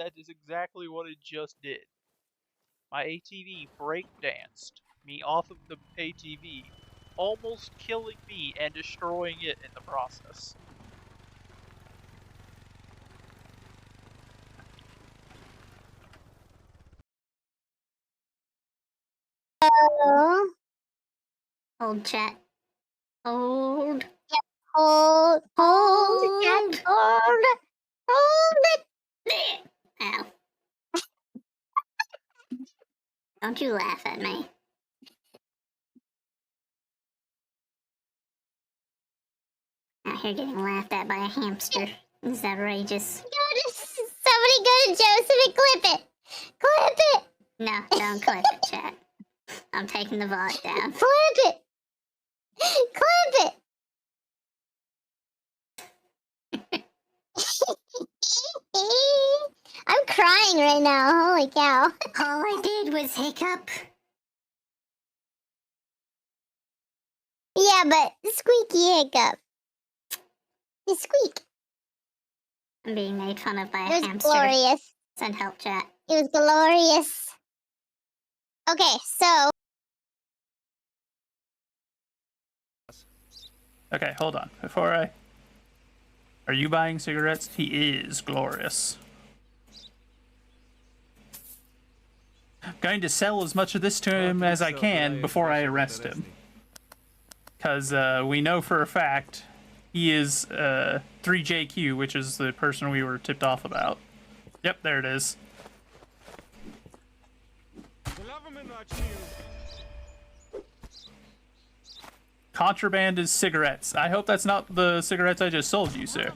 that is exactly what it just did. My ATV breakdanced me off of the ATV, almost killing me and destroying it in the process. Hold chat. Hold. Yep. Hold it. Hold it. Ow. Don't you laugh at me. Out here getting laughed at by a hamster. This is outrageous. Somebody go to Joseph and clip it. Clip it. No, don't clip it, chat. I'm taking the vlog down. Clip it. Clip it. I'm crying right now. Holy cow. All I did was hiccup. Yeah, but squeaky hiccup. You squeak. I'm being made fun of by a It was hamster. glorious. Send help, chat. It was glorious. Okay, so... Okay, hold on. Before I... Are you buying cigarettes? He is glorious. I'm going to sell as much of this to him as I can before I arrest him. Because we know for a fact he is 3JQ, which is the person we were tipped off about. Yep, there it is. Contraband is cigarettes. I hope that's not the cigarettes I just sold you, sir.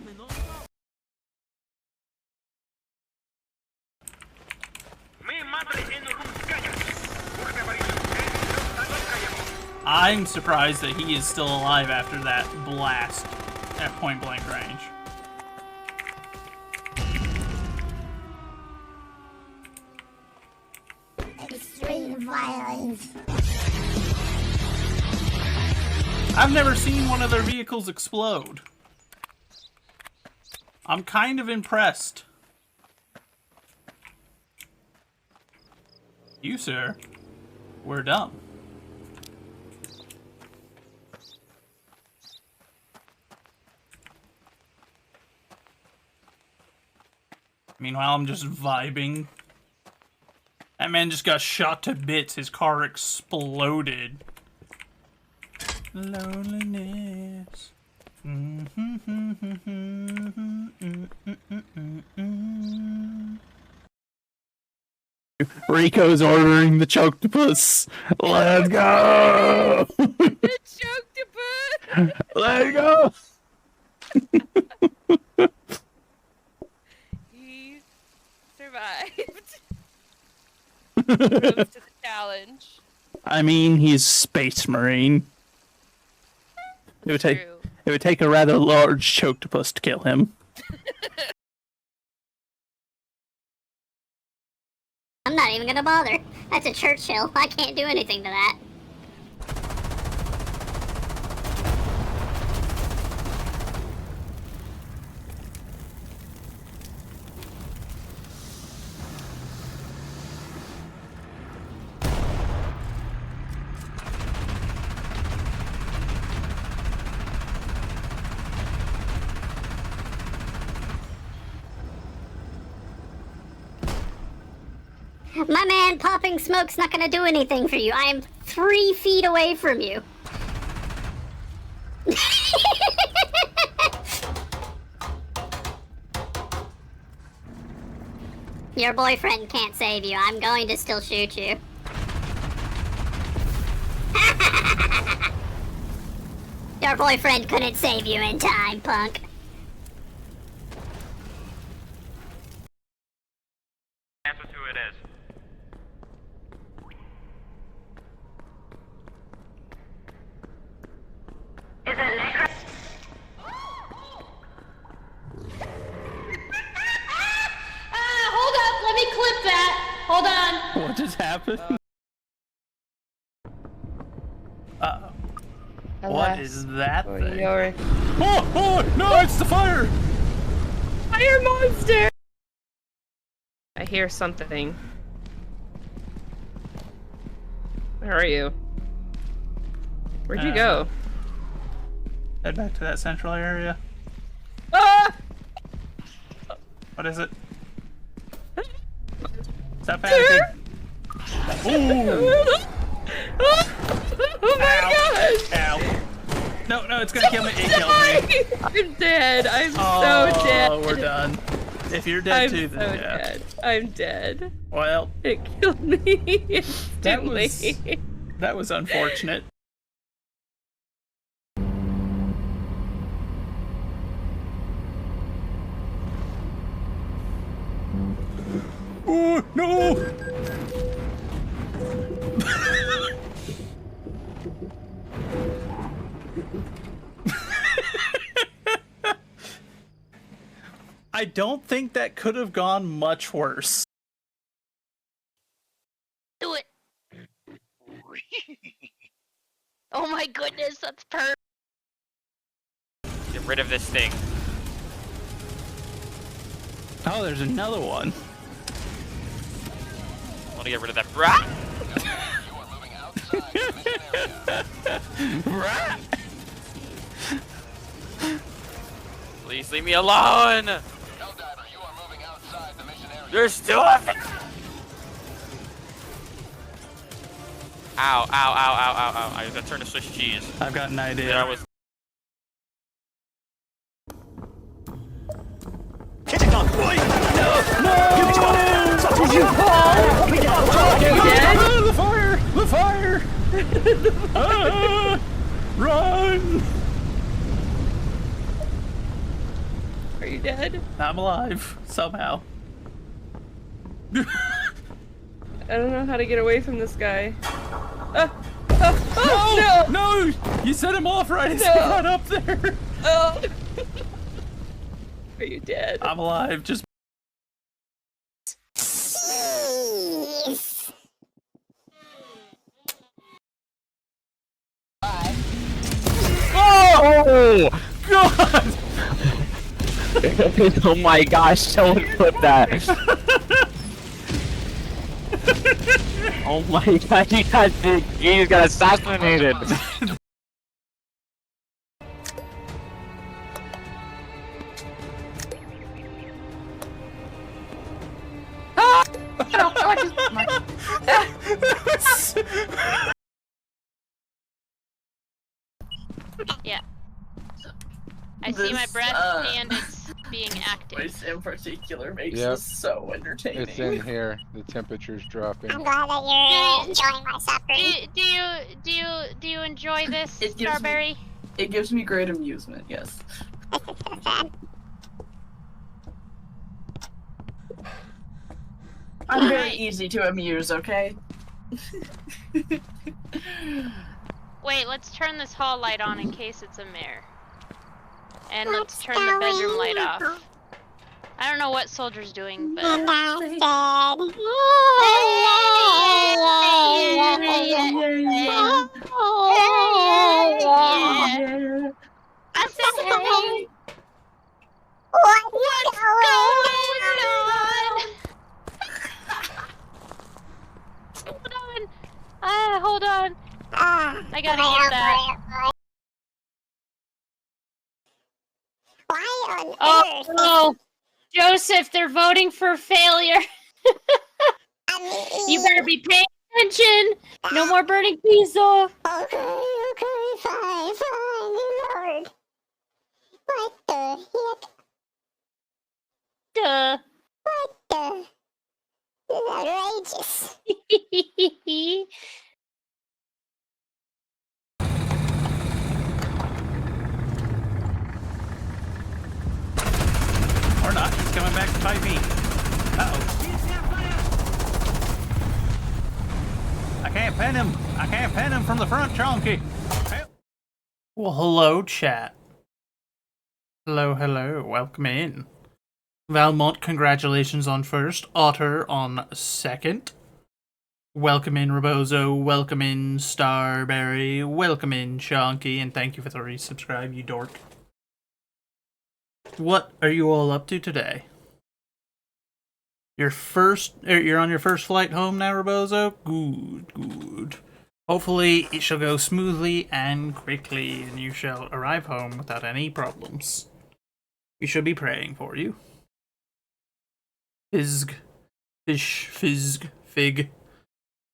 I'm surprised that he is still alive after that blast at point blank range. Extreme violence. I've never seen one of their vehicles explode. I'm kind of impressed. You, sir, were dumb. Meanwhile, I'm just vibing. That man just got shot to bits. His car exploded. Loneliness. Rico's ordering the choctopus. Let's go! The choctopus! Let's go! He survived. Rose to the challenge. I mean, he's Space Marine. It would take a rather large choctopus to kill him. I'm not even gonna bother. That's a Churchill. I can't do anything to that. My man, popping smoke's not gonna do anything for you. I am 3 feet away from you. Your boyfriend can't save you. I'm going to still shoot you. Your boyfriend couldn't save you in time, punk. Answer to it is. Is it Necro? Hold up, let me clip that. Hold on. What just happened? Uh-oh. What is that thing? Oh, no, it's the fire! Fire monster! I hear something. Where are you? Where'd you go? Head back to that central area. Ah! What is it? Stop panicking. Ooh! Oh my gosh! Ow. No, it's gonna kill me. It killed me. I'm dead. I'm Oh, so dead. we're done. If you're dead I'm too, so then yeah. dead. I'm dead. Well, It killed me instantly. that was unfortunate. Oh, no! I don't think that could have gone much worse. Do it. Oh my goodness, that's perfect. Get rid of this thing. Oh, there's another one. I want to get rid of that. Rah! Please leave me alone! There's still a thing! Ow, ow, ow, ow, ow, ow. I gotta turn to Swiss cheese. I've got an idea. There I was. The fire! The fire! Run! Are you dead? I'm alive, somehow. I don't know how to get away from this guy. No! No! You set him off right as he got up there! Oh. Are you dead? I'm alive, just... Jeez. Oh! God! Oh my gosh, someone clip that. Oh my god, he got assassinated. Yeah. I see my breath and it's being active. Voice in particular makes Yep. this so entertaining. It's in here. The temperature's dropping. I'm glad that you're enjoying my supper. Do you enjoy this, It gives Strawberry? It gives me great amusement, yes. I'm very Alright. easy to amuse, okay? Wait, let's turn this hall light on in case it's a mirror. And let's turn the bedroom light off. I don't know what Soldier's doing, but... And I I said, hey, what's going on? Hold on. I gotta get that. Why on Oh, earth? no. Joseph, they're voting for failure. You better be paying attention. No more burning pizza. Okay, fine, Lord. What the heck? Duh. What the? This is outrageous. Or not, he's coming back to fight me. Uh-oh. I can't pin him! I can't pin him from the front, Chonky! Well, hello, chat. Hello, welcome in. Valmont, congratulations on first. Otter on second. Welcome in, Rebozo. Welcome in, Starberry. Welcome in, Chonky. And thank you for the resubscribe, you dork. What are you all up to today? You're on your first flight home now, Rebozo? Good. Hopefully it shall go smoothly and quickly, and you shall arrive home without any problems. We shall be praying for you. Fizg. Fish. Fizg. Fig.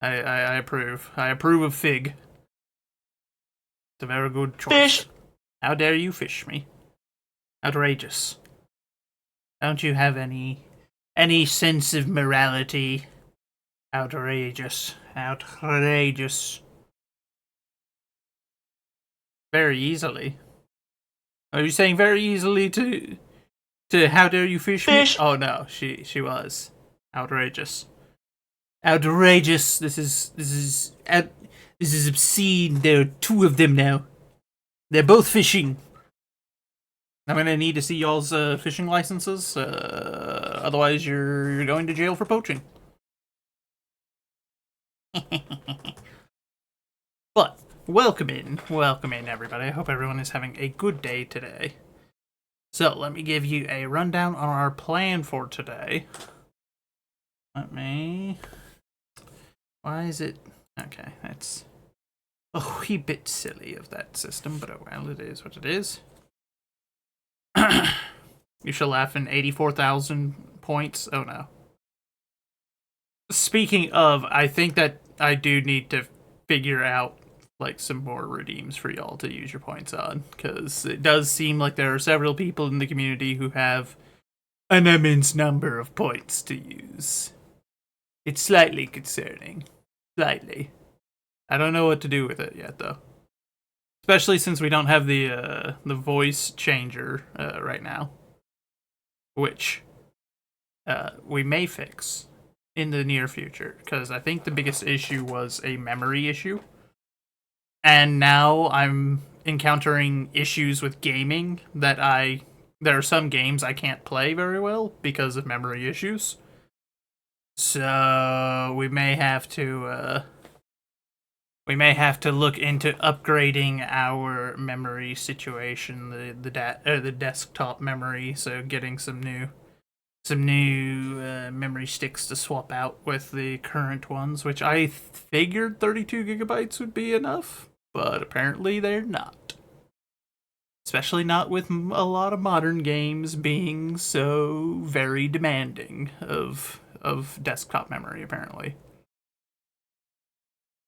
I approve. I approve of Fig. It's a very good choice. Fish! How dare you fish me? Outrageous. Don't you have any sense of morality? Outrageous. Outrageous. Very easily. Are you saying very easily to how dare you fish me? Oh no, she was. Outrageous. Outrageous. This is obscene. There are two of them now. They're both fishing. I'm gonna need to see y'all's fishing licenses. Otherwise, you're going to jail for poaching. But welcome in, everybody. I hope everyone is having a good day today. So let me give you a rundown on our plan for today. Why is it? Okay, that's a wee bit silly of that system, but oh well, it is what it is. You shall laugh in 84,000 points. Oh no. Speaking of, I think that I do need to figure out like some more redeems for y'all to use your points on, because it does seem like there are several people in the community who have an immense number of points to use. It's slightly concerning. Slightly. I don't know what to do with it yet, though. Especially since we don't have the voice changer right now. Which we may fix in the near future. Because I think the biggest issue was a memory issue. And now I'm encountering issues with gaming that there are some games I can't play very well because of memory issues. So we may have to look into upgrading our memory situation, the desktop memory. So getting some new memory sticks to swap out with the current ones, which I figured 32 gigabytes would be enough, but apparently they're not. Especially not with a lot of modern games being so very demanding of desktop memory, apparently.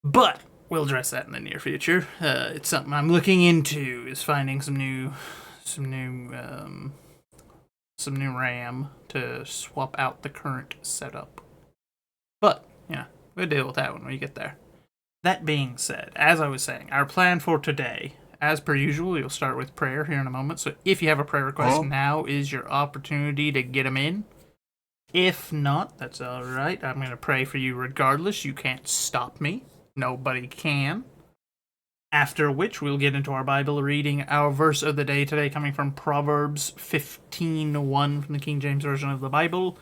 But we'll address that in the near future. It's something I'm looking into, is finding some new RAM to swap out the current setup. But yeah, we'll deal with that when we get there. That being said, as I was saying, our plan for today, as per usual, you'll start with prayer here in a moment. So if you have a prayer request, now is your opportunity to get them in. If not, that's alright. I'm going to pray for you regardless. You can't stop me. Nobody can. After which, we'll get into our Bible reading. Our verse of the day today coming from Proverbs 15:1 from the King James Version of the Bible.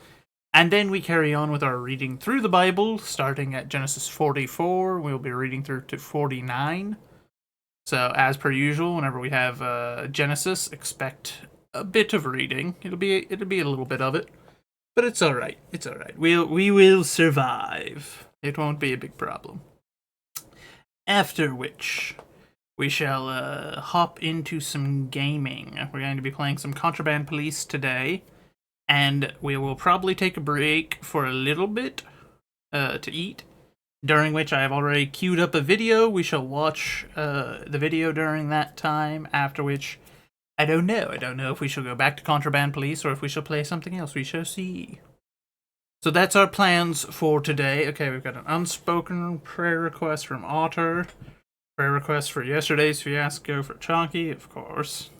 And then we carry on with our reading through the Bible, starting at Genesis 44. We'll be reading through to 49. So, as per usual, whenever we have Genesis, expect a bit of reading. It'll be a little bit of it. But it's alright. It's alright. We will survive. It won't be a big problem. After which, we shall hop into some gaming. We're going to be playing some Contraband Police today. And we will probably take a break for a little bit to eat. During which I have already queued up a video. We shall watch the video during that time. After which, I don't know. I don't know if we shall go back to Contraband Police or if we shall play something else. We shall see. So that's our plans for today. Okay, we've got an unspoken prayer request from Otter. Prayer request for yesterday's fiasco for Chonky, of course.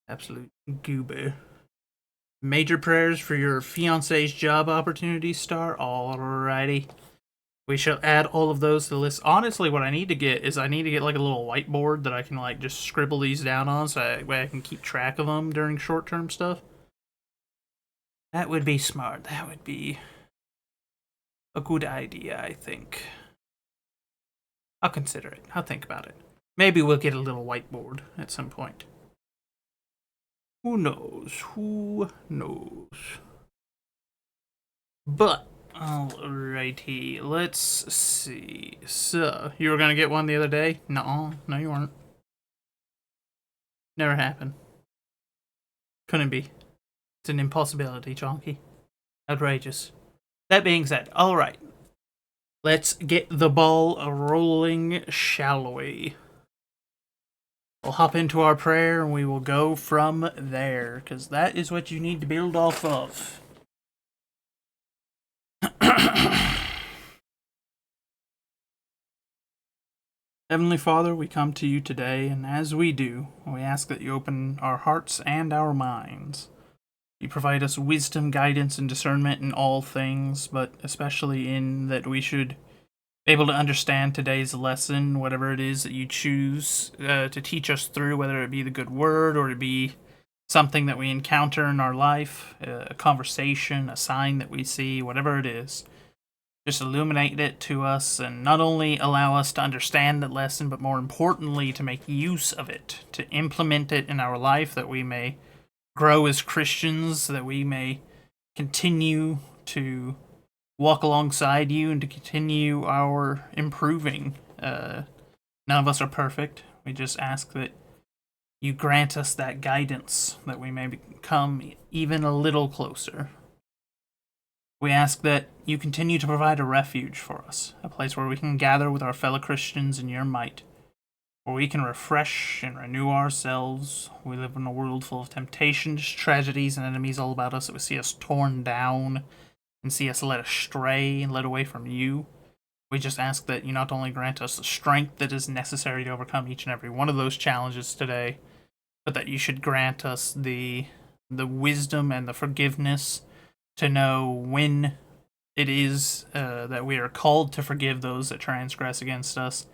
Absolute goober. Major prayers for your fiance's job opportunity, Star. Alrighty. We shall add all of those to the list. Honestly, what I need to get is like a little whiteboard that I can like just scribble these down on so I can keep track of them during short-term stuff. That would be smart. That would be a good idea, I think. I'll consider it. I'll think about it. Maybe we'll get a little whiteboard at some point. Who knows? Who knows? But, alrighty, let's see. So, you were gonna get one the other day? No, you weren't. Never happened. Couldn't be. It's an impossibility, Chonky. Outrageous. That being said, alright. Let's get the ball rolling, shall we? We'll hop into our prayer and we will go from there, because that is what you need to build off of. Heavenly Father, we come to you today, and as we do, we ask that you open our hearts and our minds. You provide us wisdom, guidance, and discernment in all things, but especially in that we should be able to understand today's lesson, whatever it is that you choose to teach us through, whether it be the good word or it be something that we encounter in our life, a conversation, a sign that we see, whatever it is. Just illuminate it to us and not only allow us to understand that lesson, but more importantly, to make use of it, to implement it in our life, that we may grow as Christians, that we may continue to walk alongside you and to continue our improving. None of us are perfect. We just ask that you grant us that guidance, that we may become even a little closer. We ask that you continue to provide a refuge for us, a place where we can gather with our fellow Christians in your might, where we can refresh and renew ourselves. We live in a world full of temptations, tragedies, and enemies all about us that would see us torn down and see us led astray and led away from you. We just ask that you not only grant us the strength that is necessary to overcome each and every one of those challenges today, but that you should grant us the wisdom and the forgiveness to know when it is that we are called to forgive those that transgress against us,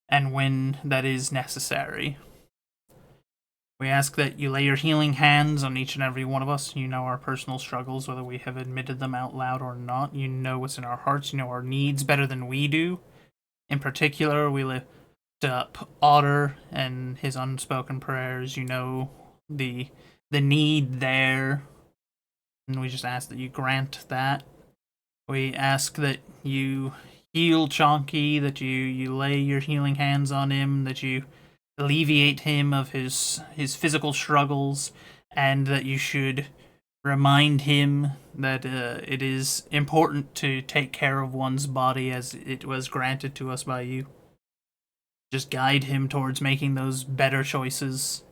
and when that is necessary. We ask that you lay your healing hands on each and every one of us. You know our personal struggles, whether we have admitted them out loud or not. You know what's in our hearts. You know our needs better than we do. In particular, we lift up Otter and his unspoken prayers. You know the need there. And we just ask that you grant that. We ask that you heal Chonky, that you lay your healing hands on him, that you alleviate him of his physical struggles, and that you should remind him that it is important to take care of one's body as it was granted to us by you. Just guide him towards making those better choices.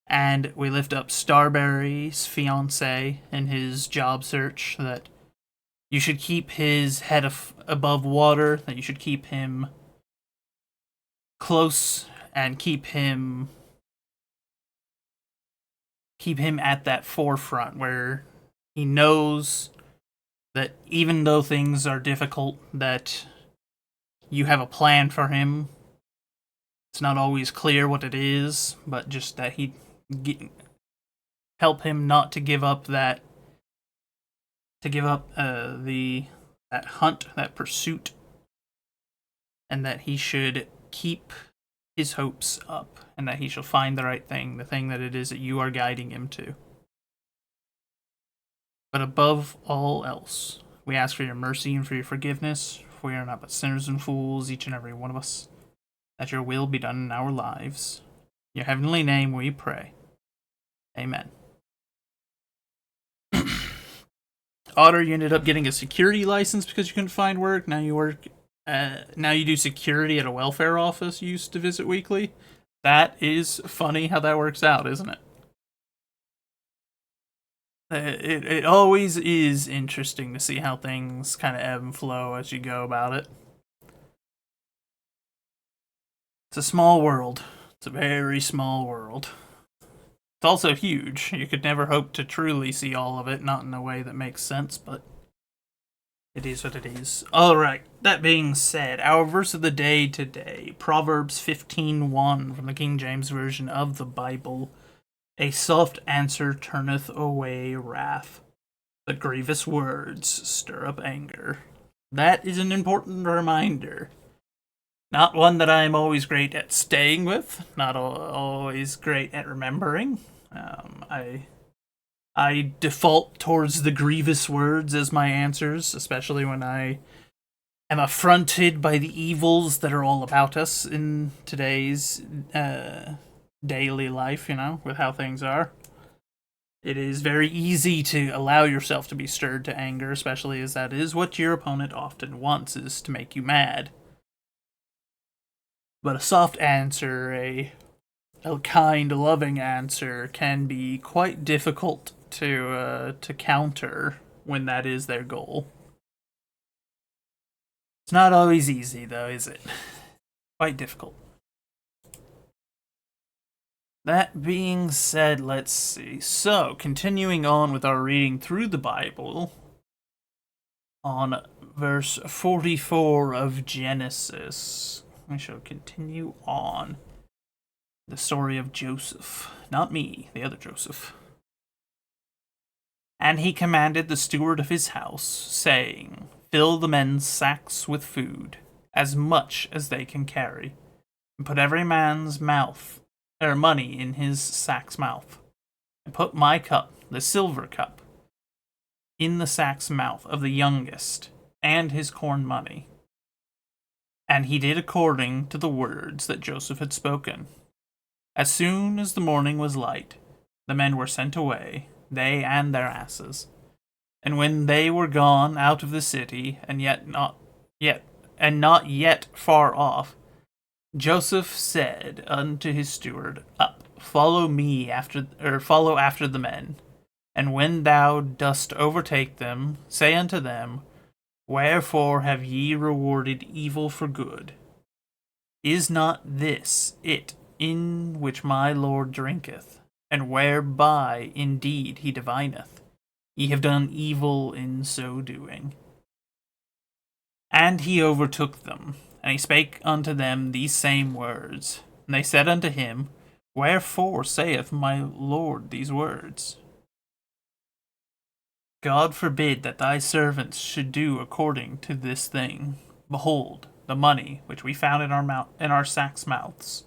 And we lift up Starberry's fiancé in his job search, that you should keep his head above water, that you should keep him close and keep him at that forefront where he knows that even though things are difficult, that you have a plan for him. It's not always clear what it is, but just that help him not to give up that hunt, that pursuit, and that he should keep his hopes up, and that he shall find the right thing, the thing that it is that you are guiding him to. But above all else, we ask for your mercy and for your forgiveness, for we are not but sinners and fools, each and every one of us, that your will be done in our lives. In your heavenly name we pray. Amen. Otter, you ended up getting a security license because you couldn't find work. Now you do security at a welfare office you used to visit weekly. That is funny how that works out, isn't it? It always is interesting to see how things kind of ebb and flow as you go about it. It's a small world. It's a very small world. It's also huge. You could never hope to truly see all of it, not in a way that makes sense, but it is what it is. Alright, that being said, our verse of the day today, Proverbs 15:1 from the King James Version of the Bible. A soft answer turneth away wrath, but grievous words stir up anger. That is an important reminder. Not one that I am always great at staying with, not always great at remembering. I I default towards the grievous words as my answers, especially when I am affronted by the evils that are all about us in today's daily life, with how things are. It is very easy to allow yourself to be stirred to anger, especially as that is what your opponent often wants, is to make you mad. But a soft answer, a kind, loving answer, can be quite difficult to counter when that is their goal. It's not always easy, though, is it? Quite difficult. That being said, let's see. So, continuing on with our reading through the Bible, on verse 44 of Genesis, we shall continue on the story of Joseph. Not me, the other Joseph. And he commanded the steward of his house, saying, "Fill the men's sacks with food, as much as they can carry, and put every man's money in his sack's mouth, and put my cup, the silver cup, in the sack's mouth of the youngest, and his corn money." And he did according to the words that Joseph had spoken. As soon as the morning was light, the men were sent away, they and their asses. And when they were gone out of the city, and not yet far off, Joseph said unto his steward, "Up, follow after the men, and when thou dost overtake them, say unto them, Wherefore have ye rewarded evil for good? Is not this it in which my Lord drinketh, and whereby indeed he divineth? Ye have done evil in so doing." And he overtook them, and he spake unto them these same words. And they said unto him, "Wherefore saith my Lord these words? God forbid that thy servants should do according to this thing. Behold, the money which we found in our sacks' mouths,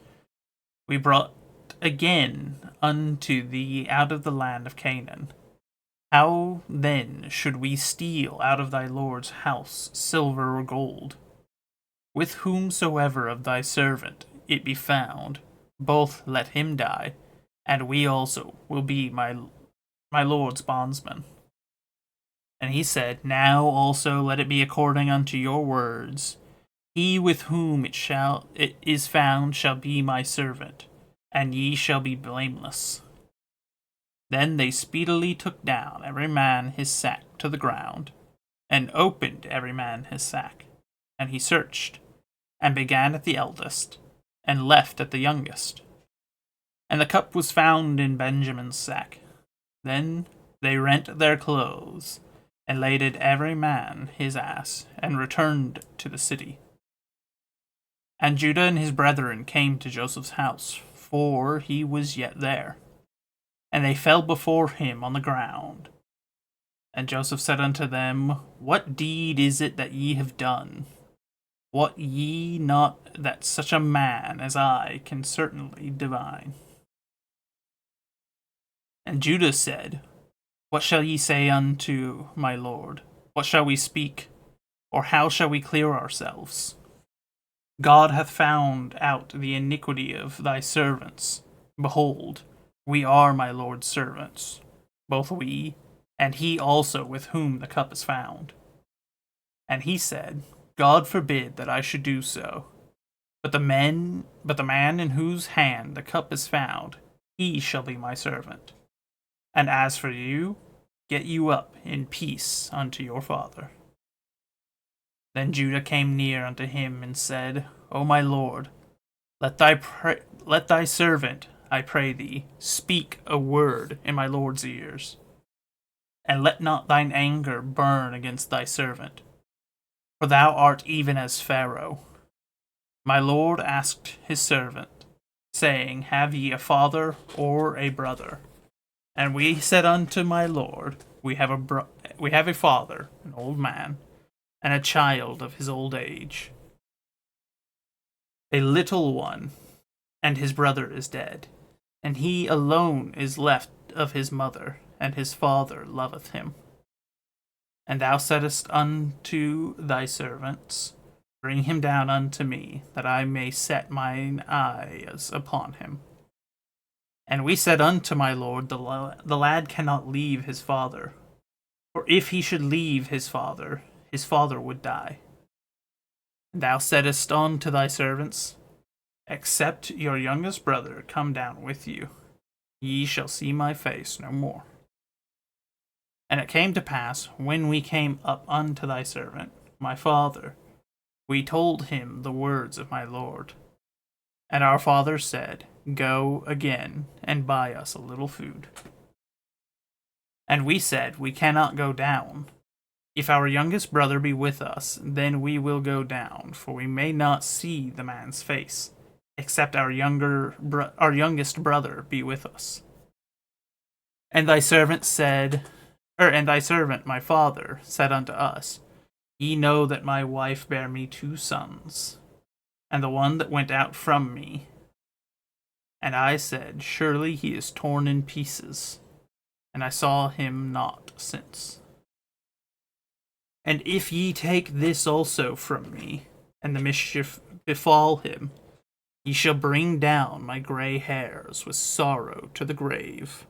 we brought again unto thee out of the land of Canaan. How then should we steal out of thy Lord's house silver or gold? With whomsoever of thy servant it be found, both let him die, and we also will be my Lord's bondsmen." And he said, "Now also let it be according unto your words. He with whom it is found shall be my servant, and ye shall be blameless." Then they speedily took down every man his sack to the ground, and opened every man his sack. And he searched, and began at the eldest, and left at the youngest. And the cup was found in Benjamin's sack. Then they rent their clothes, and laded every man his ass, and returned to the city. And Judah and his brethren came to Joseph's house, for he was yet there. And they fell before him on the ground. And Joseph said unto them, "What deed is it that ye have done? Wot ye not that such a man as I can certainly divine?" And Judah said, "What shall ye say unto my Lord? What shall we speak? Or how shall we clear ourselves? God hath found out the iniquity of thy servants. Behold, we are my Lord's servants, both we, and he also with whom the cup is found." And he said, "God forbid that I should do so. But the man in whose hand the cup is found, he shall be my servant. And as for you, get you up in peace unto your father." Then Judah came near unto him and said, "O my lord, let thy servant, I pray thee, speak a word in my lord's ears. And let not thine anger burn against thy servant, for thou art even as Pharaoh. My lord asked his servant, saying, Have ye a father or a brother? And we said unto my lord, We have a father, an old man, and a child of his old age, a little one, and his brother is dead, and he alone is left of his mother, and his father loveth him. And thou saidst unto thy servants, Bring him down unto me, that I may set mine eyes upon him. And we said unto my lord, the lad cannot leave his father. For if he should leave his father would die. And thou saidst unto thy servants, Except your youngest brother come down with you, ye shall see my face no more. And it came to pass, when we came up unto thy servant, my father, we told him the words of my lord. And our father said, Go again, and buy us a little food. And we said, We cannot go down. If our youngest brother be with us, then we will go down, for we may not see the man's face, except our youngest brother be with us. And thy servant my father said unto us, Ye know that my wife bare me 2 sons, and the one that went out from me. And I said, Surely he is torn in pieces, and I saw him not since. And if ye take this also from me, and the mischief befall him, ye shall bring down my grey hairs with sorrow to the grave.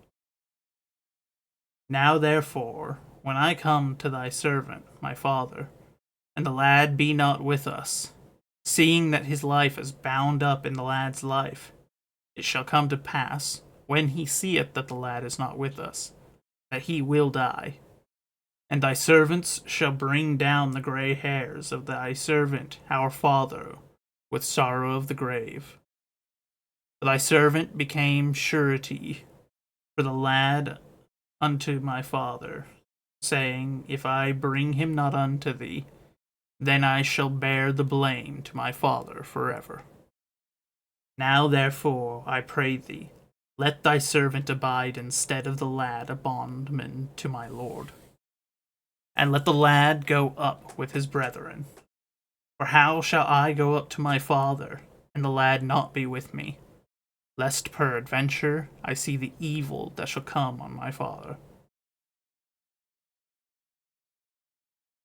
Now therefore, when I come to thy servant, my father, and the lad be not with us, seeing that his life is bound up in the lad's life, it shall come to pass, when he seeth that the lad is not with us, that he will die. And thy servants shall bring down the grey hairs of thy servant our father with sorrow of the grave. For thy servant became surety for the lad unto my father, saying, If I bring him not unto thee, then I shall bear the blame to my father forever. Now therefore, I pray thee, let thy servant abide instead of the lad a bondman to my lord. And let the lad go up with his brethren. For how shall I go up to my father, and the lad not be with me, lest peradventure I see the evil that shall come on my father?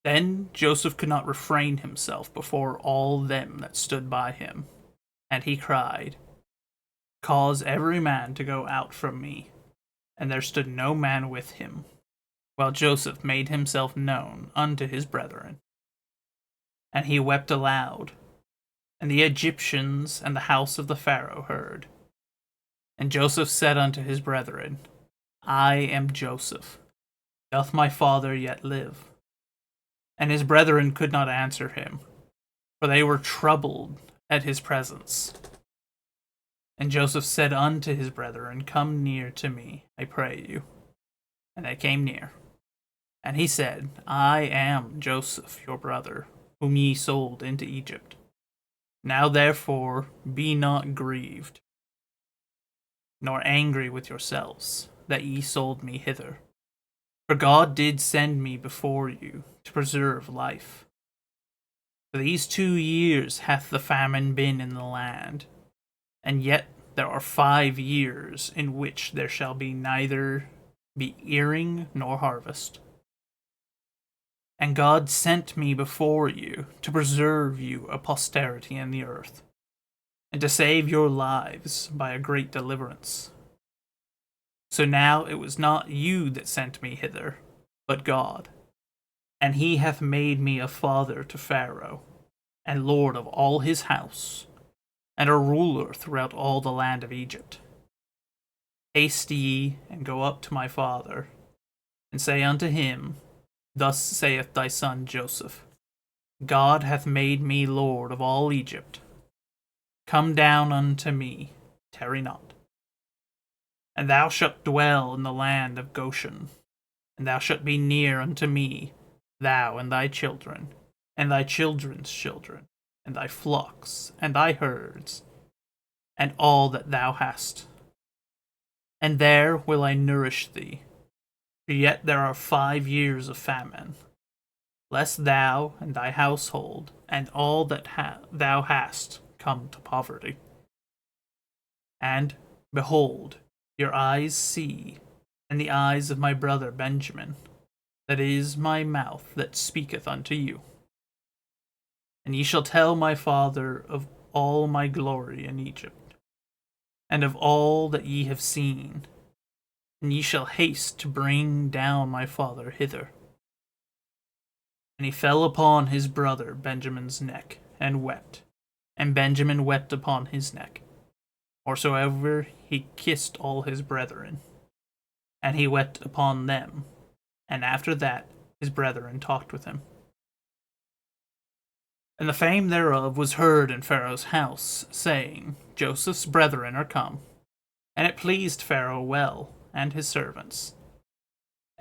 Then Joseph could not refrain himself before all them that stood by him, and he cried, Cause every man to go out from me. And there stood no man with him, while Joseph made himself known unto his brethren. And he wept aloud, and the Egyptians and the house of the Pharaoh heard. And Joseph said unto his brethren, I am Joseph. Doth my father yet live? And his brethren could not answer him, for they were troubled at his presence. And Joseph said unto his brethren, Come near to me, I pray you. And they came near. And he said, I am Joseph your brother, whom ye sold into Egypt. Now therefore be not grieved, nor angry with yourselves, that ye sold me hither. For God did send me before you to preserve life. For these 2 years hath the famine been in the land, and yet there are 5 years in which there shall be neither be earing nor harvest. And God sent me before you to preserve you a posterity in the earth, and to save your lives by a great deliverance. So now it was not you that sent me hither, but God. And he hath made me a father to Pharaoh, and lord of all his house, and a ruler throughout all the land of Egypt. Haste ye, and go up to my father, and say unto him, Thus saith thy son Joseph, God hath made me lord of all Egypt. Come down unto me, tarry not. And thou shalt dwell in the land of Goshen, and thou shalt be near unto me, thou and thy children, and thy children's children, and thy flocks, and thy herds, and all that thou hast. And there will I nourish thee, for yet there are 5 years of famine, lest thou and thy household and all that thou hast come to poverty. And, behold, your eyes see, and the eyes of my brother Benjamin, that is my mouth that speaketh unto you. And ye shall tell my father of all my glory in Egypt, and of all that ye have seen, and ye shall haste to bring down my father hither. And he fell upon his brother Benjamin's neck, and wept, and Benjamin wept upon his neck. Whosoever he kissed all his brethren, and he wept upon them, and after that his brethren talked with him. And the fame thereof was heard in Pharaoh's house, saying, Joseph's brethren are come. And it pleased Pharaoh well, and his servants.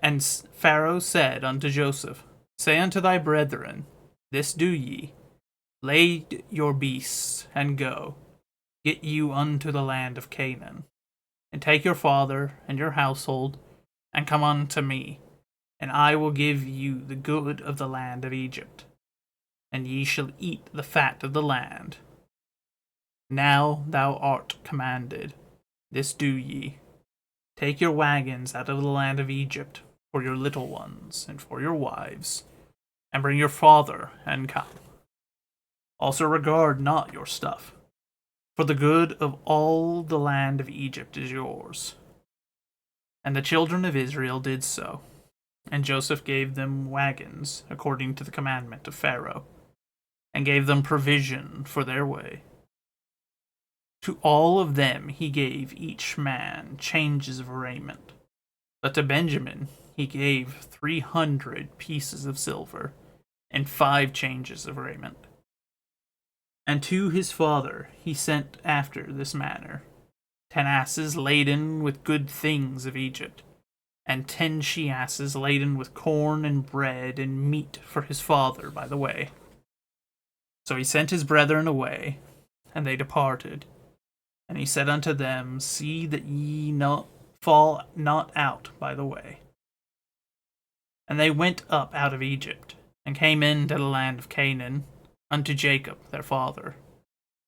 And Pharaoh said unto Joseph, Say unto thy brethren, This do ye, lade your beasts, and go, get you unto the land of Canaan, and take your father and your household, and come unto me, and I will give you the good of the land of Egypt, and ye shall eat the fat of the land. Now thou art commanded, this do ye, take your wagons out of the land of Egypt for your little ones and for your wives, and bring your father and come. Also regard not your stuff, for the good of all the land of Egypt is yours. And the children of Israel did so, and Joseph gave them wagons according to the commandment of Pharaoh, and gave them provision for their way. To all of them he gave each man changes of raiment, but to Benjamin he gave 300 pieces of silver, and 5 changes of raiment. And to his father he sent after this manner 10 asses laden with good things of Egypt, and 10 she-asses laden with corn and bread and meat for his father by the way. So he sent his brethren away, and they departed. And he said unto them, See that ye fall not out by the way. And they went up out of Egypt, and came into the land of Canaan, unto Jacob their father,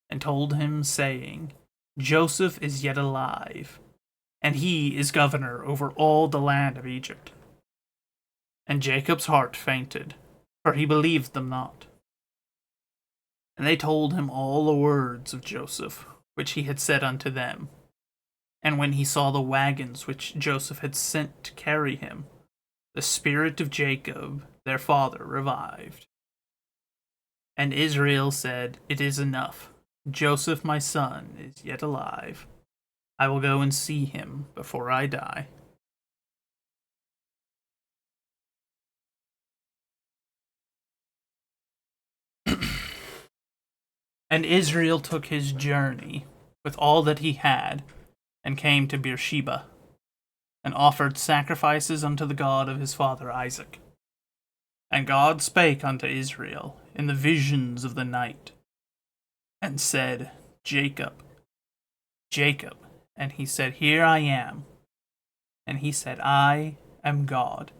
and told him, saying, Joseph is yet alive, and he is governor over all the land of Egypt. And Jacob's heart fainted, for he believed them not. And they told him all the words of Joseph, which he had said unto them. And when he saw the wagons which Joseph had sent to carry him, the spirit of Jacob their father revived. And Israel said, It is enough. Joseph my son is yet alive. I will go and see him before I die. And Israel took his journey with all that he had, and came to Beersheba, and offered sacrifices unto the God of his father Isaac. And God spake unto Israel in the visions of the night, and said, Jacob, Jacob. And he said, Here I am. And he said, I am God,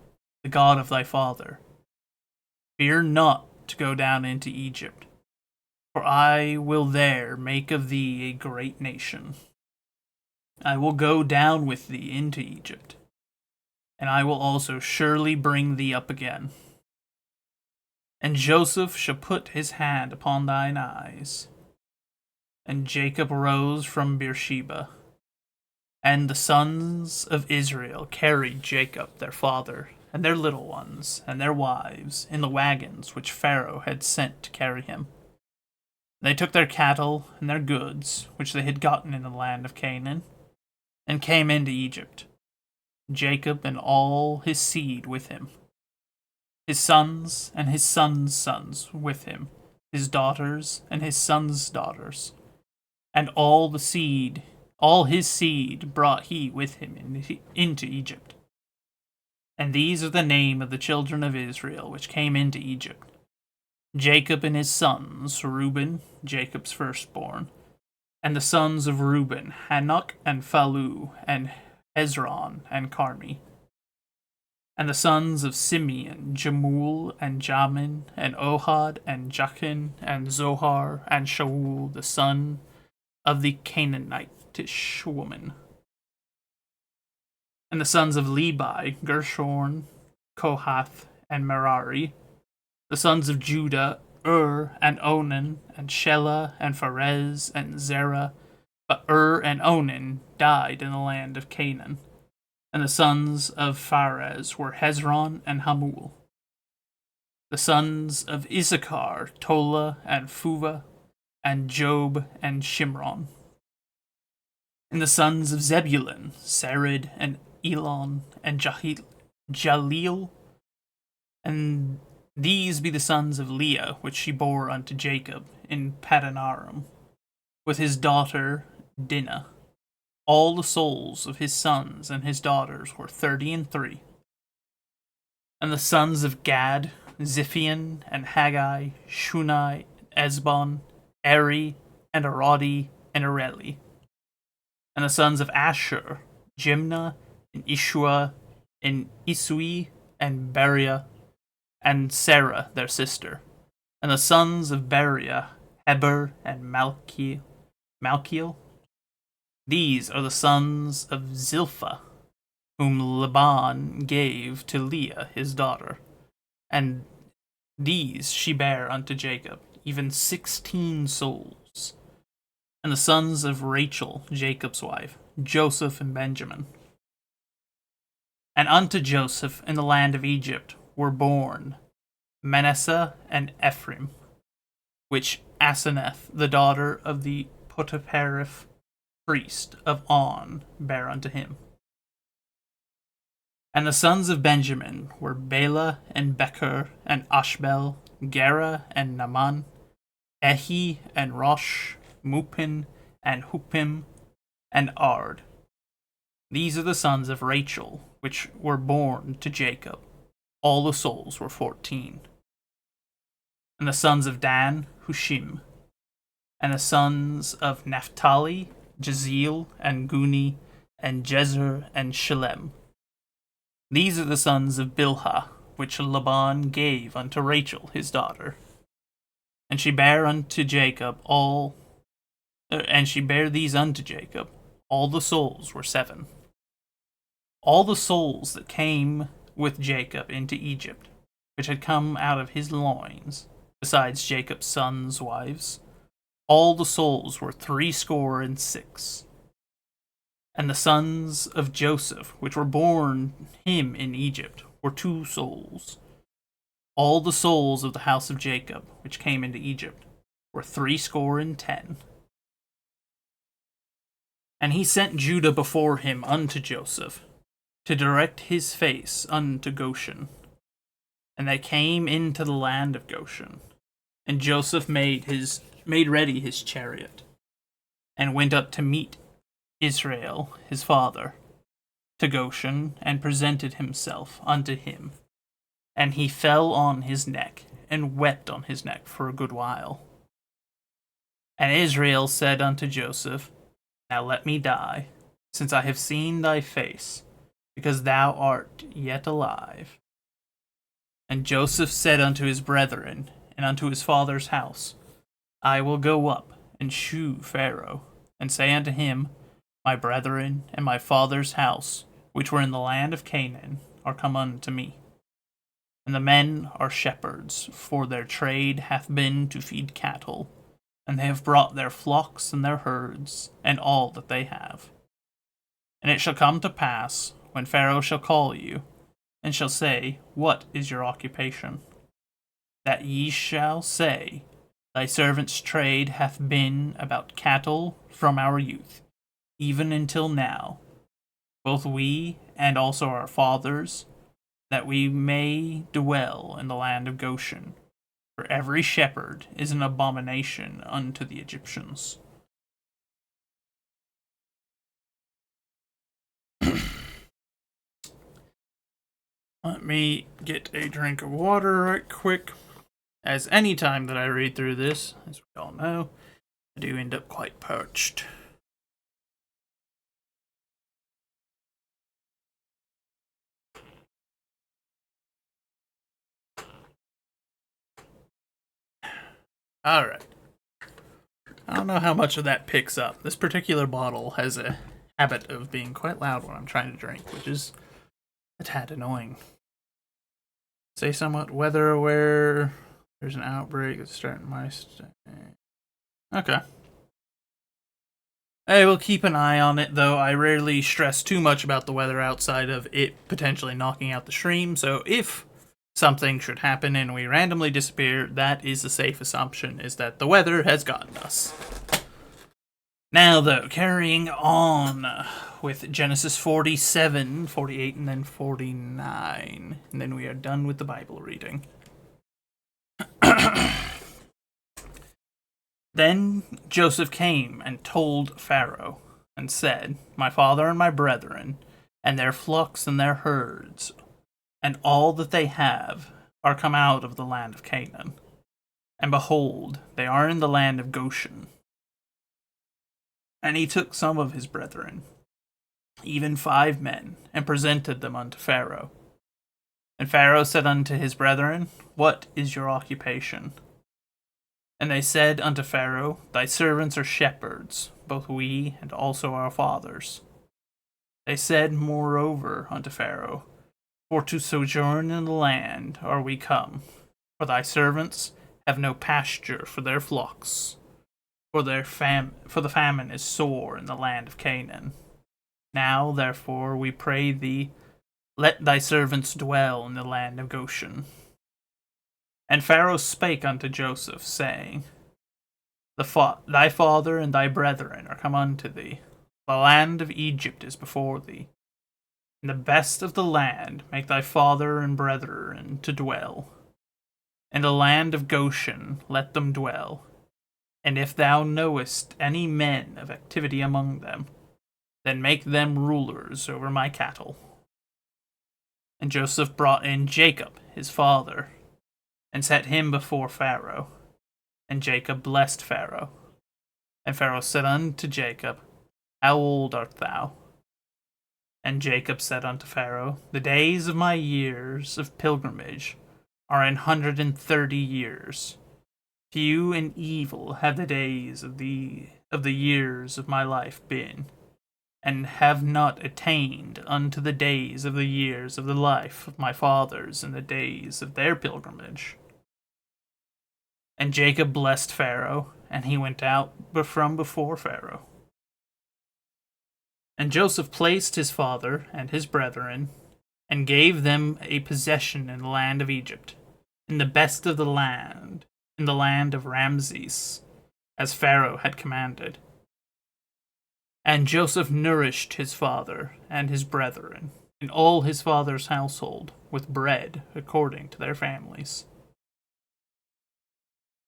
the God of thy father. Fear not to go down into Egypt, for I will there make of thee a great nation. I will go down with thee into Egypt, and I will also surely bring thee up again. And Joseph shall put his hand upon thine eyes. And Jacob rose from Beersheba, and the sons of Israel carried Jacob their father, and their little ones, and their wives, in the wagons which Pharaoh had sent to carry him. They took their cattle and their goods, which they had gotten in the land of Canaan, and came into Egypt, Jacob and all his seed with him, his sons and his sons' sons with him, his daughters and his sons' daughters, and all his seed brought he with him into Egypt. And these are the name of the children of Israel which came into Egypt: Jacob and his sons, Reuben, Jacob's firstborn, and the sons of Reuben, Hanok and Phalu, and Hezron and Carmi. And the sons of Simeon, Jemuel and Jamin, and Ohad and Jachin, and Zohar, and Shaul, the son of the Canaanitish woman. And the sons of Levi, Gershon, Kohath, and Merari. The sons of Judah, and Onan, and Shelah, and Pharez, and Zerah. But and Onan died in the land of Canaan. And the sons of Pharez were Hezron and Hamul. The sons of Issachar, Tola, and Phuva, and Job, and Shimron. And the sons of Zebulun, Sered, and Elon, and Jaleel. And these be the sons of Leah, which she bore unto Jacob in Padanaram, with his daughter Dinah. All the souls of his sons and his daughters were 33. And the sons of Gad, Ziphion, and Haggai, Shunai, Esbon, Eri, and Arodi, and Areli. And the sons of Asher, Jimnah, and Ishua, and Isui, and Beriah, and Sarah, their sister. And the sons of Beriah, Heber, and Malkiel. These are the sons of Zilpha, whom Laban gave to Leah his daughter. And these she bare unto Jacob, even 16 souls. And the sons of Rachel, Jacob's wife, Joseph and Benjamin. And unto Joseph in the land of Egypt were born Manasseh and Ephraim, which Asenath, the daughter of the Potiphareth priest of On, bare unto him. And the sons of Benjamin were Bela and Becher and Ashbel, Gera and Naaman, Ehi and Rosh, Mupin and Hupim, and Ard. These are the sons of Rachel, which were born to Jacob. All the souls were 14. And the sons of Dan, Hushim. And the sons of Naphtali, Jeziel, and Guni, and Jezer, and Shalem. These are the sons of Bilhah, which Laban gave unto Rachel his daughter. And she bare unto Jacob these unto Jacob. All the souls were 7. All the souls that came with Jacob into Egypt, which had come out of his loins, besides Jacob's sons' wives, all the souls were 66. And the sons of Joseph, which were born him in Egypt, were 2 souls. All the souls of the house of Jacob, which came into Egypt, were 70. And he sent Judah before him unto Joseph, to direct his face unto Goshen. And they came into the land of Goshen. And Joseph made ready his chariot, and went up to meet Israel his father to Goshen, and presented himself unto him. And he fell on his neck, and wept on his neck for a good while. And Israel said unto Joseph, Now let me die, since I have seen thy face, because thou art yet alive. And Joseph said unto his brethren, and unto his father's house, I will go up and shew Pharaoh, and say unto him, My brethren and my father's house, which were in the land of Canaan, are come unto me. And the men are shepherds, for their trade hath been to feed cattle, and they have brought their flocks and their herds, and all that they have. And it shall come to pass, when Pharaoh shall call you, and shall say, What is your occupation? That ye shall say, Thy servant's trade hath been about cattle from our youth, even until now, both we and also our fathers, that we may dwell in the land of Goshen. For every shepherd is an abomination unto the Egyptians. Let me get a drink of water right quick. As any time that I read through this, as we all know, I do end up quite parched. Alright. I don't know how much of that picks up. This particular bottle has a habit of being quite loud when I'm trying to drink, which is a tad annoying. Say somewhat weather aware. There's an outbreak that's starting my Okay. I will keep an eye on it, though I rarely stress too much about the weather outside of it potentially knocking out the stream, so if something should happen and we randomly disappear, that is a safe assumption, is that the weather has gotten us. Now, though, carrying on with Genesis 47, 48, and then 49, and then we are done with the Bible reading. Then Joseph came and told Pharaoh, and said, My father and my brethren, and their flocks and their herds, and all that they have, are come out of the land of Canaan. And behold, they are in the land of Goshen. And he took some of his brethren, even 5 men, and presented them unto Pharaoh. And Pharaoh said unto his brethren, What is your occupation? And they said unto Pharaoh, Thy servants are shepherds, both we and also our fathers. They said moreover unto Pharaoh, For to sojourn in the land are we come, for thy servants have no pasture for their flocks, for the famine is sore in the land of Canaan. Now therefore we pray thee, let thy servants dwell in the land of Goshen. And Pharaoh spake unto Joseph, saying, Thy father and thy brethren are come unto thee. The land of Egypt is before thee. In the best of the land make thy father and brethren to dwell. In the land of Goshen let them dwell. And if thou knowest any men of activity among them, then make them rulers over my cattle. And Joseph brought in Jacob, his father, and set him before Pharaoh. And Jacob blessed Pharaoh. And Pharaoh said unto Jacob, How old art thou? And Jacob said unto Pharaoh, The days of my years of pilgrimage are 130 years. Few and evil have the days of the years of my life been, and have not attained unto the days of the years of the life of my fathers in the days of their pilgrimage. And Jacob blessed Pharaoh, and he went out from before Pharaoh. And Joseph placed his father and his brethren, and gave them a possession in the land of Egypt, in the best of the land, in the land of Ramses, as Pharaoh had commanded. And Joseph nourished his father and his brethren, and all his father's household, with bread according to their families.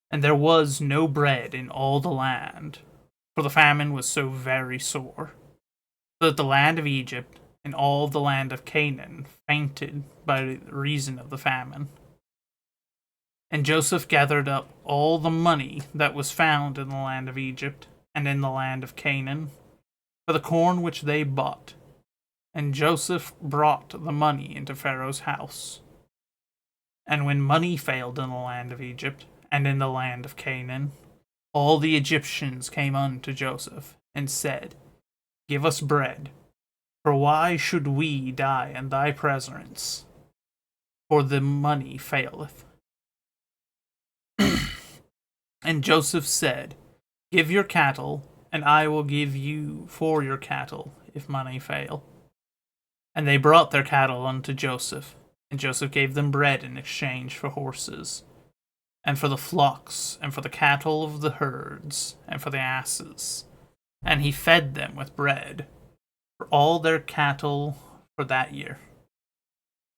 And there was no bread in all the land, for the famine was so very sore, so that the land of Egypt and all the land of Canaan fainted by reason of the famine. And Joseph gathered up all the money that was found in the land of Egypt and in the land of Canaan, for the corn which they bought. And Joseph brought the money into Pharaoh's house. And when money failed in the land of Egypt, and in the land of Canaan, all the Egyptians came unto Joseph, and said, Give us bread, for why should we die in thy presence? For the money faileth. And Joseph said, Give your cattle, and I will give you for your cattle, if money fail. And they brought their cattle unto Joseph, and Joseph gave them bread in exchange for horses, and for the flocks, and for the cattle of the herds, and for the asses. And he fed them with bread, for all their cattle for that year.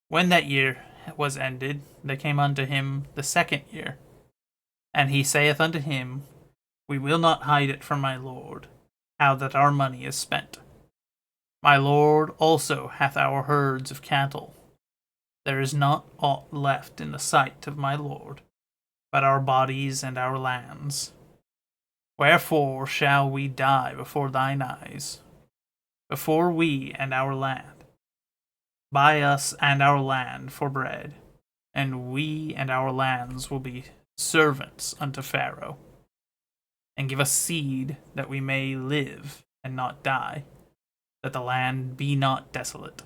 When that year was ended, they came unto him the 2nd year. And he saith unto him, We will not hide it from my lord, how that our money is spent. My lord also hath our herds of cattle. There is not aught left in the sight of my lord, but our bodies and our lands. Wherefore shall we die before thine eyes, before we and our land? Buy us and our land for bread, and we and our lands will be servants unto Pharaoh. And give us seed that we may live and not die, that the land be not desolate.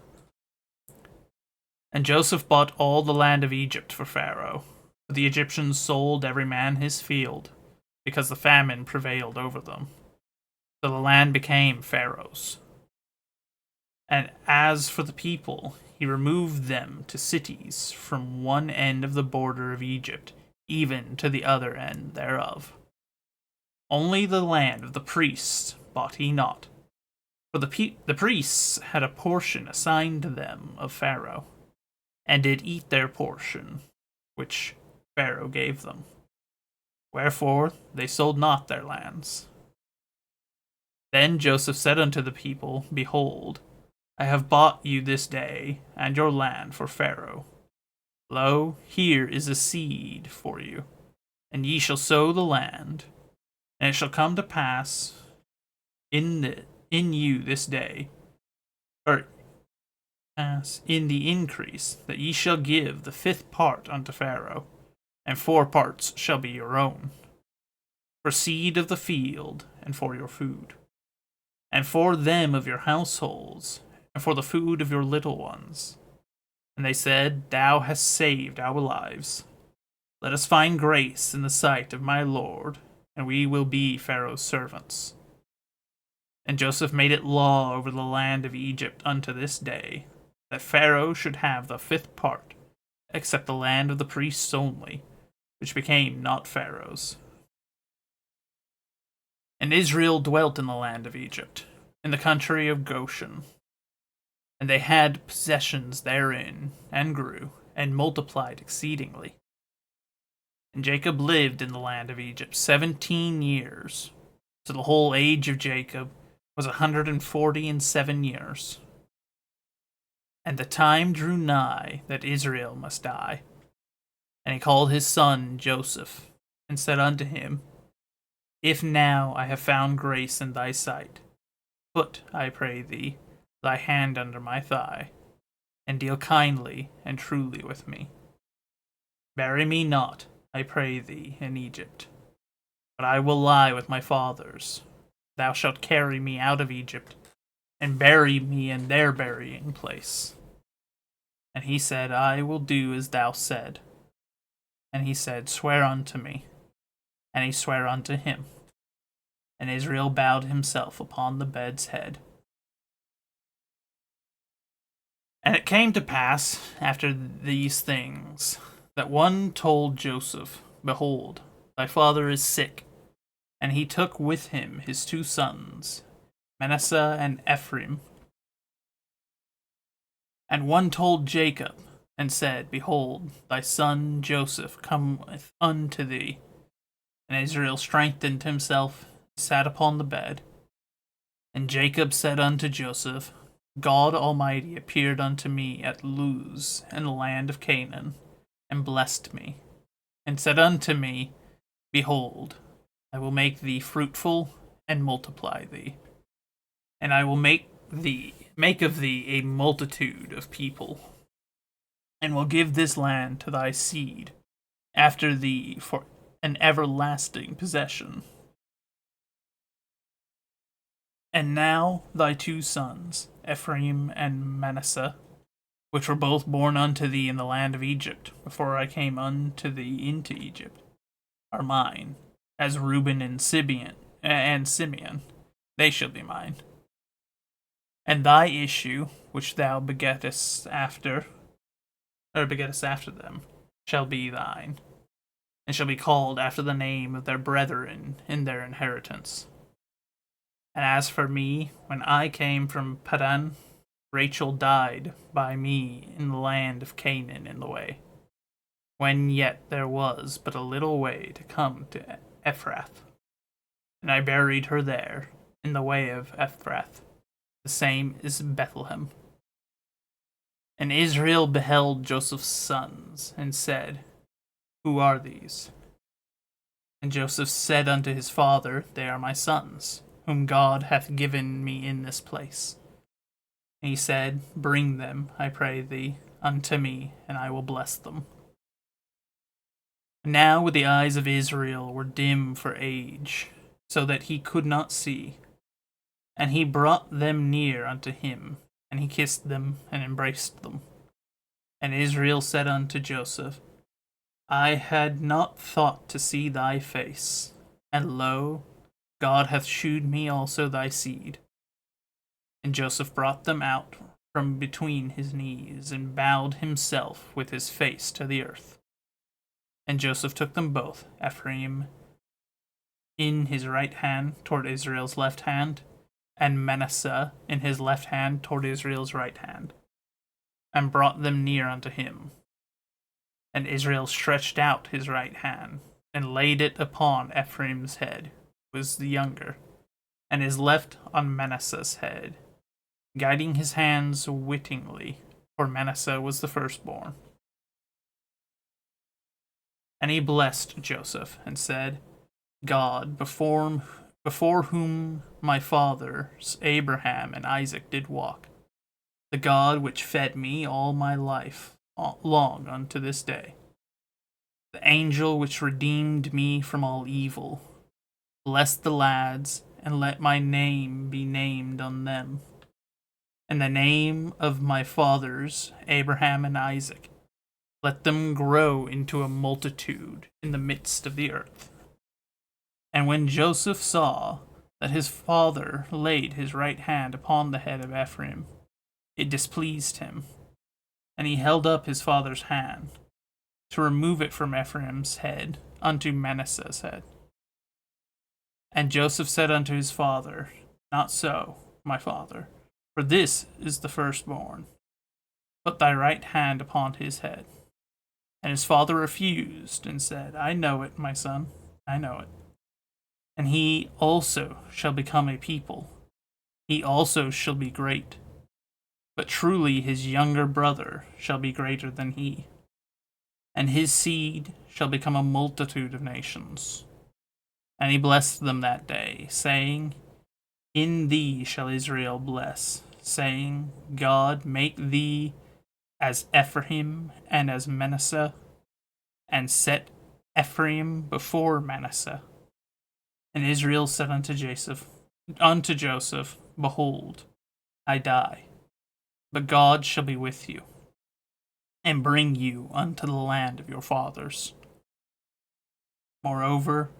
And Joseph bought all the land of Egypt for Pharaoh, but the Egyptians sold every man his field, because the famine prevailed over them. So the land became Pharaoh's. And as for the people, he removed them to cities from one end of the border of Egypt, even to the other end thereof. Only the land of the priests bought he not, for the priests had a portion assigned to them of Pharaoh, and did eat their portion, which Pharaoh gave them. Wherefore they sold not their lands. Then Joseph said unto the people, Behold, I have bought you this day, and your land for Pharaoh. Lo, here is a seed for you, and ye shall sow the land. And it shall come to pass in you this day, or as in the increase, that ye shall give the 5th part unto Pharaoh, and 4 parts shall be your own, for seed of the field, and for your food, and for them of your households, and for the food of your little ones. And they said, Thou hast saved our lives. Let us find grace in the sight of my Lord, and we will be Pharaoh's servants. And Joseph made it law over the land of Egypt unto this day, that Pharaoh should have the 5th part, except the land of the priests only, which became not Pharaoh's. And Israel dwelt in the land of Egypt, in the country of Goshen. And they had possessions therein, and grew, and multiplied exceedingly. And Jacob lived in the land of Egypt 17 years, so the whole age of Jacob was 147 years. And the time drew nigh that Israel must die. And he called his son Joseph, and said unto him, If now I have found grace in thy sight, put, I pray thee, thy hand under my thigh, and deal kindly and truly with me. Bury me not, I pray thee, in Egypt, but I will lie with my fathers. Thou shalt carry me out of Egypt, and bury me in their burying place. And he said, I will do as thou said. And he said, Swear unto me. And he sware unto him. And Israel bowed himself upon the bed's head. And it came to pass, after these things, that one told Joseph, Behold, thy father is sick. And he took with him his 2 sons, Manasseh and Ephraim. And one told Jacob, and said, Behold, thy son Joseph cometh unto thee. And Israel strengthened himself, sat upon the bed. And Jacob said unto Joseph, God Almighty appeared unto me at Luz in the land of Canaan, and blessed me, and said unto me, Behold, I will make thee fruitful, and multiply thee. And I will make of thee a multitude of people, and will give this land to thy seed after thee for an everlasting possession. And now thy 2 sons, Ephraim and Manasseh, which were both born unto thee in the land of Egypt, before I came unto thee into Egypt, are mine, as Reuben and Simeon, they shall be mine. And thy issue, which thou begettest after them, shall be thine, and shall be called after the name of their brethren in their inheritance. And as for me, when I came from Padan, Rachel died by me in the land of Canaan in the way, when yet there was but a little way to come to Ephrath. And I buried her there, in the way of Ephrath, the same is Bethlehem. And Israel beheld Joseph's sons, and said, Who are these? And Joseph said unto his father, They are my sons, whom God hath given me in this place. And he said, Bring them, I pray thee, unto me, and I will bless them. Now the eyes of Israel were dim for age, so that he could not see. And he brought them near unto him, and he kissed them and embraced them. And Israel said unto Joseph, I had not thought to see thy face, and lo, God hath shewed me also thy seed. And Joseph brought them out from between his knees, and bowed himself with his face to the earth. And Joseph took them both, Ephraim in his right hand toward Israel's left hand, and Manasseh in his left hand toward Israel's right hand, and brought them near unto him. And Israel stretched out his right hand, and laid it upon Ephraim's head, who was the younger, and his left on Manasseh's head, guiding his hands wittingly, for Manasseh was the firstborn. And he blessed Joseph, and said, God, before whom my fathers Abraham and Isaac did walk, the God which fed me all my life long unto this day, the angel which redeemed me from all evil, bless the lads, and let my name be named on them, and the name of my fathers Abraham and Isaac, let them grow into a multitude in the midst of the earth. And when Joseph saw that his father laid his right hand upon the head of Ephraim, it displeased him, and he held up his father's hand, to remove it from Ephraim's head unto Manasseh's head. And Joseph said unto his father, Not so, my father, for this is the firstborn. Put thy right hand upon his head. And his father refused, and said, I know it, my son, I know it. And he also shall become a people. He also shall be great. But truly his younger brother shall be greater than he. And his seed shall become a multitude of nations. And he blessed them that day, saying, In thee shall Israel bless, saying, God make thee as Ephraim and as Manasseh, and set Ephraim before Manasseh. And Israel said unto Joseph, Behold, I die, but God shall be with you, and bring you unto the land of your fathers. Moreover,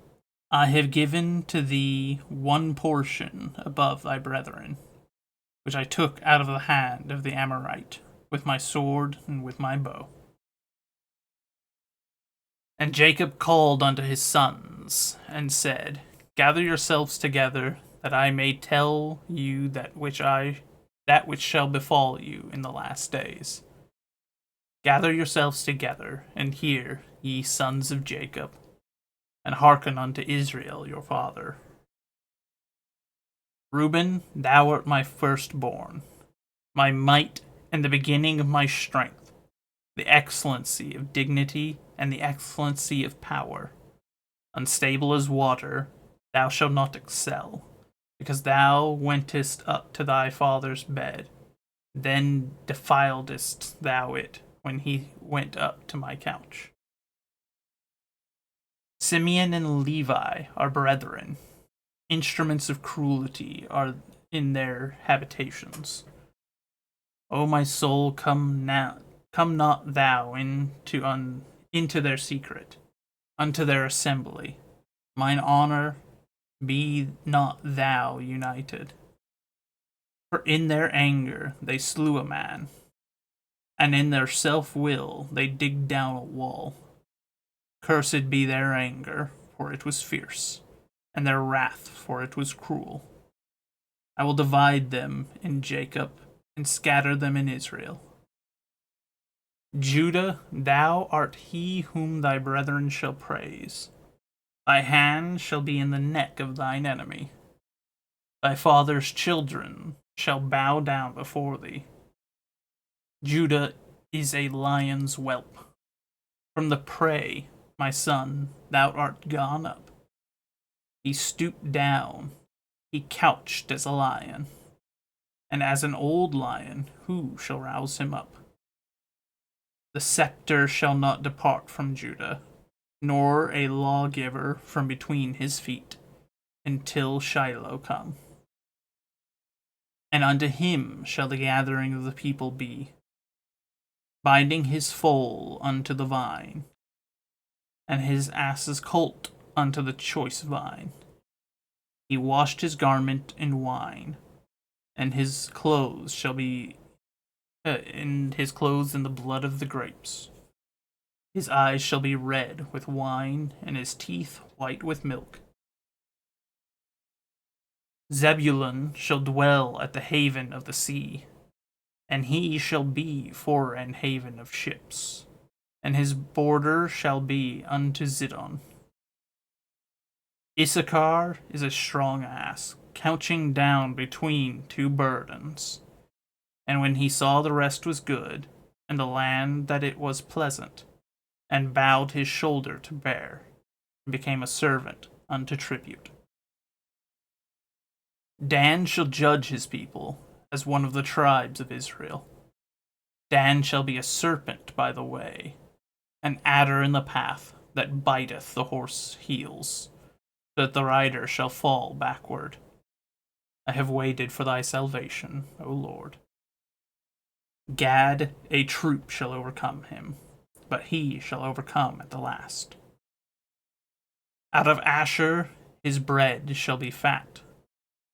I have given to thee one portion above thy brethren, which I took out of the hand of the Amorite, with my sword and with my bow. And Jacob called unto his sons, and said, Gather yourselves together, that I may tell you that which shall befall you in the last days. Gather yourselves together, and hear, ye sons of Jacob, and hearken unto Israel your father. Reuben, thou art my firstborn, my might and the beginning of my strength, the excellency of dignity and the excellency of power. Unstable as water, thou shalt not excel, because thou wentest up to thy father's bed, then defiledst thou it when he went up to my couch. Simeon and Levi are brethren. Instruments of cruelty are in their habitations. O my soul, come not thou into their secret, unto their assembly. Mine honor, be not thou united. For in their anger they slew a man, and in their self-will they digged down a wall. Cursed be their anger, for it was fierce, and their wrath, for it was cruel. I will divide them in Jacob, and scatter them in Israel. Judah, thou art he whom thy brethren shall praise. Thy hand shall be in the neck of thine enemy. Thy father's children shall bow down before thee. Judah is a lion's whelp. From the prey, my son, thou art gone up. He stooped down, he couched as a lion. And as an old lion, who shall rouse him up? The scepter shall not depart from Judah, nor a lawgiver from between his feet, until Shiloh come. And unto him shall the gathering of the people be, binding his foal unto the vine, and his ass's colt unto the choice vine. He washed his garment in wine, and his clothes shall be in the blood of the grapes. His eyes shall be red with wine, and his teeth white with milk. Zebulun shall dwell at the haven of the sea, and he shall be for an haven of ships, and his border shall be unto Zidon. Issachar is a strong ass, couching down between two burdens. And when he saw the rest was good, and the land that it was pleasant, and bowed his shoulder to bear, and became a servant unto tribute. Dan shall judge his people as one of the tribes of Israel. Dan shall be a serpent by the way, an adder in the path that biteth the horse heels, so that the rider shall fall backward. I have waited for thy salvation, O Lord. Gad, a troop shall overcome him, but he shall overcome at the last. Out of Asher his bread shall be fat,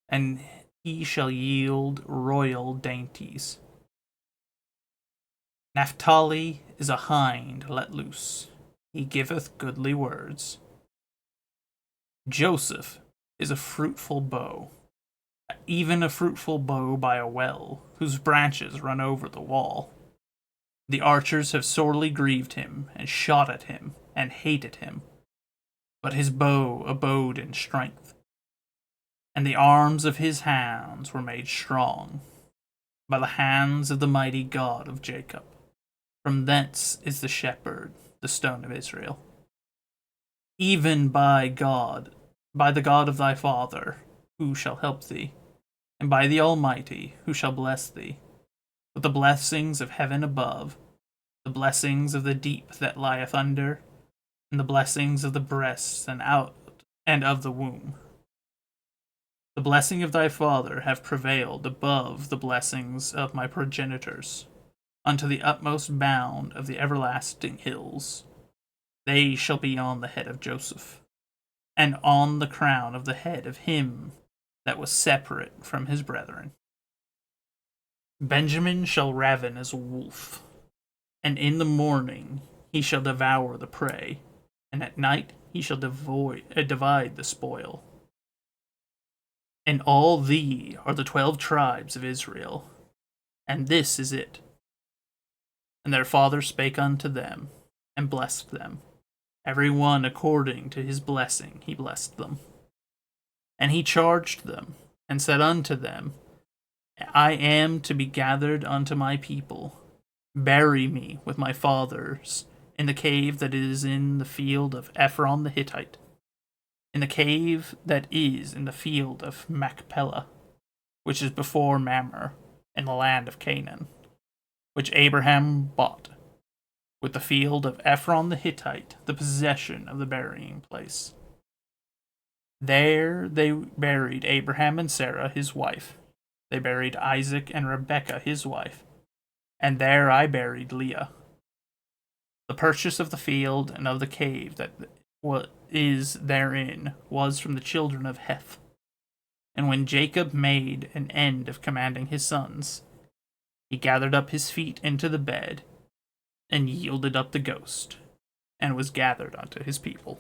and he shall yield royal dainties. Naphtali is a hind let loose, he giveth goodly words. Joseph is a fruitful bow, even a fruitful bow by a well, whose branches run over the wall. The archers have sorely grieved him, and shot at him, and hated him. But his bow abode in strength, and the arms of his hands were made strong by the hands of the mighty God of Jacob. From thence is the shepherd, the stone of Israel. Even by God, by the God of thy father, who shall help thee, and by the Almighty, who shall bless thee, with the blessings of heaven above, the blessings of the deep that lieth under, and the blessings of the breasts and out and of the womb. The blessing of thy father have prevailed above the blessings of my progenitors, unto the utmost bound of the everlasting hills. They shall be on the head of Joseph, and on the crown of the head of him that was separate from his brethren. Benjamin shall raven as a wolf, and in the morning he shall devour the prey, and at night he shall divide the spoil. And all thee are the 12 tribes of Israel, and this is it. And their father spake unto them, and blessed them. Every one according to his blessing he blessed them. And he charged them, and said unto them, I am to be gathered unto my people. Bury me with my fathers in the cave that is in the field of Ephron the Hittite, in the cave that is in the field of Machpelah, which is before Mamre, in the land of Canaan, which Abraham bought, with the field of Ephron the Hittite, the possession of the burying place. There they buried Abraham and Sarah his wife. They buried Isaac and Rebekah his wife. And there I buried Leah. The purchase of the field and of the cave that is therein was from the children of Heth. And when Jacob made an end of commanding his sons, he gathered up his feet into the bed, and yielded up the ghost, and was gathered unto his people.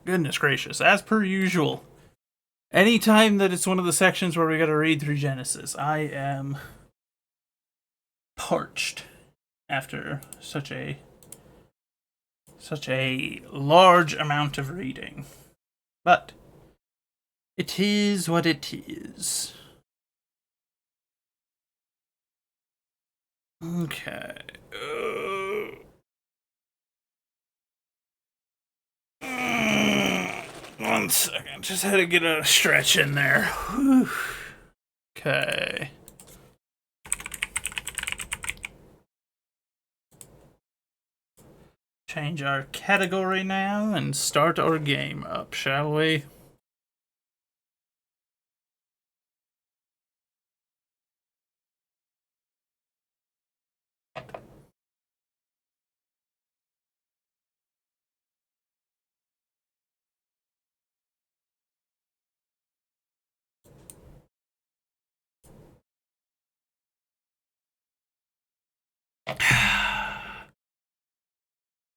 Goodness gracious, as per usual, anytime that it's one of the sections where we gotta read through Genesis, I am parched after such a large amount of reading. But it is what it is. Okay. 1 second. Just had to get a stretch in there. Whew. Okay. Change our category now and start our game up, shall we?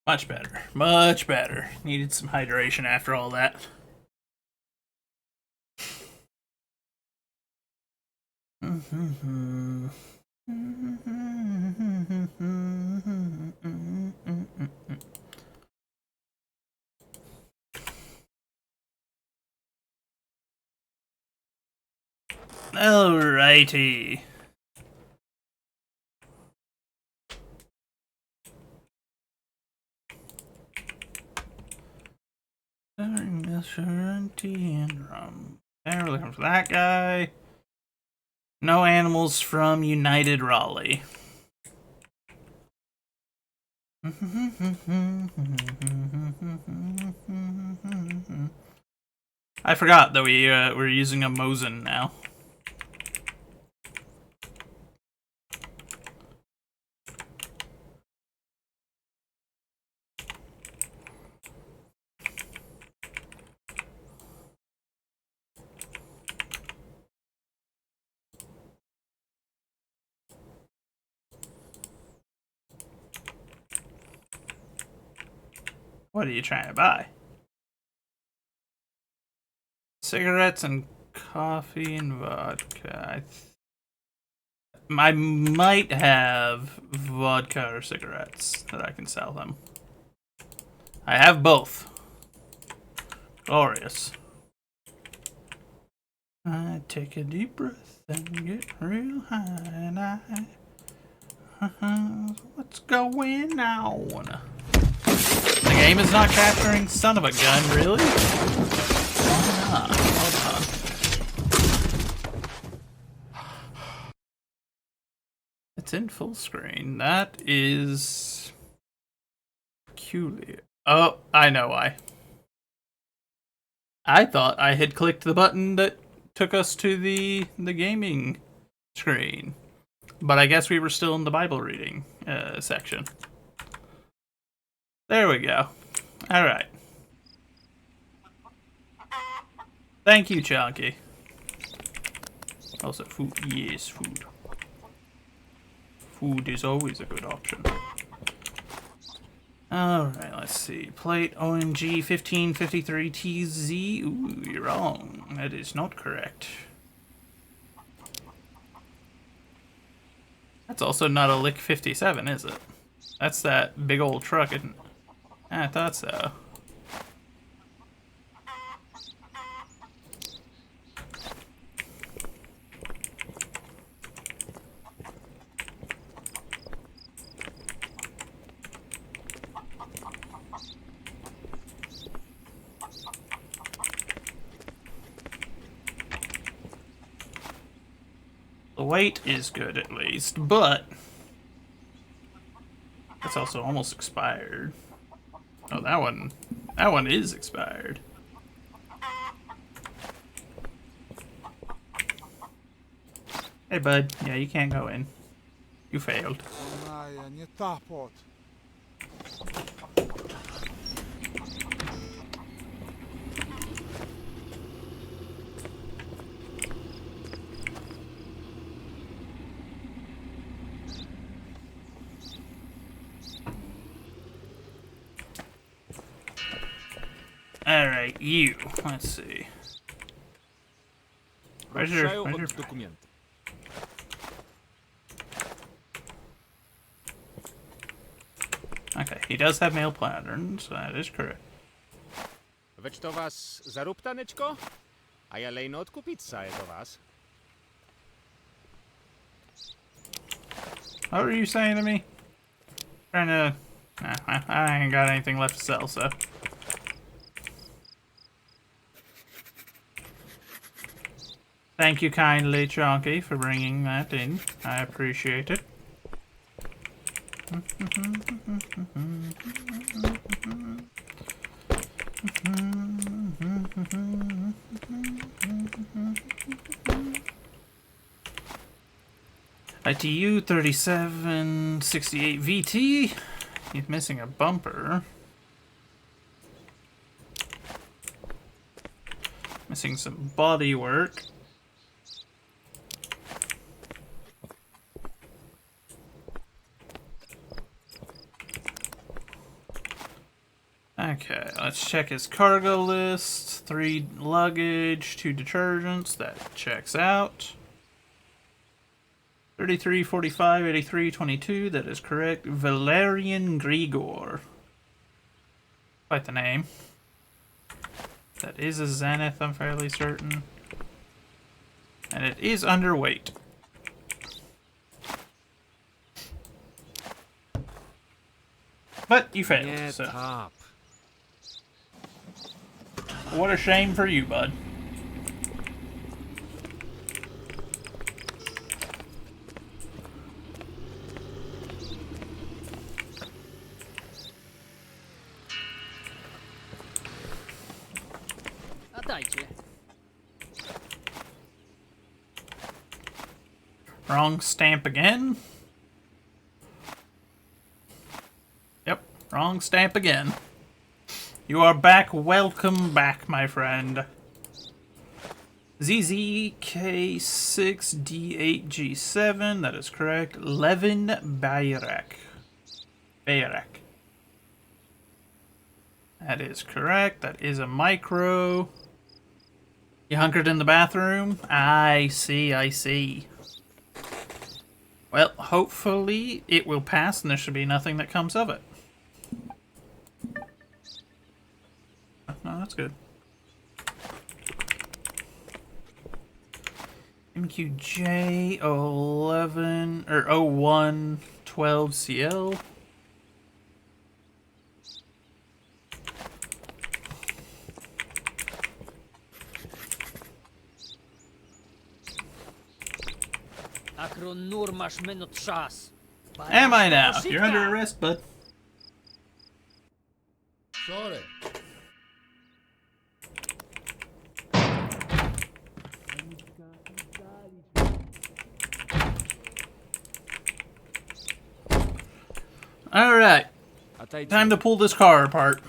Much better. Much better. Needed some hydration after all that. Alrighty. There, we're looking for that guy. No animals from United Raleigh. I forgot that we're using a Mosin now. What are you trying to buy? Cigarettes and coffee and vodka. I might have vodka or cigarettes that I can sell them. I have both. Glorious. I take a deep breath and get real high and what's going on? The game is not capturing son of a gun, really? Hold on. It's in full screen. That is peculiar. Oh, I know why. I thought I had clicked the button that took us to the gaming screen. But I guess we were still in the Bible reading section. There we go. Alright. Thank you, Chunky. Also, food. Yes, food. Food is always a good option. Alright, let's see. Plate OMG 1553TZ. Ooh, you're wrong. That is not correct. That's also not a Lick 57, is it? That's that big old truck, isn't it? I thought so. The weight is good at least, but it's also almost expired. Oh, that one is expired. Hey, bud. Yeah, you can't go in. You failed. Alright, you. Let's see. Where's your document? Okay, he does have mail patterns, so that is correct. Veď to vás zarób, tanečko? A ja lejno odkupiť sa je do vás. What were you saying to me? Trying to... Nah, I ain't got anything left to sell, so... Thank you kindly, Chonky, for bringing that in. I appreciate it. ITU 3768 VT. He's missing a bumper. Missing some body work. Okay, let's check his cargo list. 3 luggage, 2 detergents. That checks out. 33, 45, 83, 22. That is correct. Valerian Grigor. Quite the name. That is a Zenith, I'm fairly certain. And it is underweight. But you failed, Nie so. tap. What a shame for you, bud. Wrong stamp again. Yep, wrong stamp again. You are back. Welcome back, my friend. ZZK6D8G7. That is correct. Levin Bayrak. Bayrak. That is correct. That is a micro. You hunkered in the bathroom? I see, I see. Well, hopefully it will pass and there should be nothing that comes of it. No, that's good. MQJ 11 or 01 12 CL. Am I now? You're under arrest, bud. Sorry. Alright. Time to pull this car apart.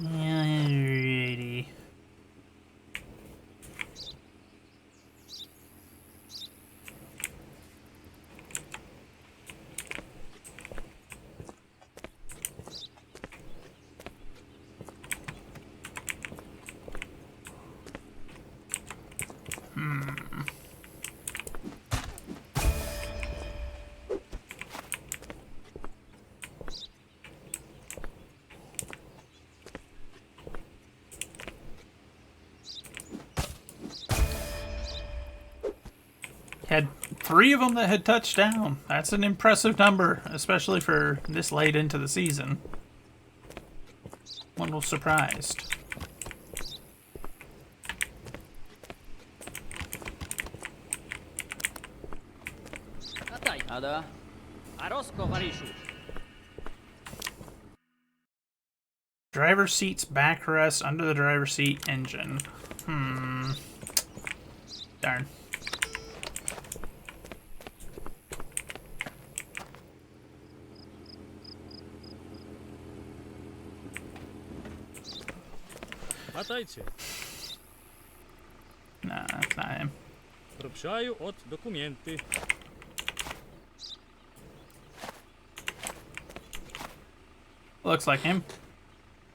Alrighty. Had 3 of them that had touched down. That's an impressive number, especially for this late into the season. One was surprised. Driver seat's backrest under the driver's seat engine. Darn. Хватайте. Nah, that's not him. Сообщаю от документы. Looks like him.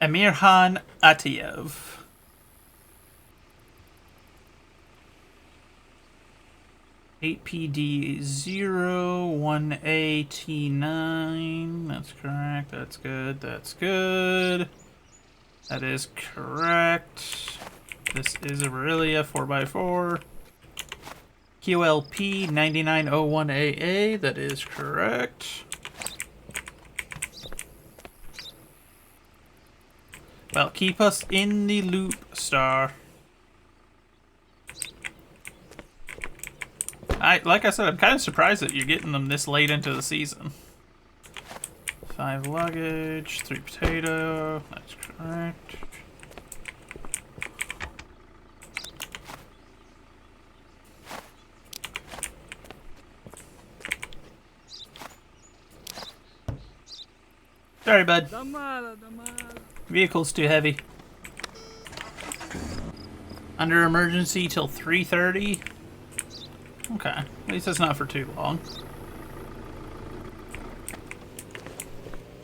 Amirhan Atiev. (8PD 01AT9). That's correct. That's good. That's good. That is correct. This is a Aurelia 4x4. QLP 9901AA, that is correct. Well, keep us in the loop, Star. Like I said, I'm kind of surprised that you're getting them this late into the season. 5 luggage, 3 potato, that's correct. Sorry, bud. Vehicle's too heavy. Under emergency till 3:30. Okay, at least that's not for too long.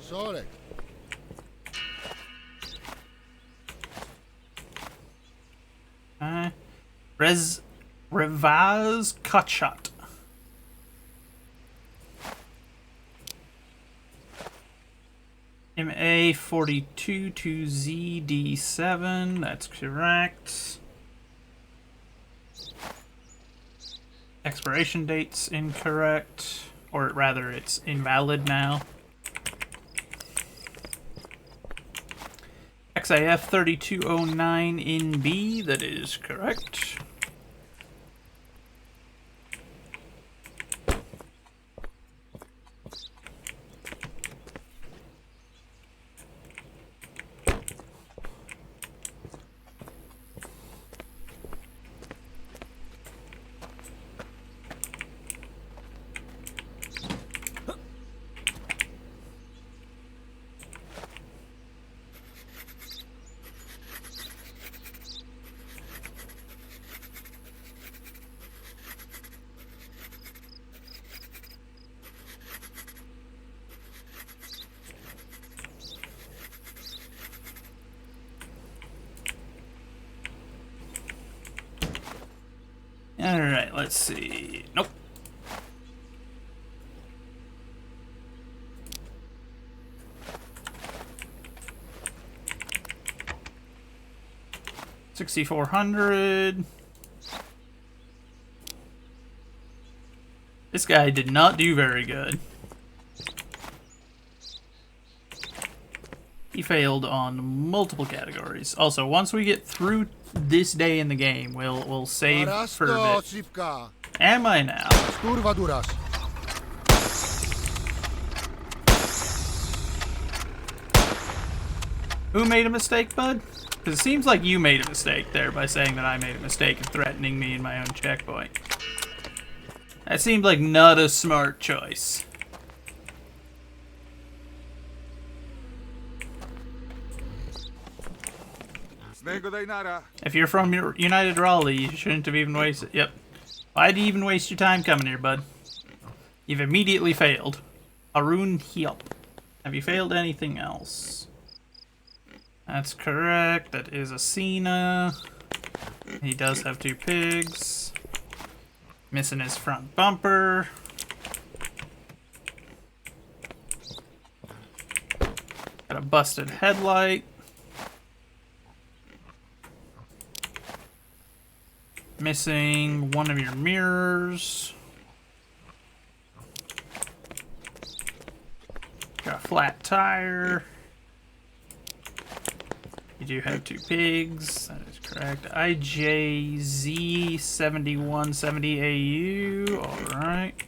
Sorry. Revaz Cutshot. MA42 to ZD7, that's correct. Expiration date's incorrect, or rather it's invalid now. XIF 3209 in B, that is correct. Alright, let's see. Nope. $6,400. This guy did not do very good. He failed on multiple categories. Also, once we get through this day in the game, we'll save for a bit. Am I now? Who made a mistake, bud? Because it seems like you made a mistake there by saying that I made a mistake and threatening me in my own checkpoint. That seemed like not a smart choice. If you're from United Raleigh, you shouldn't have even wasted... Yep. Why'd you even waste your time coming here, bud? You've immediately failed. Arun Hiop. Have you failed anything else? That's correct. That is a Cena. He does have 2 pigs. Missing his front bumper. Got a busted headlight. Missing one of your mirrors. Got a flat tire. You do have 2 pigs. That is correct. IJZ7170AU. Alright.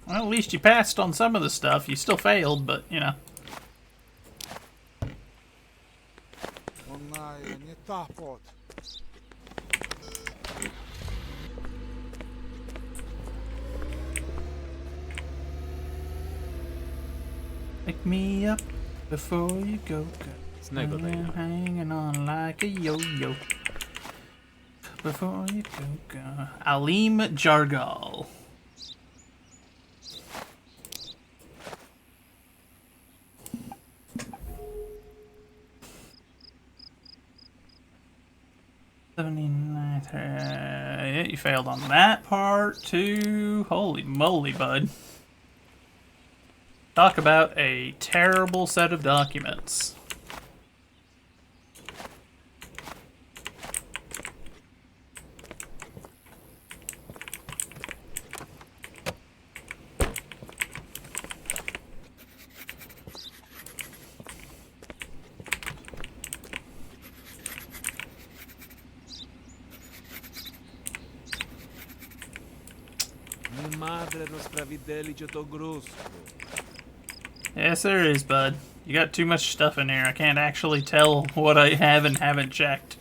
Well, at least you passed on some of the stuff. You still failed, but, you know. Pick me up before you go. Hanging on like a yo-yo. Before you go. Alim Jargal. Yeah, you failed on that part too. Holy moly, bud. Talk about a terrible set of documents. Yes, there is, bud. You got too much stuff in here. I can't actually tell what I have and haven't checked.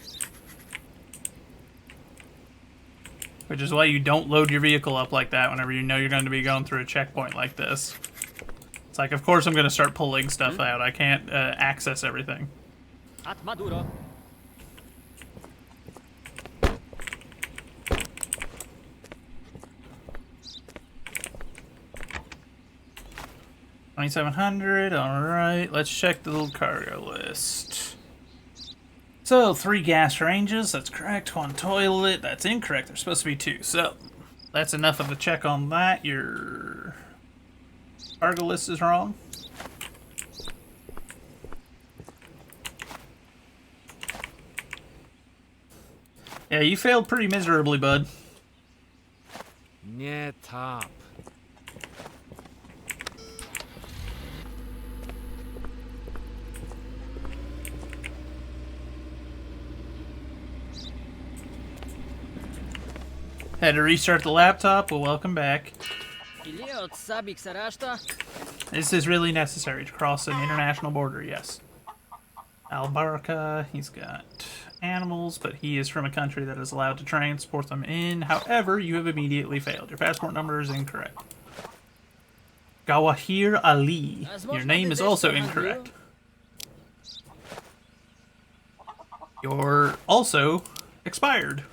Which is why you don't load your vehicle up like that whenever you know you're going to be going through a checkpoint like this. It's like, of course I'm going to start pulling stuff out. I can't access everything. At Maduro. $2,700. All right, let's check the little cargo list. So 3 gas ranges. That's correct. 1 toilet. That's incorrect. There's supposed to be 2. So that's enough of a check on that. Your cargo list is wrong. Yeah, you failed pretty miserably, bud. Nie tap. Had to restart the laptop. Well, welcome back. This is really necessary to cross an international border, yes. Albarca, he's got animals, but he is from a country that is allowed to transport them in. However, you have immediately failed. Your passport number is incorrect. Gawahir Ali, your name is also incorrect. You're also expired.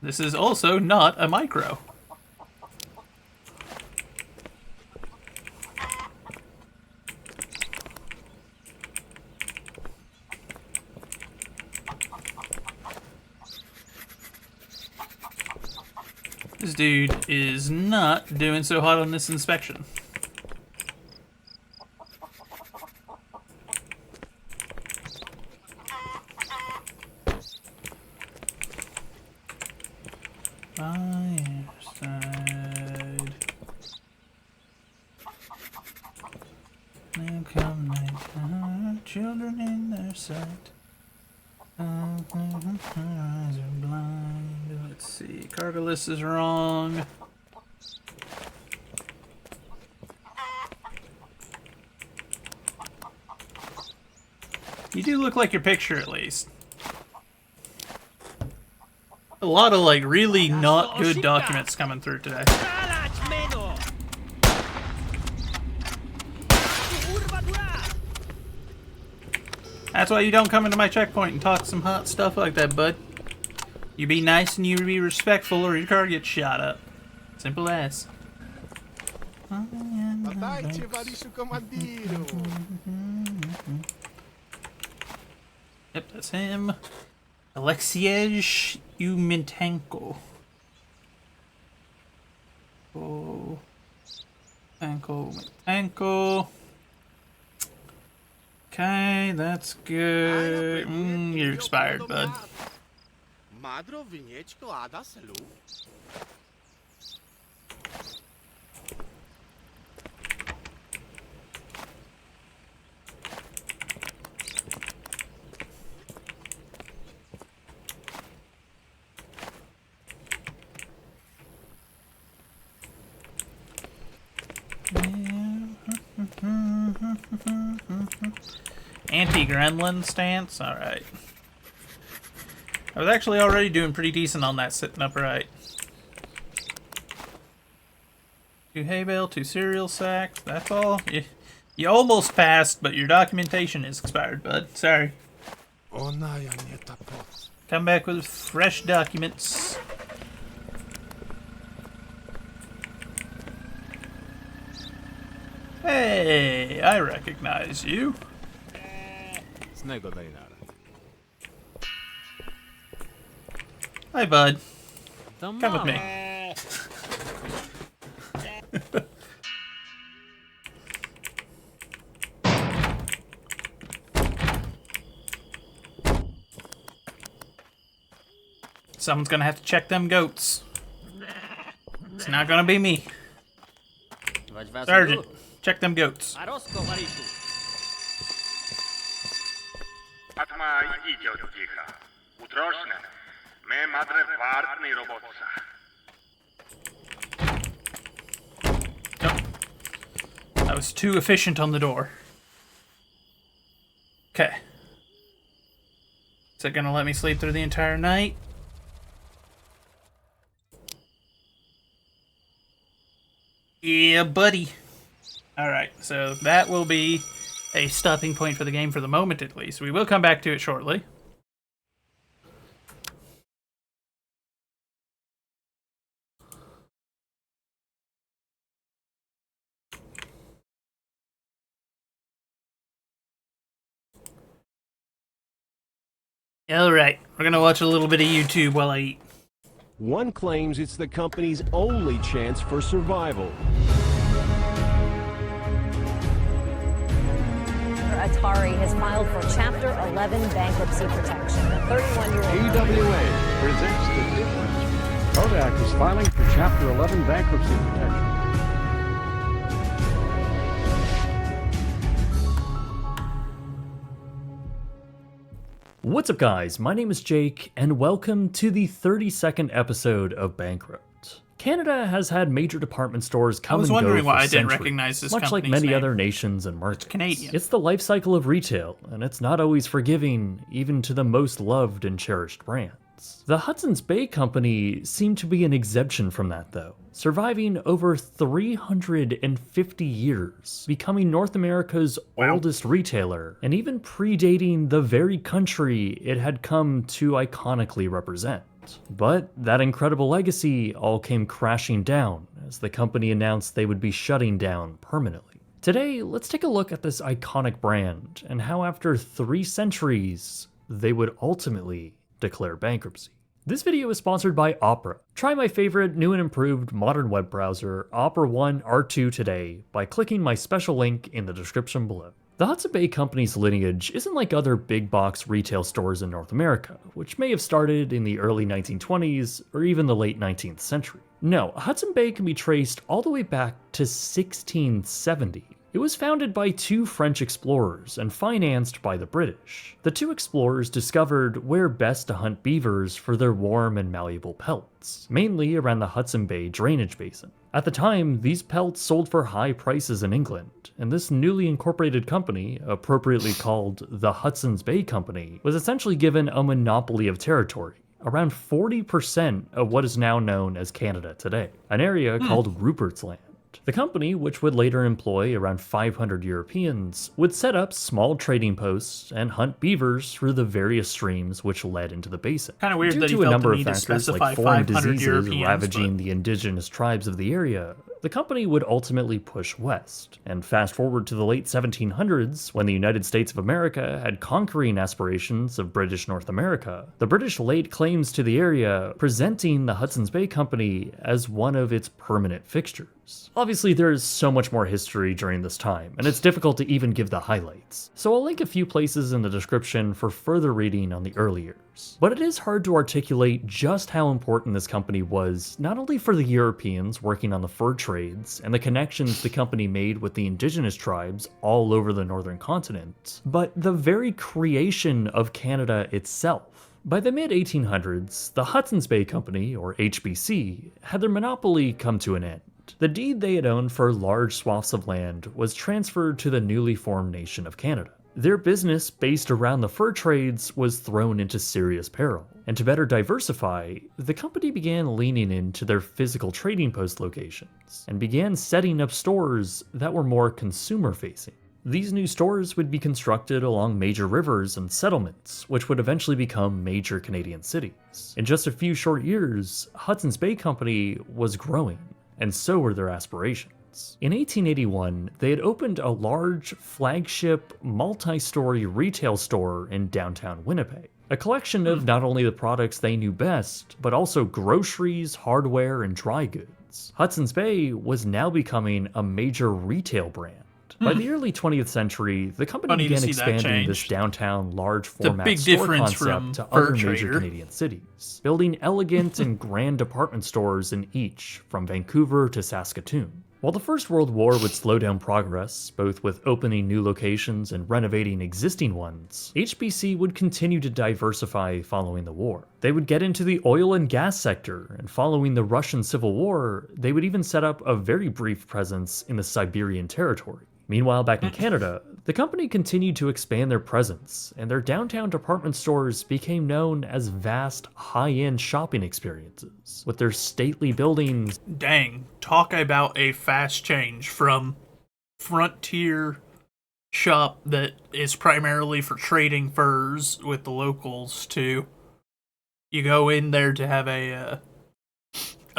This is also not a micro. This dude is not doing so hot on this inspection. Fireside. Now come nighttime, children in their sight. Eyes are blind. Let's see. Cargo list is wrong. You do look like your picture, at least. A lot of, like, really not good documents coming through today. That's why you don't come into my checkpoint and talk some hot stuff like that, bud. You be nice and you be respectful or your car gets shot up. Simple as. Yep, that's him. Alexiej Umintenko. Oh. Tanko. Okay, that's good. You're expired, bud. Anti-gremlin stance? Alright. I was actually already doing pretty decent on that sitting upright. 2 hay bale, 2 cereal sacks, that's all. You almost passed, but your documentation is expired, bud. Sorry. Come back with fresh documents. Hey, I recognize you. Hi, bud. Come with me. Someone's gonna have to check them goats. It's not gonna be me. Sergeant, check them goats. Atma idzie od cicha. Utroszne. Me madre wartny robotca. I was too efficient on the door. Okay. Is it gonna let me sleep through the entire night? Yeah, buddy. Alright, so that will be a stopping point for the game for the moment, at least. We will come back to it shortly. Alright, we're gonna watch a little bit of YouTube while I eat. One claims it's the company's only chance for survival. Atari has filed for Chapter 11 bankruptcy protection. The 31-year-old AWA presents the difference. Kodak is filing for Chapter 11 bankruptcy protection. What's up, guys? My name is Jake, and welcome to the 32nd episode of Bankrupt. Canada has had major department stores come and go for centuries. I was wondering why I didn't recognize this company's name. Much like many other nations and markets. It's Canadian. It's the life cycle of retail, and it's not always forgiving, even to the most loved and cherished brands. The Hudson's Bay Company seemed to be an exception from that, though, surviving over 350 years, becoming North America's oldest retailer, and even predating the very country it had come to iconically represent. But that incredible legacy all came crashing down as the company announced they would be shutting down permanently. Today, let's take a look at this iconic brand and how after 3 centuries, they would ultimately declare bankruptcy. This video is sponsored by Opera. Try my favorite new and improved modern web browser, Opera One R2 today by clicking my special link in the description below. The Hudson Bay Company's lineage isn't like other big box retail stores in North America, which may have started in the early 1920s or even the late 19th century. No, Hudson Bay can be traced all the way back to 1670. It was founded by 2 French explorers and financed by the British. The 2 explorers discovered where best to hunt beavers for their warm and malleable pelts, mainly around the Hudson Bay drainage basin. At the time, these pelts sold for high prices in England, and this newly incorporated company, appropriately called the Hudson's Bay Company, was essentially given a monopoly of territory, around 40% of what is now known as Canada today, an area called Rupert's Land. The company, which would later employ around 500 Europeans, would set up small trading posts and hunt beavers through the various streams which led into the basin. Kind of weird Due that to he a felt number the of need to factors specify like foreign 500 diseases Europeans, ravaging the indigenous tribes of the area, the company would ultimately push west. And fast forward to the late 1700s, when the United States of America had conquering aspirations of British North America, the British laid claims to the area, presenting the Hudson's Bay Company as one of its permanent fixtures. Obviously, there's so much more history during this time, and it's difficult to even give the highlights. So I'll link a few places in the description for further reading on the early years. But it is hard to articulate just how important this company was, not only for the Europeans working on the fur trades and the connections the company made with the indigenous tribes all over the northern continent, but the very creation of Canada itself. By the mid-1800s, the Hudson's Bay Company, or HBC, had their monopoly come to an end. The deed they had owned for large swaths of land was transferred to the newly formed nation of Canada. Their business, based around the fur trades, was thrown into serious peril, and to better diversify, the company began leaning into their physical trading post locations, and began setting up stores that were more consumer-facing. These new stores would be constructed along major rivers and settlements, which would eventually become major Canadian cities. In just a few short years, Hudson's Bay Company was growing, and so were their aspirations. In 1881, they had opened a large, flagship, multi-story retail store in downtown Winnipeg. A collection of not only the products they knew best, but also groceries, hardware, and dry goods. Hudson's Bay was now becoming a major retail brand. By the early 20th century, the company Funny to began see that expanding this change. downtown large It's a format big store difference concept from to Fur other major Trader. Canadian cities, building elegant and grand department stores in each, from Vancouver to Saskatoon. While the First World War would slow down progress, both with opening new locations and renovating existing ones, HBC would continue to diversify following the war. They would get into the oil and gas sector, and following the Russian Civil War, they would even set up a very brief presence in the Siberian territory. Meanwhile, back in Canada, the company continued to expand their presence, and their downtown department stores became known as vast, high-end shopping experiences, with their stately buildings. Dang, talk about a fast change from frontier shop that is primarily for trading furs with the locals to you go in there to have a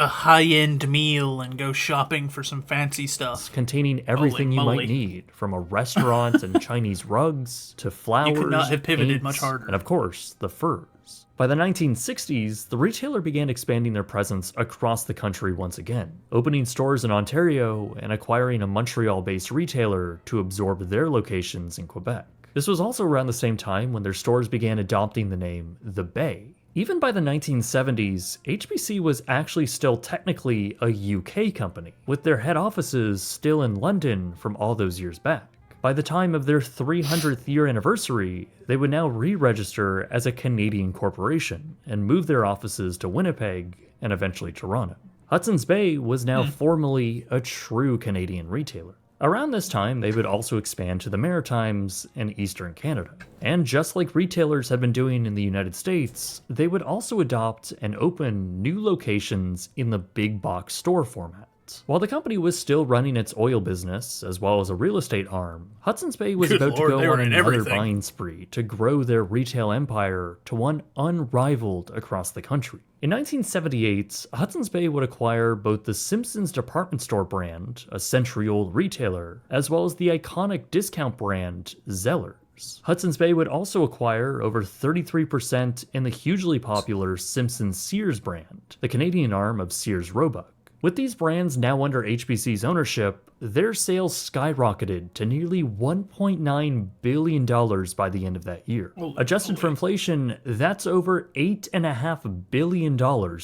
high-end meal and go shopping for some fancy stuff. Containing everything you might need, from a restaurant and Chinese rugs to flowers, You could not have pivoted paints, much harder. and of course, the furs. By the 1960s, the retailer began expanding their presence across the country once again, opening stores in Ontario and acquiring a Montreal-based retailer to absorb their locations in Quebec. This was also around the same time when their stores began adopting the name The Bay. Even by the 1970s, HBC was actually still technically a UK company, with their head offices still in London from all those years back. By the time of their 300th year anniversary, they would now re-register as a Canadian corporation and move their offices to Winnipeg and eventually Toronto. Hudson's Bay was now formally a true Canadian retailer. Around this time, they would also expand to the Maritimes and Eastern Canada. And just like retailers had been doing in the United States, they would also adopt and open new locations in the big box store format. While the company was still running its oil business, as well as a real estate arm, Hudson's Bay was Good about Lord, to they go were on in another everything. buying spree to grow their retail empire to one unrivaled across the country. In 1978, Hudson's Bay would acquire both the Simpsons department store brand, a century-old retailer, as well as the iconic discount brand Zellers. Hudson's Bay would also acquire over 33% in the hugely popular Simpsons Sears brand, the Canadian arm of Sears Roebuck. With these brands now under HBC's ownership, their sales skyrocketed to nearly $1.9 billion by the end of that year. Adjusted for inflation, that's over $8.5 billion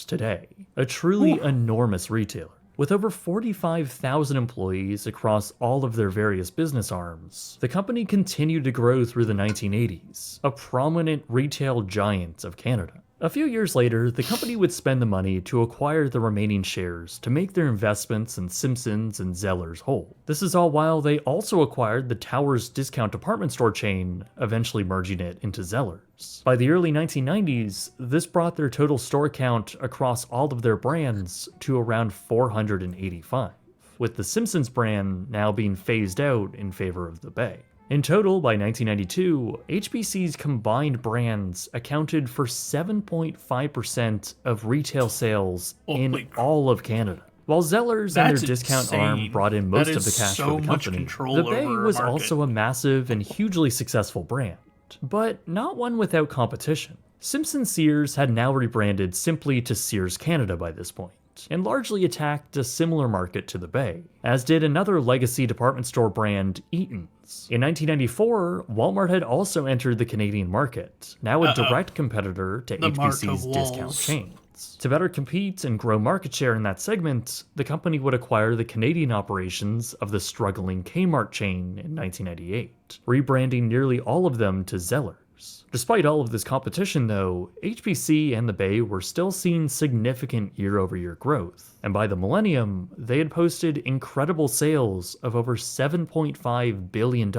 today. A truly enormous retailer. With over 45,000 employees across all of their various business arms, the company continued to grow through the 1980s, a prominent retail giant of Canada. A few years later, the company would spend the money to acquire the remaining shares to make their investments in Simpsons and Zellers whole. This is all while they also acquired the Towers discount department store chain, eventually merging it into Zellers. By the early 1990s, this brought their total store count across all of their brands to around 485, with the Simpsons brand now being phased out in favor of the Bay. In total, by 1992, HBC's combined brands accounted for 7.5% of retail sales in all of Canada. While Zellers and their discount arm brought in most of the cash for the company, the Bay was also a massive and hugely successful brand, but not one without competition. Simpson Sears had now rebranded simply to Sears Canada by this point, and largely attacked a similar market to the Bay, as did another legacy department store brand, Eaton's. In 1994, Walmart had also entered the Canadian market, now a direct competitor to HBC's discount chains. To better compete and grow market share in that segment, the company would acquire the Canadian operations of the struggling Kmart chain in 1998, rebranding nearly all of them to Zellers. Despite all of this competition though, HBC and the Bay were still seeing significant year-over-year growth, and by the millennium, they had posted incredible sales of over $7.5 billion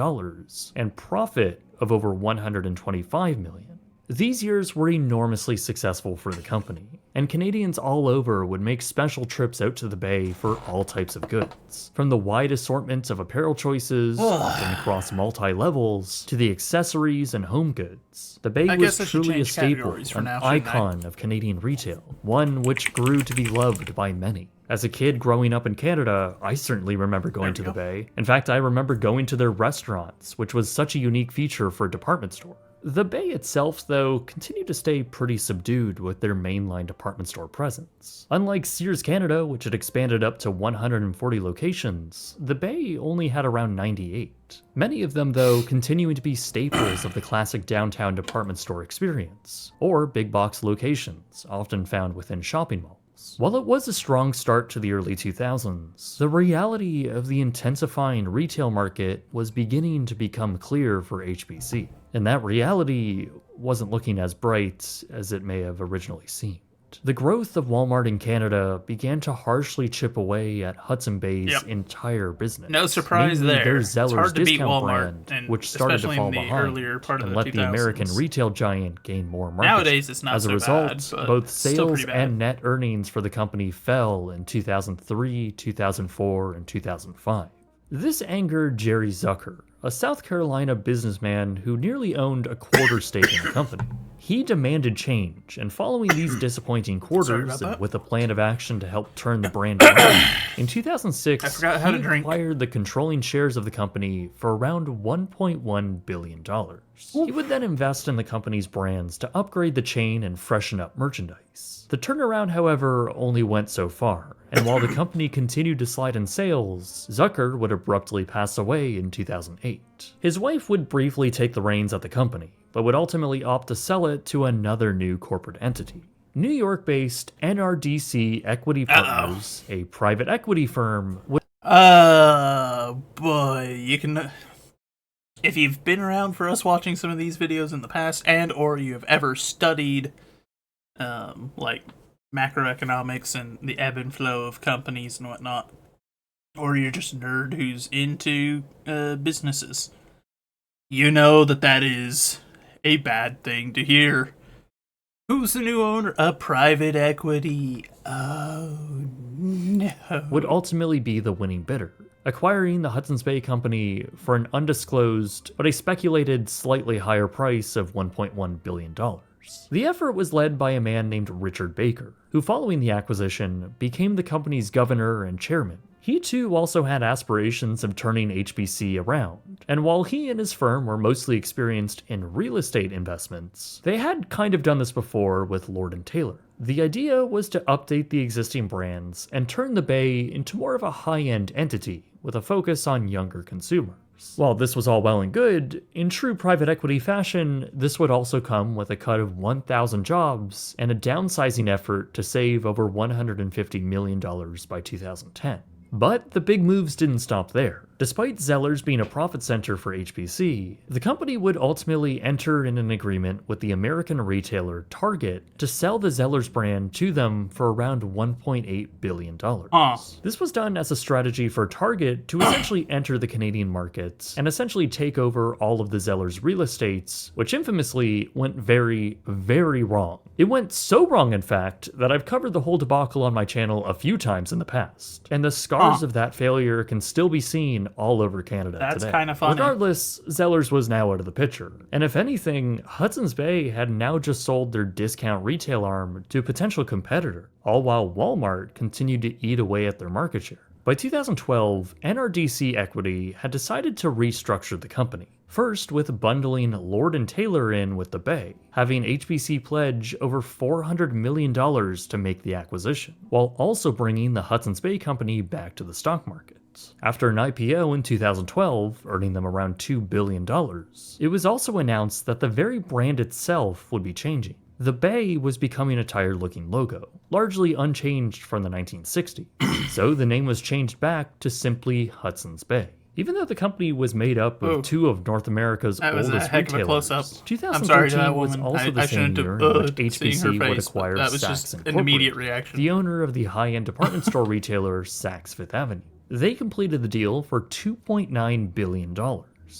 and profit of over $125 million. These years were enormously successful for the company, and Canadians all over would make special trips out to the Bay for all types of goods. From the wide assortment of apparel choices, often across multi-levels, to the accessories and home goods. The Bay was truly a staple, an icon of Canadian retail, one which grew to be loved by many. As a kid growing up in Canada, I certainly remember going to the Bay. In fact, I remember going to their restaurants, which was such a unique feature for a department store. The Bay itself, though, continued to stay pretty subdued with their mainline department store presence. Unlike Sears Canada, which had expanded up to 140 locations, the Bay only had around 98. Many of them, though, continuing to be staples of the classic downtown department store experience, or big box locations, often found within shopping malls. While it was a strong start to the early 2000s, the reality of the intensifying retail market was beginning to become clear for HBC, and that reality wasn't looking as bright as it may have originally seemed. The growth of Walmart in Canada began to harshly chip away at Hudson Bay's entire business. No surprise there. Their It's Zeller's hard to beat discount Walmart, brand, which started to fall behind earlier part of and the let the American 2000s. retail giant gain more market Nowadays, share. it's not As a so result, bad, but both still sales pretty bad. and net earnings for the company fell in 2003, 2004, and 2005. This angered Jerry Zucker, a South Carolina businessman who nearly owned a quarter stake in the company. He demanded change, and following these disappointing quarters, and with a plan of action to help turn the brand around, in 2006, he acquired the controlling shares of the company for around $1.1 billion. He would then invest in the company's brands to upgrade the chain and freshen up merchandise. The turnaround, however, only went so far, and while the company continued to slide in sales, Zucker would abruptly pass away in 2008. His wife would briefly take the reins at the company, but would ultimately opt to sell it to another new corporate entity. New York-based NRDC Equity Partners, a private equity firm, would Boy, you can... If you've been around for us watching some of these videos in the past, and or you have ever studied, like, macroeconomics and the ebb and flow of companies and whatnot, or you're just a nerd who's into businesses, you know that that is a bad thing to hear. Who's the new owner? A private equity. Oh, no. Would ultimately be the winning bidder, acquiring the Hudson's Bay Company for an undisclosed, but a speculated slightly higher price of $1.1 billion. The effort was led by a man named Richard Baker, who following the acquisition became the company's governor and chairman. He too also had aspirations of turning HBC around, and while he and his firm were mostly experienced in real estate investments, they had kind of done this before with Lord & Taylor. The idea was to update the existing brands and turn the Bay into more of a high-end entity with a focus on younger consumers. While this was all well and good, in true private equity fashion, this would also come with a cut of 1,000 jobs and a downsizing effort to save over $150 million by 2010. But the big moves didn't stop there. Despite Zeller's being a profit center for HBC, the company would ultimately enter in an agreement with the American retailer Target to sell the Zeller's brand to them for around $1.8 billion. This was done as a strategy for Target to essentially enter the Canadian market and essentially take over all of the Zeller's real estates, which infamously went very, very wrong. It went so wrong, in fact, that I've covered the whole debacle on my channel a few times in the past, and the scars of that failure can still be seen all over Canada today. That's kind of funny. Regardless, Zeller's was now out of the picture, and if anything, Hudson's Bay had now just sold their discount retail arm to a potential competitor, all while Walmart continued to eat away at their market share. By 2012, NRDC Equity had decided to restructure the company. First, with bundling Lord & Taylor in with the Bay, having HBC pledge over $400 million to make the acquisition, while also bringing the Hudson's Bay Company back to the stock market. After an IPO in 2012, earning them around $2 billion, it was also announced that the very brand itself would be changing. The Bay was becoming a tired-looking logo, largely unchanged from the 1960s, so the name was changed back to simply Hudson's Bay. Even though the company was made up of two of North America's oldest retailers, 2013 was also the same year in which HBC would acquire Saks Incorporated, the owner of the high-end department store retailer Saks Fifth Avenue. They completed the deal for $2.9 billion,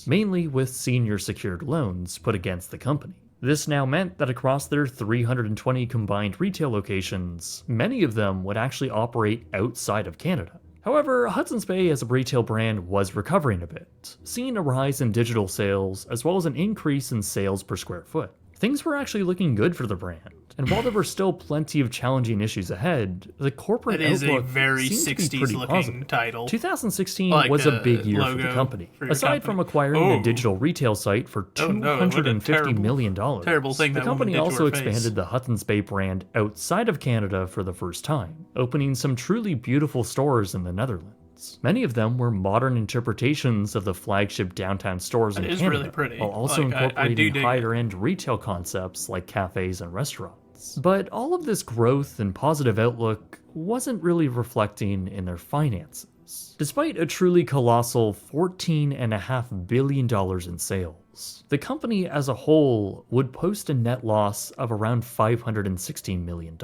mainly with senior secured loans put against the company. This now meant that across their 320 combined retail locations, many of them would actually operate outside of Canada. However, Hudson's Bay as a retail brand was recovering a bit, seeing a rise in digital sales as well as an increase in sales per square foot. things were actually looking good for the brand. And while there were still plenty of challenging issues ahead, the corporate It is a outlook very seemed to be 60s pretty looking positive. title. 2016 Like was a the big year for the logo company. for your Aside from company. acquiring a Oh. digital retail site for Oh no, what a $250 million, terrible thing the that woman company did to also her face. expanded the Hudson's Bay brand outside of Canada for the first time, opening some truly beautiful stores in the Netherlands. Many of them were modern interpretations of the flagship downtown stores in It is Canada, really pretty. while also Like, I do incorporating dig it. higher-end retail concepts like cafes and restaurants. But all of this growth and positive outlook wasn't really reflecting in their finances. Despite a truly colossal $14.5 billion in sales, the company as a whole would post a net loss of around $516 million.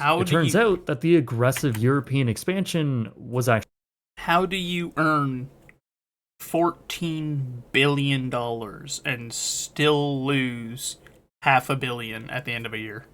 It turns out that the aggressive European expansion was actually... How do you earn $14 billion and still lose $500 million at the end of a year?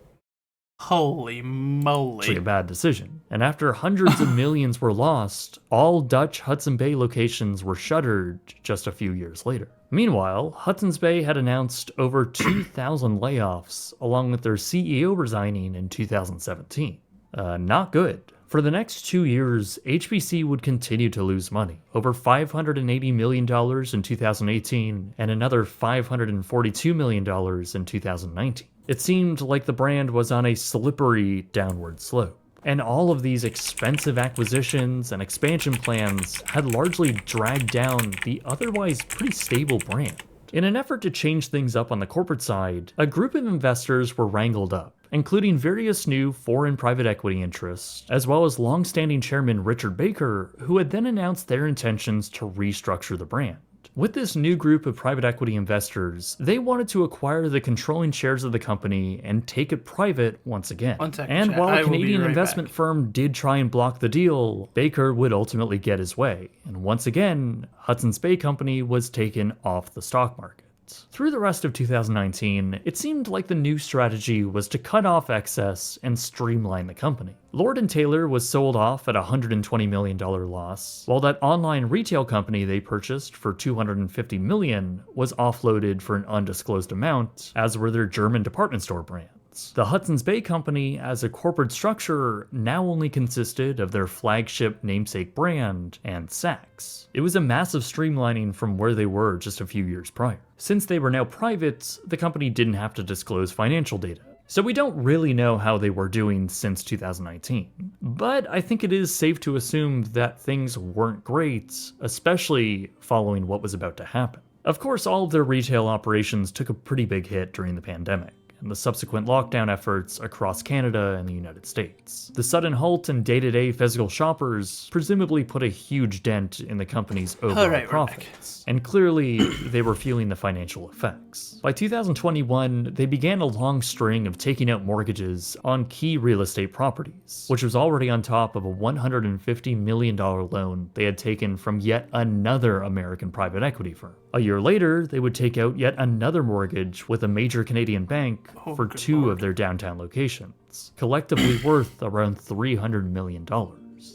Holy moly. Actually a bad decision. And after hundreds of millions were lost, all Dutch Hudson Bay locations were shuttered just a few years later. Meanwhile, Hudson's Bay had announced over 2,000 layoffs, along with their CEO resigning in 2017. Not good. For the next 2 years, HBC would continue to lose money, over $580 million in 2018 and another $542 million in 2019. It seemed like the brand was on a slippery downward slope, and all of these expensive acquisitions and expansion plans had largely dragged down the otherwise pretty stable brand. In an effort to change things up on the corporate side, a group of investors were wrangled up, including various new foreign private equity interests, as well as long-standing chairman Richard Baker, who had then announced their intentions to restructure the brand. With this new group of private equity investors, they wanted to acquire the controlling shares of the company and take it private once again. And while a Canadian investment firm did try and block the deal, Baker would ultimately get his way, and once again, Hudson's Bay Company was taken off the stock market. Through the rest of 2019, it seemed like the new strategy was to cut off excess and streamline the company. Lord & Taylor was sold off at a $120 million loss, while that online retail company they purchased for $250 million was offloaded for an undisclosed amount, as were their German department store brands. The Hudson's Bay Company, as a corporate structure, now only consisted of their flagship namesake brand and Saks. It was a massive streamlining from where they were just a few years prior. Since they were now private, the company didn't have to disclose financial data. So we don't really know how they were doing since 2019. But I think it is safe to assume that things weren't great, especially following what was about to happen. Of course, all of their retail operations took a pretty big hit during the pandemic, and the subsequent lockdown efforts across Canada and the United States. The sudden halt in day-to-day physical shoppers presumably put a huge dent in the company's overall profits, and clearly they were feeling the financial effects. By 2021, they began a long string of taking out mortgages on key real estate properties, which was already on top of a $150 million loan they had taken from yet another American private equity firm. A year later, they would take out yet another mortgage with a major Canadian bank for two of their downtown locations, collectively worth around $300 million.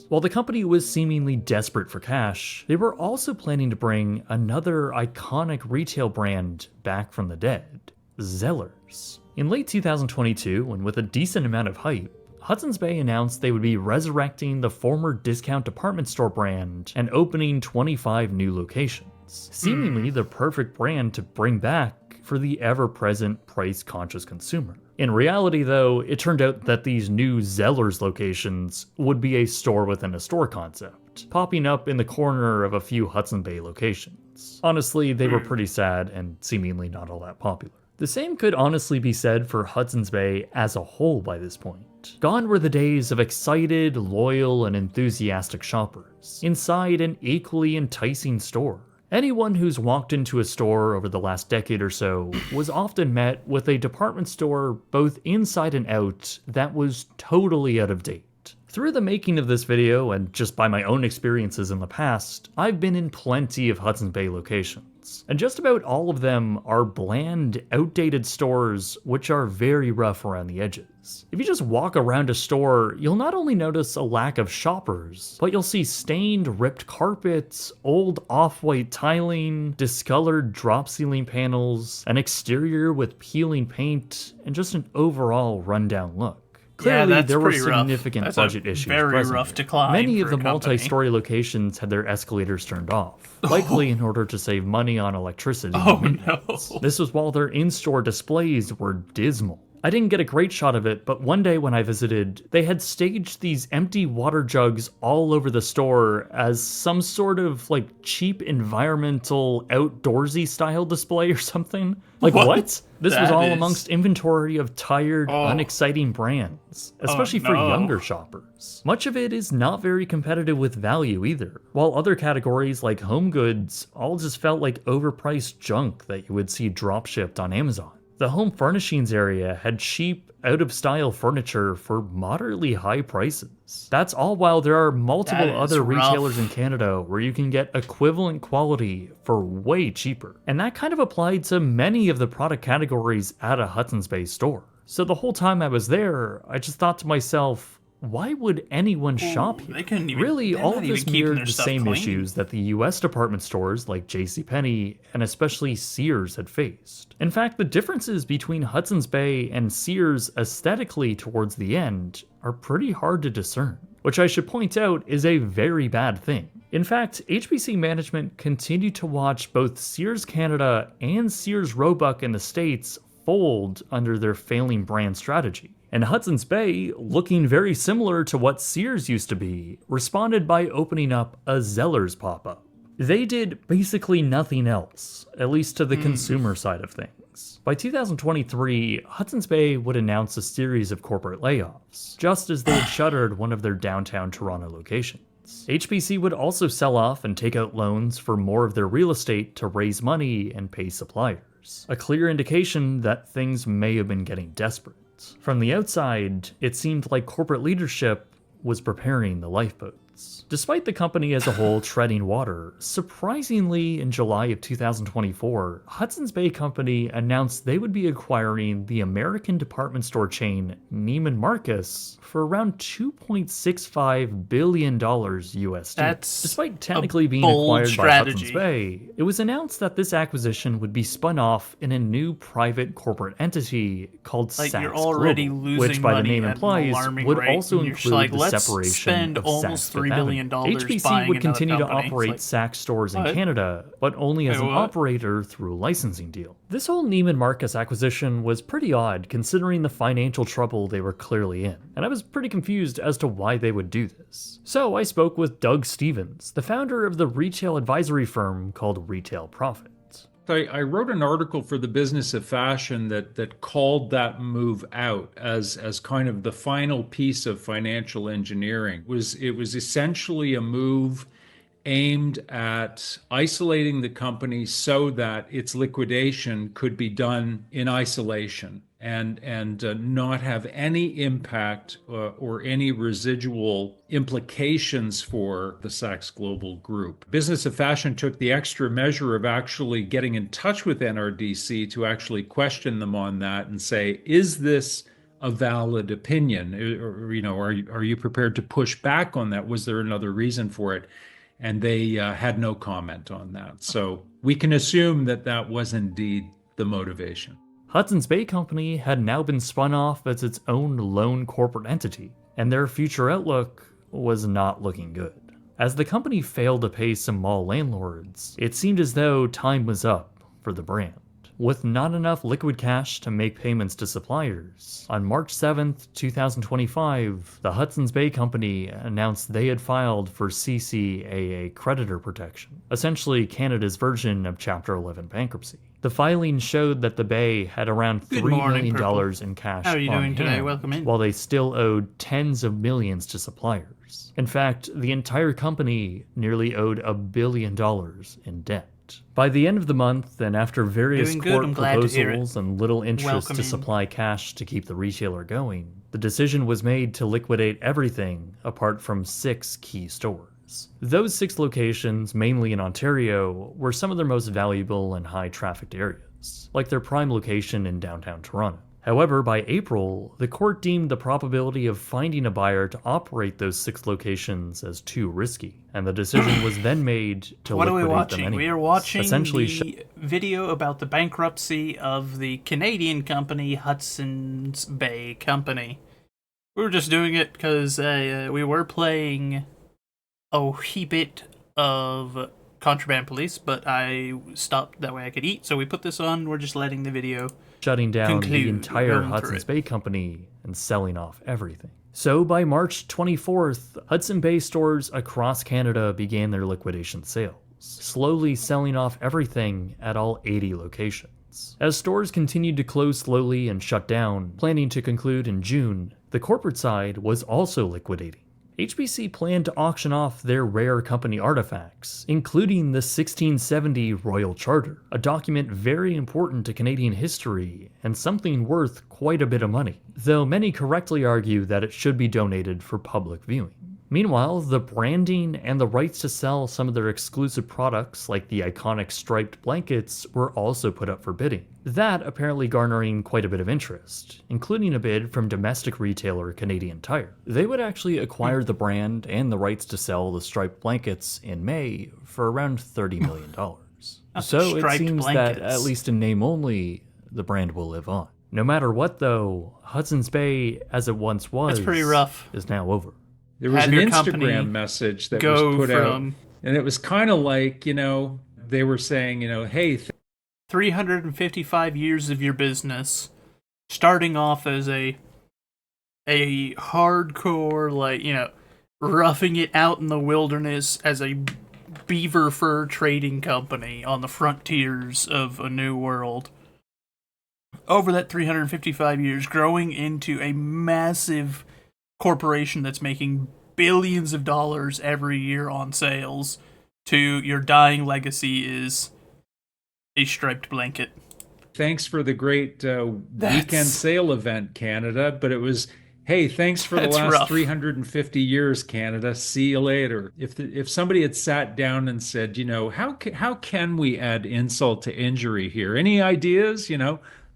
While the company was seemingly desperate for cash, they were also planning to bring another iconic retail brand back from the dead, Zellers. In late 2022, and with a decent amount of hype, Hudson's Bay announced they would be resurrecting the former discount department store brand and opening 25 new locations. Seemingly the perfect brand to bring back for the ever-present price-conscious consumer. In reality, though, it turned out that these new Zellers locations would be a store within a store concept, popping up in the corner of a few Hudson Bay locations. Honestly, they were pretty sad and seemingly not all that popular. The same could honestly be said for Hudson's Bay as a whole by this point. Gone were the days of excited, loyal, and enthusiastic shoppers inside an equally enticing store. Anyone who's walked into a store over the last decade or so was often met with a department store both inside and out that was totally out of date. Through the making of this video, and just by my own experiences in the past, I've been in plenty of Hudson's Bay locations. and just about all of them are bland, outdated stores which are very rough around the edges. If you just walk around a store, you'll not only notice a lack of shoppers, but you'll see stained, ripped carpets, old off-white tiling, discolored drop ceiling panels, an exterior with peeling paint, and just an overall rundown look. Clearly, there were significant budget issues present here. Many of the multi-story locations had their escalators turned off, likely in order to save money on electricity and maintenance. This was while their in-store displays were dismal. I didn't get a great shot of it, but one day when I visited, they had staged these empty water jugs all over the store as some sort of like cheap environmental outdoorsy style display or something. Like what? This was all amongst inventory of tired, unexciting brands, especially for younger shoppers. Much of it is not very competitive with value either, while other categories like home goods all just felt like overpriced junk that you would see drop shipped on Amazon. The home furnishings area had cheap, out-of-style furniture for moderately high prices. That's all while there are multiple other retailers in Canada where you can get equivalent quality for way cheaper. And that kind of applied to many of the product categories at a Hudson's Bay store. So the whole time I was there, I just thought to myself, why would anyone shop here? Really, all of this mirrored the same issues that the US department stores like JCPenney and especially Sears had faced. In fact, the differences between Hudson's Bay and Sears aesthetically towards the end are pretty hard to discern, which I should point out is a very bad thing. In fact, HBC management continued to watch both Sears Canada and Sears Roebuck in the States fold under their failing brand strategy. And Hudson's Bay, looking very similar to what Sears used to be, responded by opening up a Zellers pop-up. They did basically nothing else, at least to the consumer side of things. By 2023, Hudson's Bay would announce a series of corporate layoffs, just as they had shuttered one of their downtown Toronto locations. HBC would also sell off and take out loans for more of their real estate to raise money and pay suppliers, a clear indication that things may have been getting desperate. From the outside, it seemed like corporate leadership was preparing the lifeboats. Despite the company as a whole treading water, surprisingly in July of 2024, Hudson's Bay Company announced they would be acquiring the American department store chain Neiman Marcus for around $2.65 billion USD. Despite technically being acquired by Hudson's Bay, it was announced that this acquisition would be spun off in a new private corporate entity called Saks Global, which by the name implies would also include the separation of Saks Fifth Avenue. HBC would continue to operate Saks stores in Canada, but only as an operator through a licensing deal. This whole Neiman Marcus acquisition was pretty odd considering the financial trouble they were clearly in, and I was pretty confused as to why they would do this. So I spoke with Doug Stevens, the founder of the retail advisory firm called Retail Profit. I wrote an article for the Business of Fashion that called that move out as kind of the final piece of financial engineering. It was essentially a move aimed at isolating the company so that its liquidation could be done in isolation and not have any impact or any residual implications for the Saks Global Group. Business of Fashion took the extra measure of actually getting in touch with NRDC to actually question them on that and say, is this a valid opinion? Or, are you prepared to push back on that? Was there another reason for it? And they had no comment on that. So we can assume that that was indeed the motivation. Hudson's Bay Company had now been spun off as its own lone corporate entity, and their future outlook was not looking good. As the company failed to pay some mall landlords, it seemed as though time was up for the brand. With not enough liquid cash to make payments to suppliers, on March 7th, 2025, the Hudson's Bay Company announced they had filed for CCAA creditor protection, essentially Canada's version of Chapter 11 bankruptcy. The filing showed that the Bay had around $3 million in cash How are you on doing today? hand, Welcome in. while they still owed tens of millions to suppliers. In fact, the entire company nearly owed $1 billion in debt. By the end of the month, and after various court proposals and little interest to supply cash to keep the retailer going, the decision was made to liquidate everything apart from 6 key stores. Those 6 locations, mainly in Ontario, were some of their most valuable and high-trafficked areas, like their prime location in downtown Toronto. However, by April, the court deemed the probability of finding a buyer to operate those 6 locations as too risky, and the decision was then made to what are we liquidate watching? them anyways. We are watching essentially the video about the bankruptcy of the Canadian company Hudson's Bay Company. We were just doing it because we were playing a wee bit of Contraband Police, but I stopped that way I could eat, so we put this on. We're just letting the video shutting down the entire going Hudson's Bay Company and selling off everything. So by March 24th, Hudson Bay stores across Canada began their liquidation sales, slowly selling off everything at all 80 locations. As stores continued to close slowly and shut down, planning to conclude in June, the corporate side was also liquidating. HBC planned to auction off their rare company artifacts, including the 1670 Royal Charter, a document very important to Canadian history and something worth quite a bit of money, though many correctly argue that it should be donated for public viewing. Meanwhile, the branding and the rights to sell some of their exclusive products, like the iconic striped blankets, were also put up for bidding. That apparently garnering quite a bit of interest, including a bid from domestic retailer Canadian Tire. They would actually acquire the brand and the rights to sell the striped blankets in May for around $30 million. So it seems that, at least in name only, the brand will live on. No matter what though, Hudson's Bay, as it once was, that's pretty rough, is now over. There was an Instagram message that was put out, and it was kind of like, they were saying, hey, 355 years of your business, starting off as a hardcore, roughing it out in the wilderness as a beaver fur trading company on the frontiers of a new world. Over that 355 years, growing into a massive corporation that's making billions of dollars every year on sales, to your dying legacy is a striped blanket. Thanks for the great weekend sale event, Canada, but it was, hey, thanks for the last 350 years, Canada. See you later. If somebody had sat down and said, how can we add insult to injury here? Any ideas?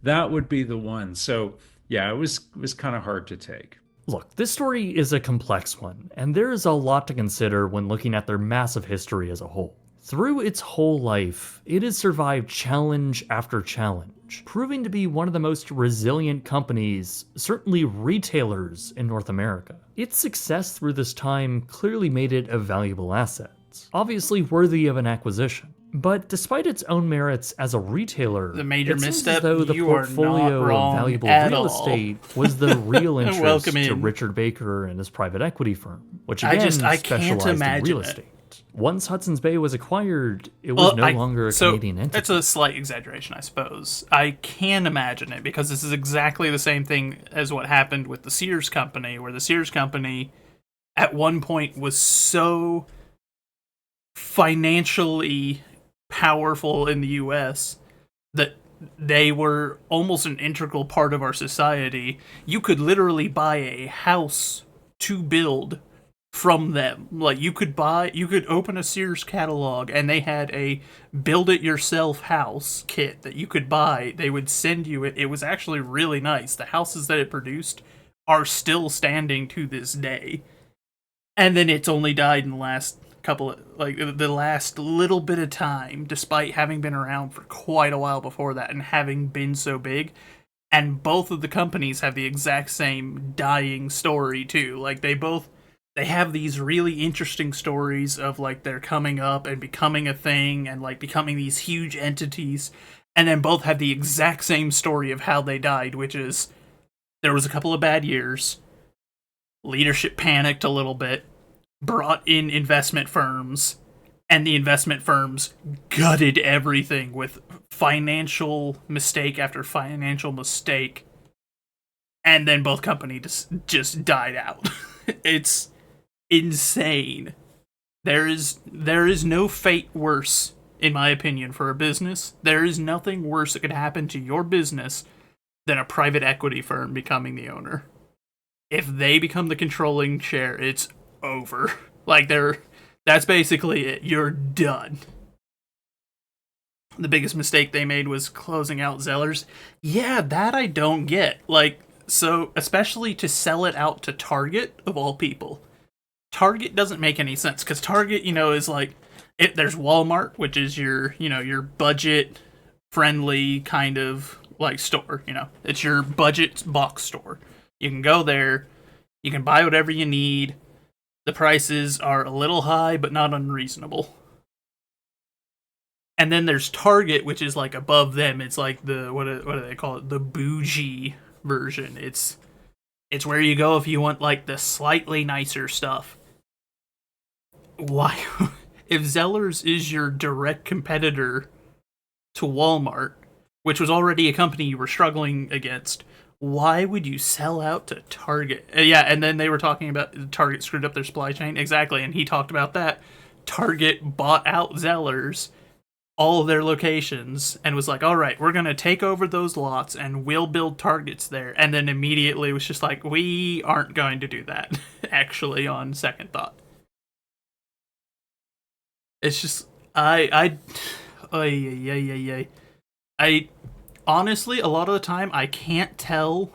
That would be the one. So yeah, it was kind of hard to take. Look, this story is a complex one, and there is a lot to consider when looking at their massive history as a whole. Through its whole life, it has survived challenge after challenge, proving to be one of the most resilient companies, certainly retailers, in North America. Its success through this time clearly made it a valuable asset, obviously worthy of an acquisition. But despite its own merits as a retailer, the major misstep, as though the portfolio of valuable real estate was the real interest to Richard Baker and his private equity firm, which again specialized in real estate. Once Hudson's Bay was acquired, it was no longer a Canadian entity. It's a slight exaggeration, I suppose. I can imagine it, because this is exactly the same thing as what happened with the Sears Company, where the Sears Company at one point was so financially powerful in the US that they were almost an integral part of our society. You could literally buy a house to build from them. Like, you could open a Sears catalog and they had a build-it-yourself house kit that you could buy. They would send you it. It was actually really nice. The houses that it produced are still standing to this day. And then it's only died in the last the last little bit of time, despite having been around for quite a while before that and having been so big. And both of the companies have the exact same dying story too. Like, they have these really interesting stories of like they're coming up and becoming a thing and like becoming these huge entities, and then both have the exact same story of how they died, which is there was a couple of bad years, leadership panicked a little bit, brought in investment firms, and the investment firms gutted everything with financial mistake after financial mistake, and then both companies just died out. It's insane. There is no fate worse, in my opinion, for a business. There is nothing worse that could happen to your business than a private equity firm becoming the owner. If they become the controlling share, it's over. Like, That's basically it. You're done. The biggest mistake they made was closing out Zellers. Yeah, that I don't get. Like, so, especially to sell it out to Target, of all people. Target doesn't make any sense, because Target, is like, there's Walmart, which is your budget-friendly kind of, like, store, It's your budget box store. You can go there, you can buy whatever you need. The prices are a little high, but not unreasonable. And then there's Target, which is like above them. It's like the what do they call it? The bougie version. It's where you go if you want like the slightly nicer stuff. Why? If Zellers is your direct competitor to Walmart, which was already a company you were struggling against, why would you sell out to Target? Yeah, and then they were talking about Target screwed up their supply chain. Exactly, and he talked about that. Target bought out Zellers, all of their locations, and was like, all right, we're going to take over those lots and we'll build Targets there. And then immediately was just like, we aren't going to do that, actually, on second thought. It's just, I honestly, a lot of the time, I can't tell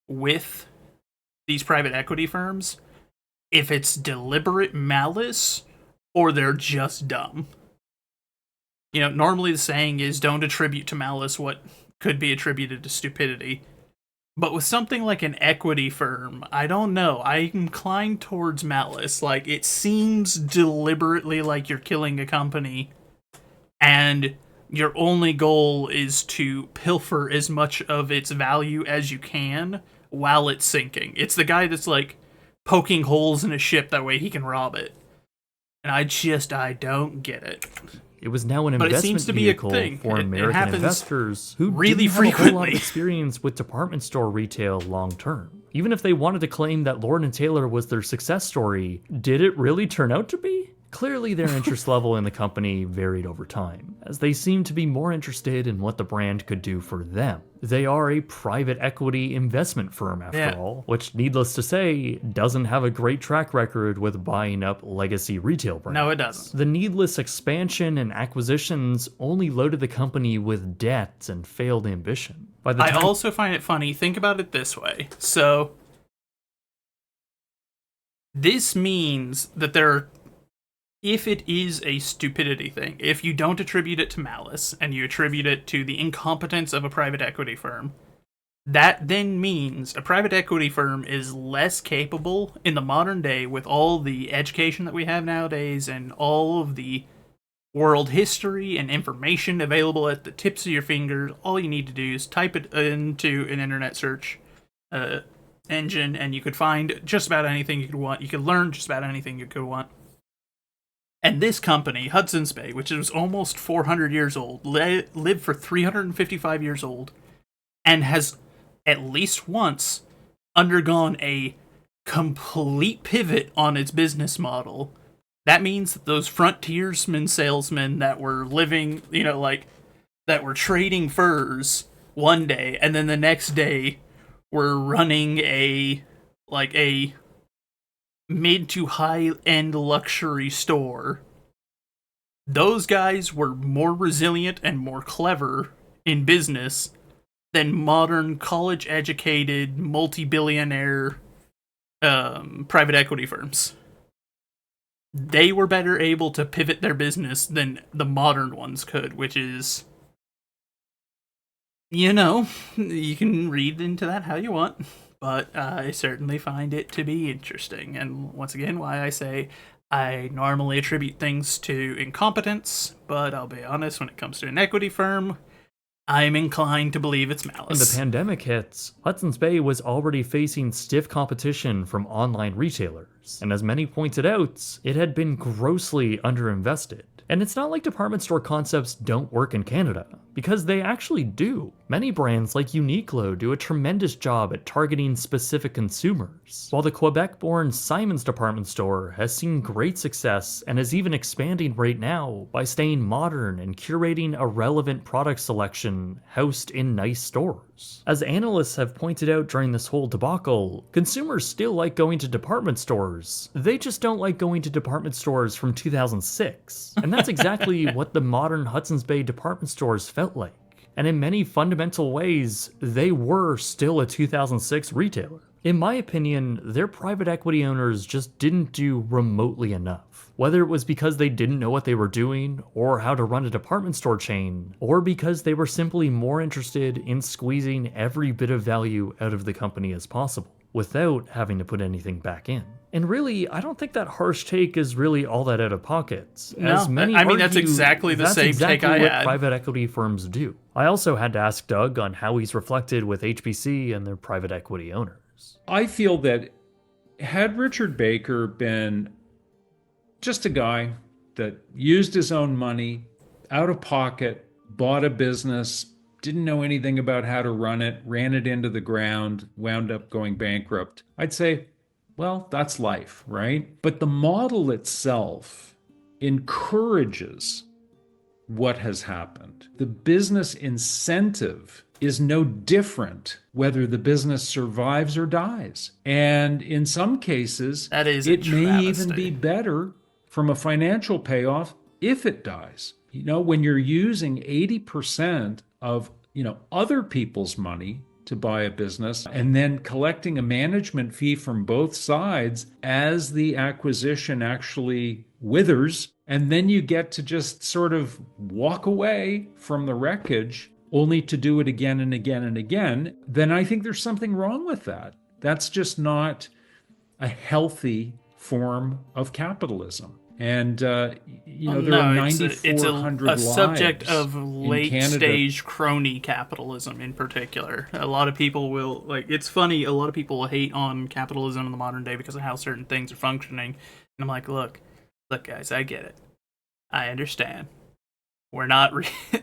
with these private equity firms if it's deliberate malice or they're just dumb. Normally the saying is don't attribute to malice what could be attributed to stupidity. But with something like an equity firm, I don't know. I incline towards malice. Like, it seems deliberately like you're killing a company and your only goal is to pilfer as much of its value as you can while it's sinking. It's the guy that's, like, poking holes in a ship that way he can rob it. And I don't get it. It was now an investment vehicle for American investors who really didn't have a whole lot of experience with department store retail long term. Even if they wanted to claim that Lord & Taylor was their success story, did it really turn out to be? Clearly their interest level in the company varied over time, as they seemed to be more interested in what the brand could do for them. They are a private equity investment firm, after all, which, needless to say, doesn't have a great track record with buying up legacy retail brands. No, it doesn't. The needless expansion and acquisitions only loaded the company with debt and failed ambition. I also find it funny, think about it this way. So, this means that if it is a stupidity thing, if you don't attribute it to malice and you attribute it to the incompetence of a private equity firm, that then means a private equity firm is less capable in the modern day with all the education that we have nowadays and all of the world history and information available at the tips of your fingers. All you need to do is type it into an internet search engine and you could find just about anything you could want. You could learn just about anything you could want. And this company, Hudson's Bay, which is almost 400 years old, lived for 355 years old, and has at least once undergone a complete pivot on its business model. That means that those frontiersmen salesmen that were living, that were trading furs one day, and then the next day were running a mid to high end luxury store. Those guys were more resilient and more clever in business than modern college educated multi-billionaire private equity firms. They were better able to pivot their business than the modern ones could, which is, you can read into that how you want. But I certainly find it to be interesting. And once again, why I say I normally attribute things to incompetence, but I'll be honest, when it comes to an equity firm, I'm inclined to believe it's malice. When the pandemic hits, Hudson's Bay was already facing stiff competition from online retailers. And as many pointed out, it had been grossly underinvested. And it's not like department store concepts don't work in Canada, because they actually do. Many brands like Uniqlo do a tremendous job at targeting specific consumers, while the Quebec-born Simon's department store has seen great success and is even expanding right now by staying modern and curating a relevant product selection housed in nice stores. As analysts have pointed out during this whole debacle, consumers still like going to department stores. They just don't like going to department stores from 2006. And that's exactly what the modern Hudson's Bay department stores felt like. And in many fundamental ways, they were still a 2006 retailer. In my opinion, their private equity owners just didn't do remotely enough. Whether it was because they didn't know what they were doing, or how to run a department store chain, or because they were simply more interested in squeezing every bit of value out of the company as possible, without having to put anything back in. And really, I don't think that harsh take is really all that out of pocket. No, as many I mean, that's argue, exactly the same take I what had. private equity firms do. I also had to ask Doug on how he's reflected with HBC and their private equity owners. I feel that had Richard Baker been just a guy that used his own money, out of pocket, bought a business, didn't know anything about how to run it, ran it into the ground, wound up going bankrupt, I'd say, well, that's life, right? But the model itself encourages what has happened. The business incentive is no different whether the business survives or dies. And in some cases, it may even be better from a financial payoff if it dies. You know, when you're using 80% of, other people's money to buy a business and then collecting a management fee from both sides as the acquisition actually withers, and then you get to just sort of walk away from the wreckage only to do it again and again and again, then I think there's something wrong with that. That's just not a healthy form of capitalism. And, there are 9,400 it's a subject lives of in late Canada. stage crony capitalism in particular. A lot of people will, it's funny, a lot of people will hate on capitalism in the modern day because of how certain things are functioning. And I'm like, look guys, I get it. I understand. We're not,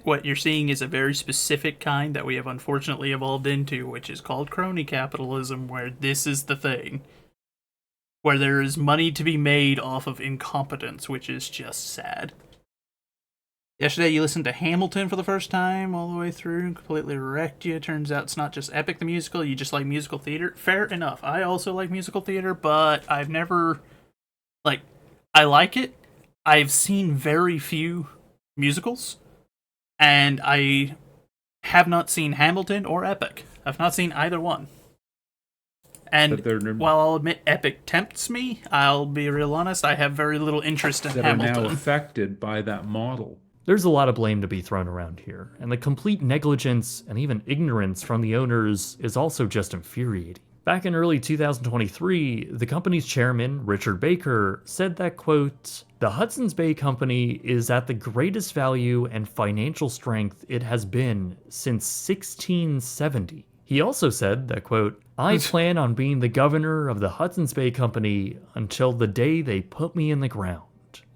what you're seeing is a very specific kind that we have unfortunately evolved into, which is called crony capitalism, where this is the thing. Where there is money to be made off of incompetence, which is just sad. Yesterday you listened to Hamilton for the first time all the way through and completely wrecked you. Turns out it's not just Epic the Musical, you just like musical theater. Fair enough. I also like musical theater, but I've never... I like it. I've seen very few musicals, and I have not seen Hamilton or Epic. I've not seen either one. And while I'll admit Epic tempts me, I'll be real honest, I have very little interest in Hamilton. That are now affected by that model. There's a lot of blame to be thrown around here, and the complete negligence and even ignorance from the owners is also just infuriating. Back in early 2023, the company's chairman, Richard Baker, said that, quote, "The Hudson's Bay Company is at the greatest value and financial strength it has been since 1670. He also said that, quote, "I plan on being the governor of the Hudson's Bay Company until the day they put me in the ground."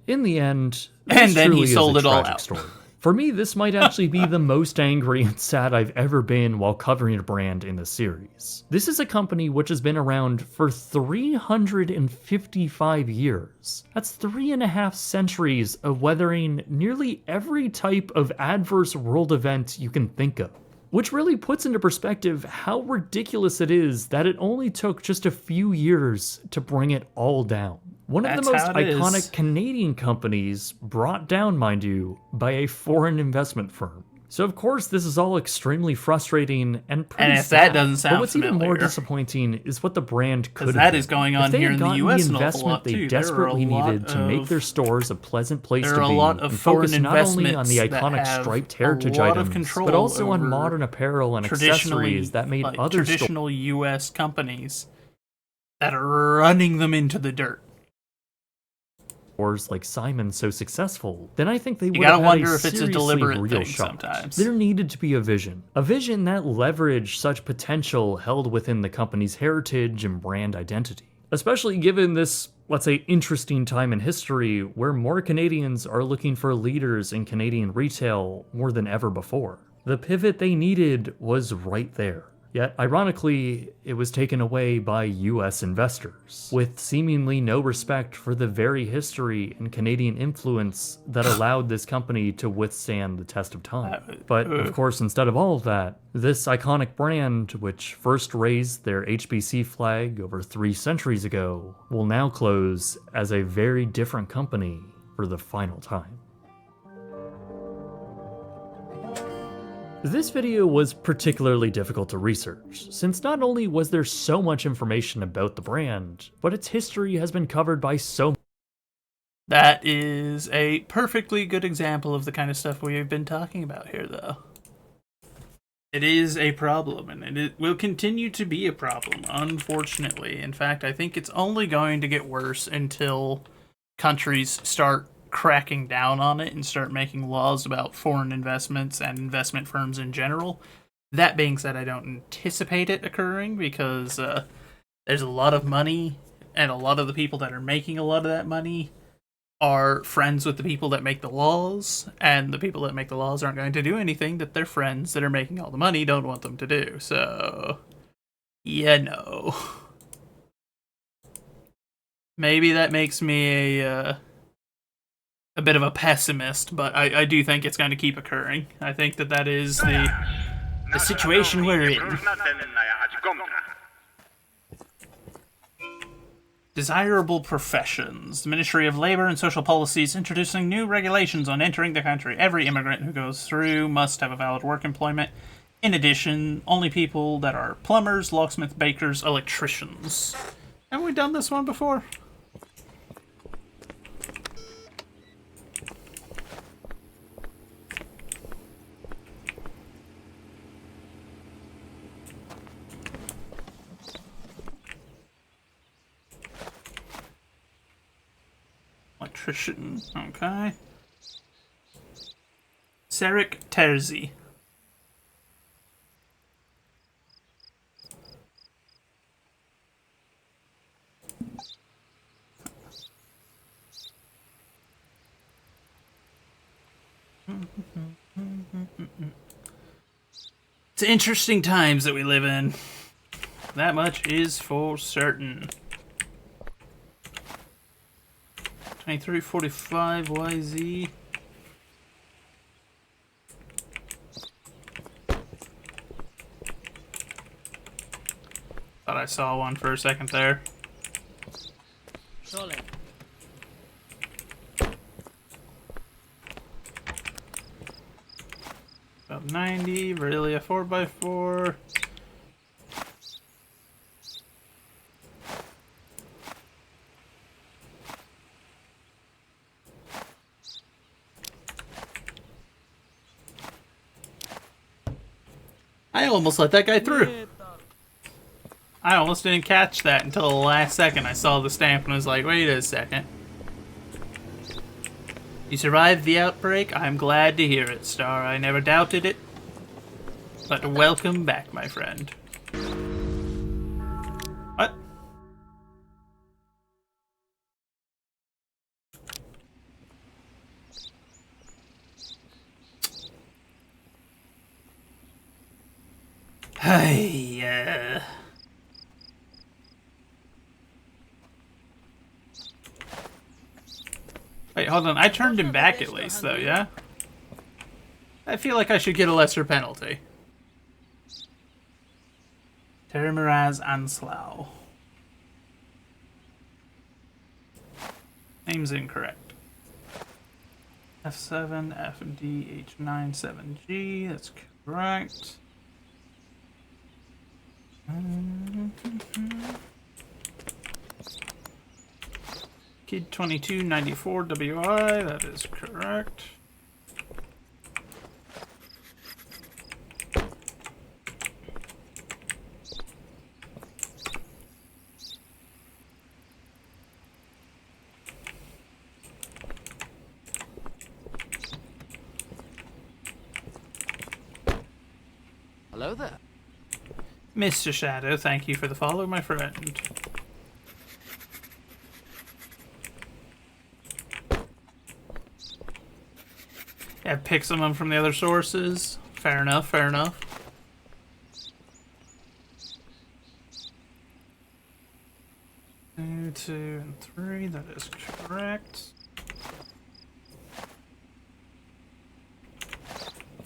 In the end, and then he sold it all out. Story. For me, this might actually be the most angry and sad I've ever been while covering a brand in the series. This is a company which has been around for 355 years. That's 3.5 centuries of weathering nearly every type of adverse world event you can think of. Which really puts into perspective how ridiculous it is that it only took just a few years to bring it all down. One of the most iconic Canadian companies brought down, mind you, by a foreign investment firm. So of course this is all extremely frustrating and pretty And if sad. that doesn't sound But what's familiar, even more disappointing is what the brand could have that been. is going on if they here had in the gotten US the an awful investment lot, they too. There are desperately a lot needed to make their stores a pleasant place there to are be a lot of and foreign focus not only on the investments that iconic have striped a heritage lot of items, control but also on over modern apparel and accessories that made like other traditional US companies that are running them into the dirt. stores like Simon's so successful, then I think they would You have gotta had wonder if it's a seriously deliberate real thing shot. sometimes. There needed to be a vision that leveraged such potential held within the company's heritage and brand identity. especially given this, let's say, interesting time in history where more Canadians are looking for leaders in Canadian retail more than ever before. The pivot they needed was right there. Yet, ironically, it was taken away by US investors, with seemingly no respect for the very history and Canadian influence that allowed this company to withstand the test of time. But, of course, instead of all of that, this iconic brand, which first raised their HBC flag over 3 centuries ago, will now close as a very different company for the final time. This video was particularly difficult to research, since not only was there so much information about the brand, but its history has been covered by so. That is a perfectly good example of the kind of stuff we've been talking about here, though. It is a problem, and it will continue to be a problem, unfortunately. In fact, I think it's only going to get worse until countries start cracking down on it and start making laws about foreign investments and investment firms in general. That being said, I don't anticipate it occurring because there's a lot of money, and a lot of the people that are making a lot of that money are friends with the people that make the laws, and the people that make the laws aren't going to do anything that their friends that are making all the money don't want them to do. So, yeah, no. Maybe that makes me a bit of a pessimist, but I do think it's going to keep occurring. I think that is the situation we're in. Desirable professions. The Ministry of Labor and Social Policy is introducing new regulations on entering the country. Every immigrant who goes through must have a valid work employment. In addition, only people that are plumbers, locksmiths, bakers, electricians. Haven't we done this one before? Electrician, okay. Sarek Terzi. It's interesting times that we live in. That much is for certain. 2345 YZ. Thought I saw one for a second there. Surely. About 90, really a 4x4. I almost let that guy through. I almost didn't catch that until the last second. I saw the stamp and was like, wait a second. You survived the outbreak? I'm glad to hear it, Star. I never doubted it. But welcome back, my friend. What? Hey, Wait, hold on. I turned him back at least, though, yeah? I feel like I should get a lesser penalty. Termiraz Anslau. Name's incorrect. F7, FD, H9, 7G. That's correct. Kid 2294 WI, that is correct. Hello there. Mr. Shadow, thank you for the follow, my friend. Yeah, pick some of them from the other sources. Fair enough, fair enough. Two and 3, that is correct.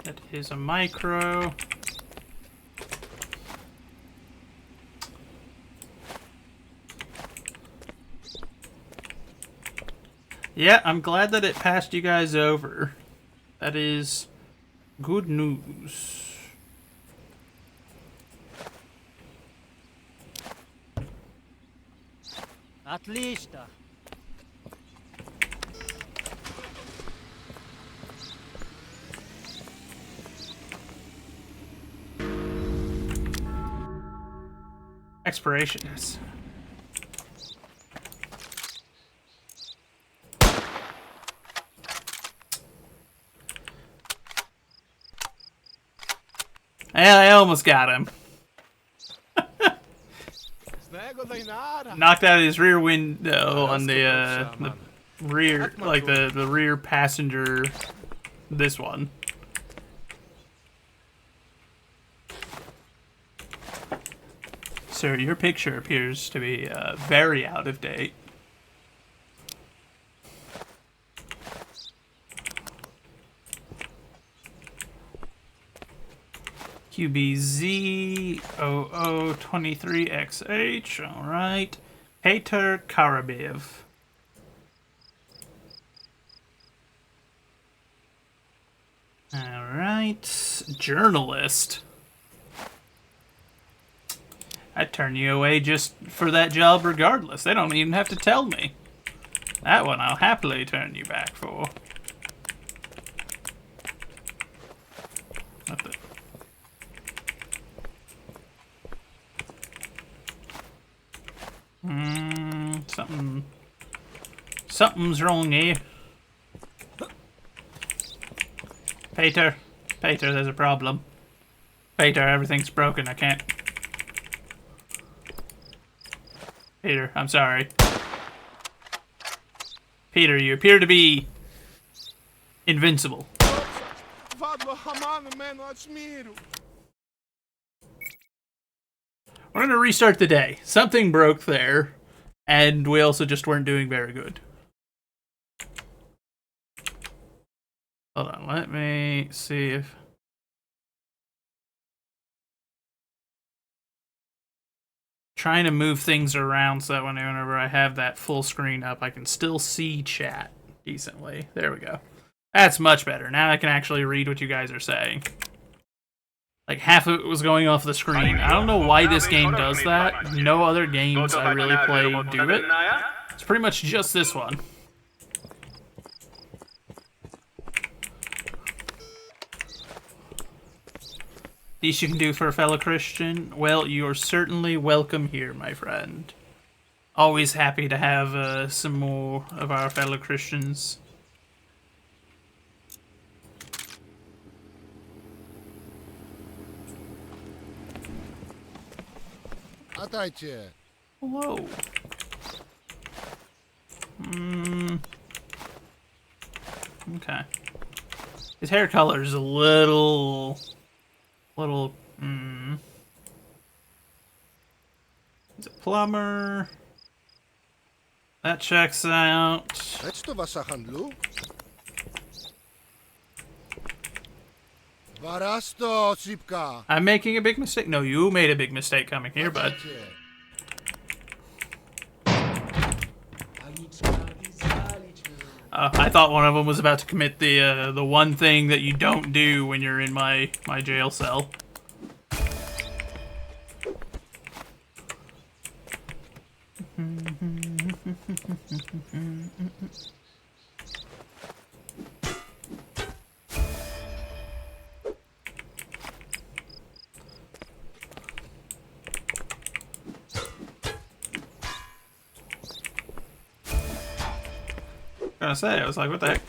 That is a micro. Yeah, I'm glad that it passed you guys over. That is good news. Отлично. Expirations. Yeah, I almost got him. Knocked out his rear window on the rear, like the rear passenger. This one. Sir, your picture appears to be very out of date. QBZ0023XH, alright. Peter Karabiev. Alright. Journalist. I'd turn you away just for that job regardless. They don't even have to tell me. That one I'll happily turn you back for. What the... Something's wrong here. Peter, there's a problem. Peter, everything's broken. I can't. Peter, I'm sorry. Peter, you appear to be invincible. We're gonna restart the day. Something broke there, and we also just weren't doing very good. Hold on, let me see if... Trying to move things around so that whenever I have that full screen up, I can still see chat decently. There we go. That's much better. Now I can actually read what you guys are saying. Like, half of it was going off the screen. I don't know why this game does that. No other games I really play do it. It's pretty much just this one. Least you can do for a fellow Christian? Well, you're certainly welcome here, my friend. Always happy to have some more of our fellow Christians. Hello. Okay. His hair color is a little... He's a plumber. That checks out. I'm making a big mistake. No, you made a big mistake coming here, bud. I thought one of them was about to commit the one thing that you don't do when you're in my jail cell. I was like, what the heck?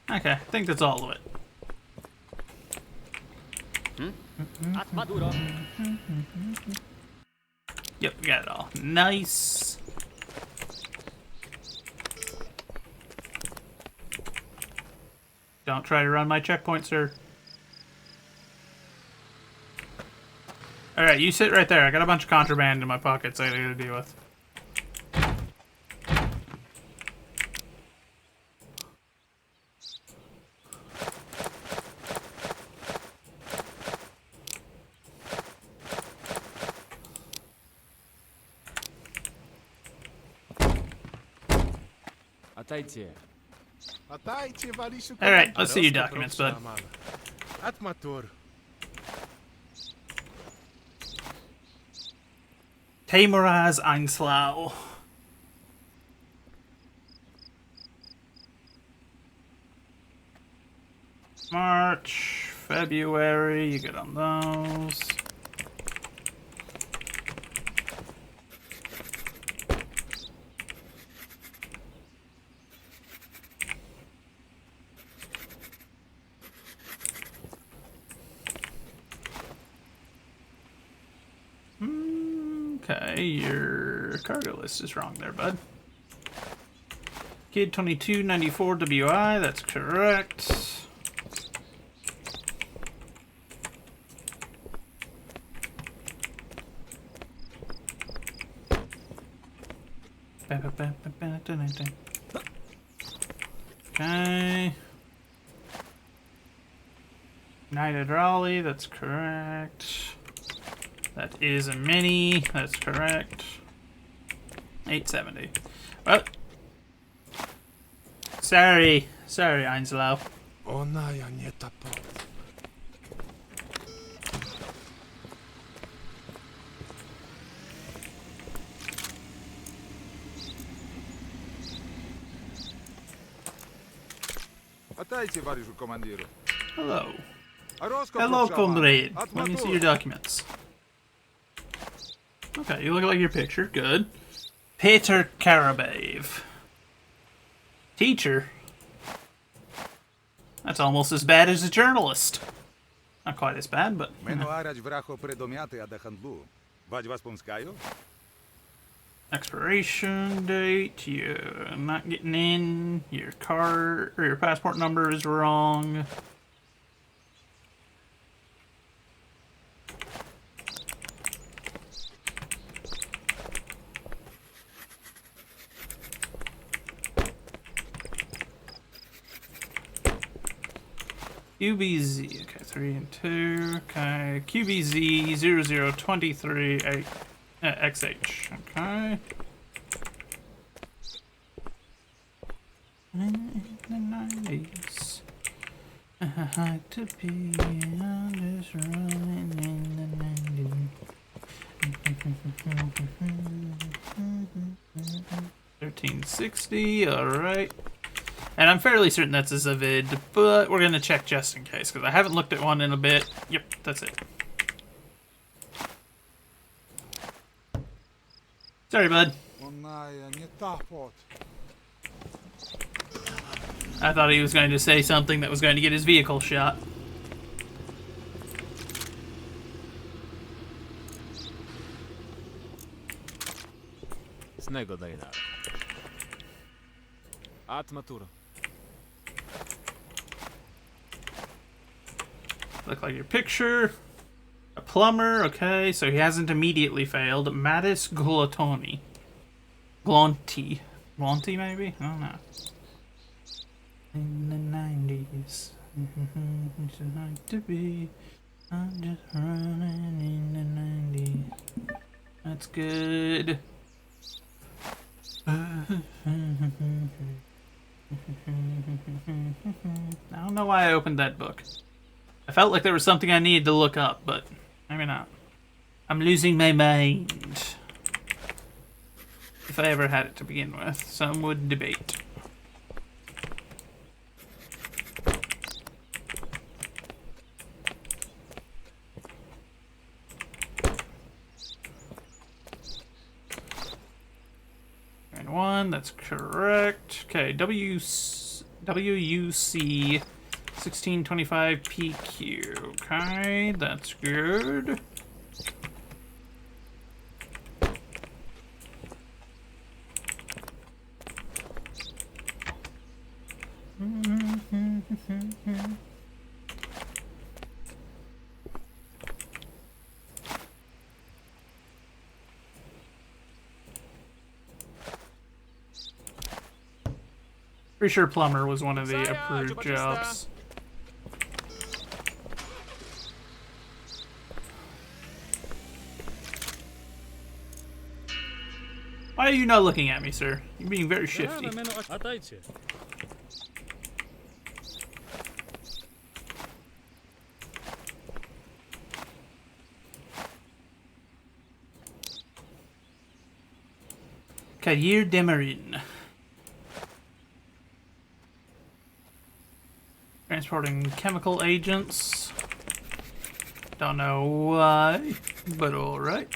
Okay, I think that's all of it. Yep, we got it all. Nice. Don't try to run my checkpoint, sir. Alright, you sit right there. I got a bunch of contraband in my pockets I gotta deal with. Alright, let's see your documents, bud. Teimuraz Einslau. March, February, you get on those. Okay, your cargo list is wrong there, bud. Kid 2294 WI, that's correct. Okay. United Raleigh, that's correct. That is a mini, that's correct. 870. Well, sorry, Einslau. Hello. Hello, comrade. Let me see your documents. Okay, you look like your picture. Good. Peter Karabaev. Teacher? That's almost as bad as a journalist. Not quite as bad, but... Expiration date, you're not getting in, your card, or your passport number is wrong. QBZ, okay, 3 and 2, okay, QBZ 0023 XH, okay. In the 90s, I had to be on this running in the 90s. 1360, alright. And I'm fairly certain that's a Zavid, but we're gonna check just in case, because I haven't looked at one in a bit. Yep, that's it. Sorry, bud. I thought he was going to say something that was going to get his vehicle shot. Look like your picture. A plumber, okay, so he hasn't immediately failed. Mattis Glotoni. Glonti. Glonti, maybe? I don't know. In the 90s. To be. I'm just running in the 90s. That's good. I don't know why I opened that book. I felt like there was something I needed to look up, but maybe not. I'm losing my mind. If I ever had it to begin with, some would debate. And one, that's correct. Okay, WUC 1625 PQ. Okay, that's good. Pretty sure plumber was one of the approved jobs. Why are you not looking at me, sir? You're being very shifty. Kadir Demarin. Transporting chemical agents. Don't know why, but alright.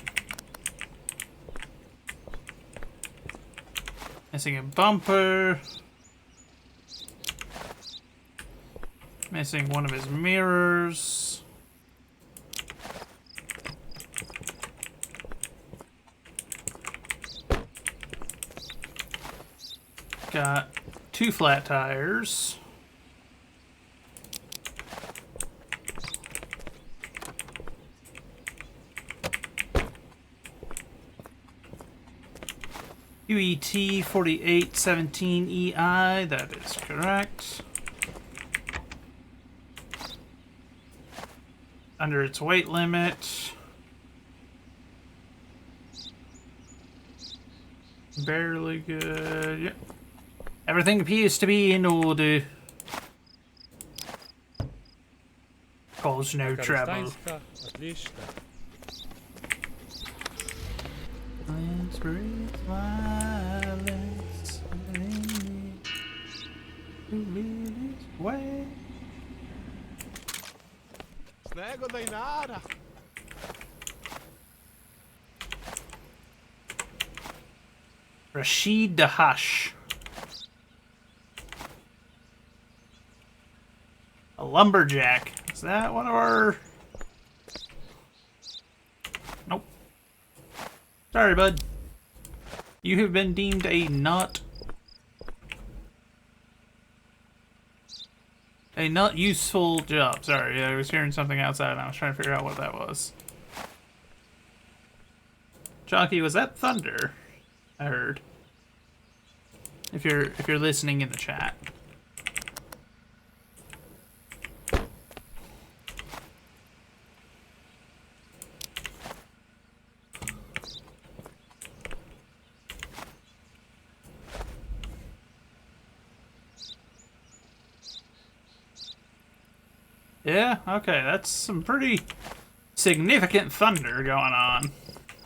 Missing a bumper. Missing one of his mirrors. Got 2 flat tires. UET 4817EI, that is correct. Under its weight limit. Barely good. Yep. Everything appears to be in order. Cause no trouble. Let's breathe violence in this way. Rashid Dahash. A lumberjack. Is that one of our... Nope. Sorry, bud. You have been deemed a not useful job. Sorry, I was hearing something outside and I was trying to figure out what that was. Jockey, was that thunder? I heard. If you're listening in the chat. Yeah, okay, that's some pretty significant thunder going on.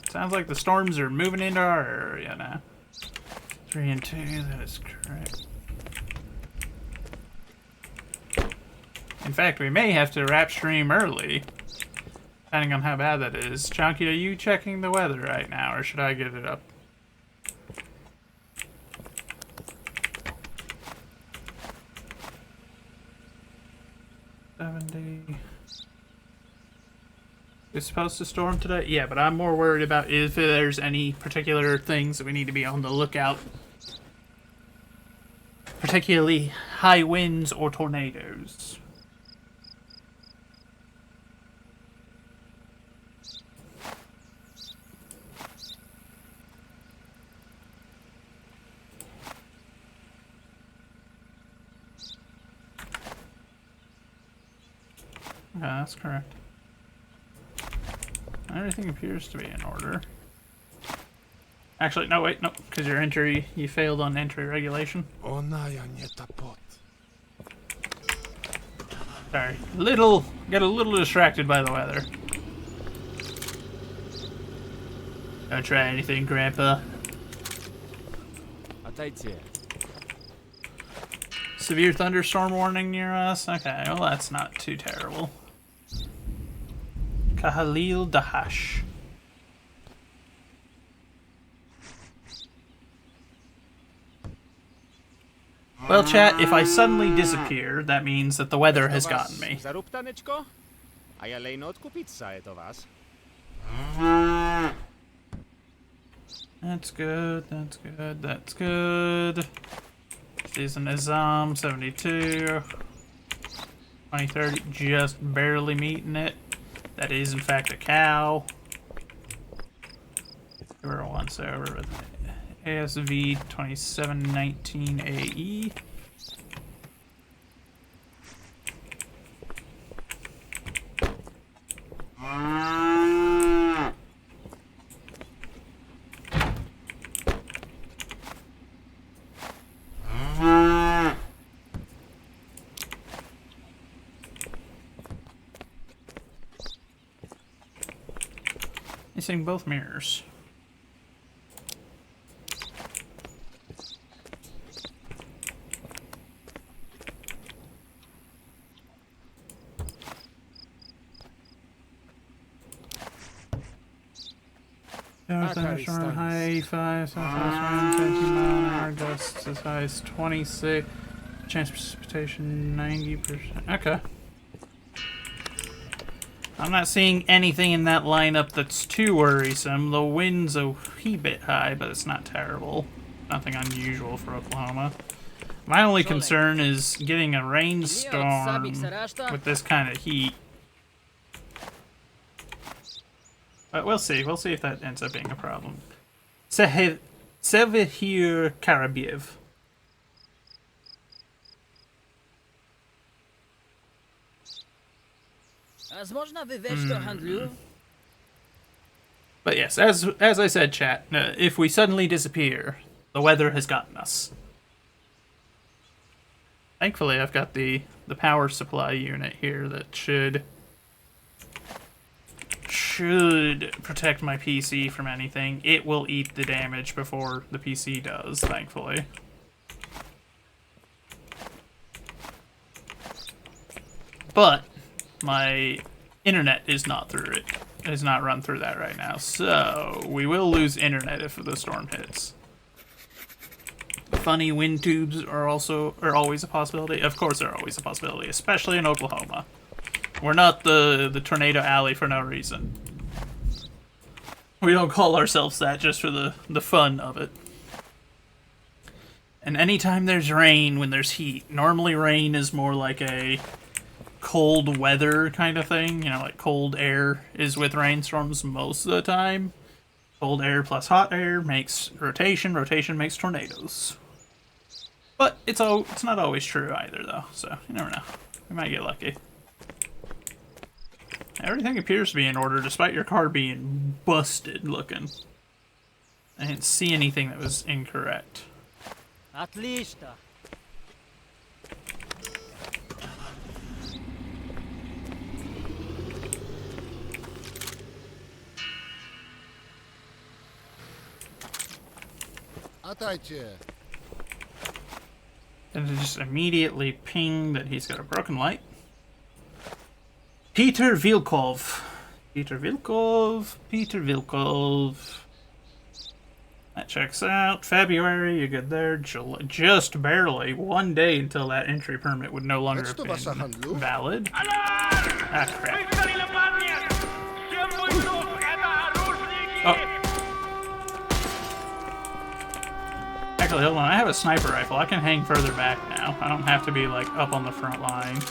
Sounds like the storms are moving into our area now. 3 and 2, that is correct. In fact, we may have to wrap stream early, depending on how bad that is. Chunky, are you checking the weather right now, or should I get it up? It's supposed to storm today? Yeah, but I'm more worried about if there's any particular things that we need to be on the lookout. Particularly high winds or tornadoes. Yeah, that's correct. Everything appears to be in order. Actually, no, wait, no, because your entry, you failed on entry regulation. Sorry. Got a little distracted by the weather. Don't try anything, Grandpa. Severe thunderstorm warning near us? Okay, well that's not too terrible. Kahalil Dahash. Well, chat, if I suddenly disappear, that means that the weather has gotten me. That's good, that's good, that's good. She's an Nizam, 72. 2030, just barely meeting it. That is, in fact, a cow. We're once over with ASV 2719 AE. Missing both mirrors. Thunderstorm high 85, southwest wind 17 mile an hour, gusts as high as 26. Chance precipitation 90%. Okay. I'm not seeing anything in that lineup that's too worrisome. The wind's a wee bit high, but it's not terrible. Nothing unusual for Oklahoma. My only concern is getting a rainstorm with this kind of heat. But we'll see. We'll see if that ends up being a problem. Sevihir Karabiev. But yes, as I said, chat, if we suddenly disappear, the weather has gotten us. Thankfully, I've got the power supply unit here that should protect my PC from anything. It will eat the damage before the PC does, thankfully. But my internet is not through it. It is not run through that right now, so we will lose internet if the storm hits. Funny wind tubes are always a possibility. Of course, they're always a possibility, especially in Oklahoma. We're not the tornado alley for no reason. We don't call ourselves that just for the fun of it. And anytime there's rain when there's heat, normally rain is more like a cold weather kind of thing. You know, like cold air is with rainstorms most of the time. Cold air plus hot air makes rotation. Rotation makes tornadoes. But it's not always true either, though. So you never know. We might get lucky. Everything appears to be in order, despite your car being busted looking. I didn't see anything that was incorrect. At least. And it just immediately ping that he's got a broken light. Peter Vilkov. Peter Vilkov. That checks out. February, you're good there. July, just barely. 1 day until that entry permit would no longer have been valid. Ah, crap. Oh. Actually, hold on. I have a sniper rifle. I can hang further back now. I don't have to be, like, up on the front line.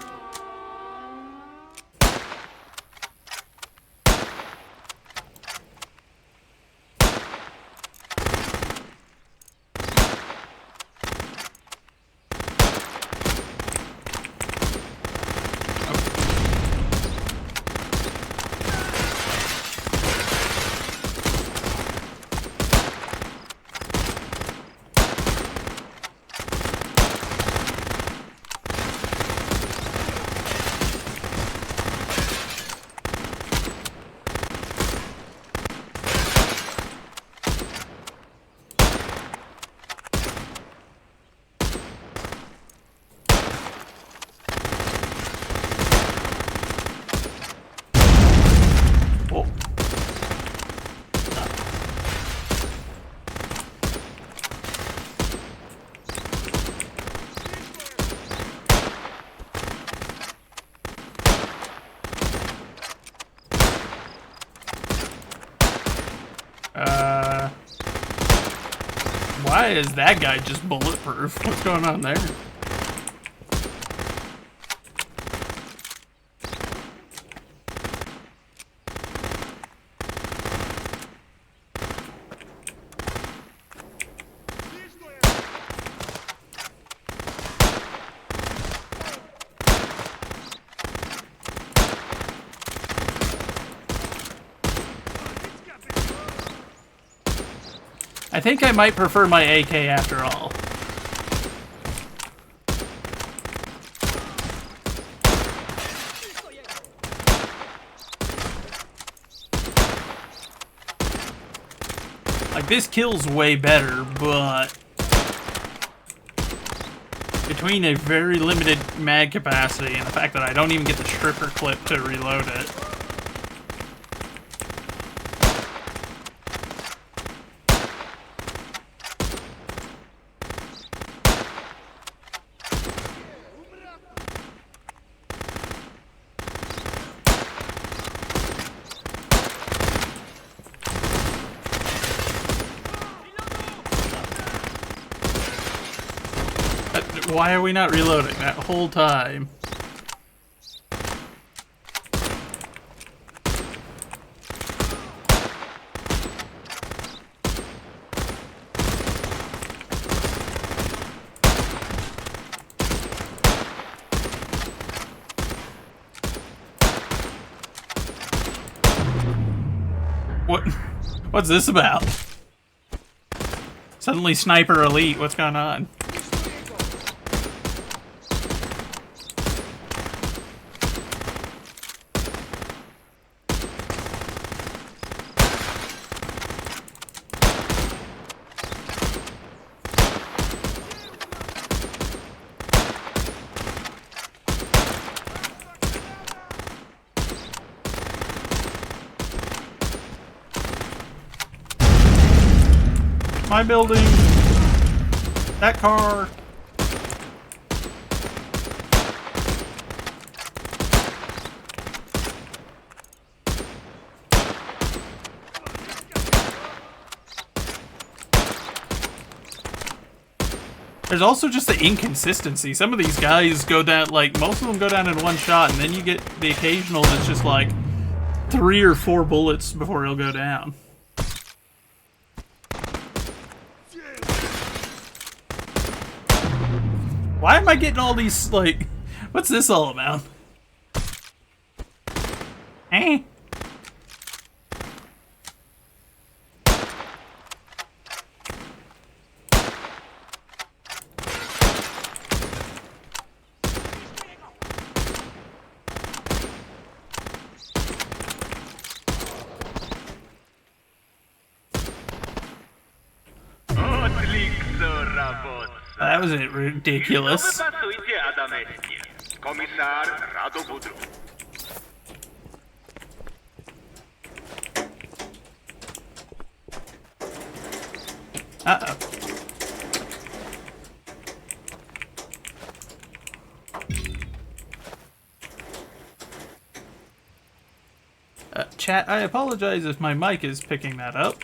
Why is that guy just bulletproof? What's going on there? I think I might prefer my AK after all. Like, this kill's way better, but between a very limited mag capacity and the fact that I don't even get the stripper clip to reload it. Why are we not reloading that whole time? What's this about? Suddenly Sniper Elite, what's going on? My building. That car. There's also just the inconsistency. Some of these guys go down, like, most of them go down in one shot, and then you get the occasional that's just like 3 or 4 bullets before he'll go down. Why am I getting all these, like, what's this all about? Eh? That was ridiculous. Uh-oh. Chat, I apologize if my mic is picking that up.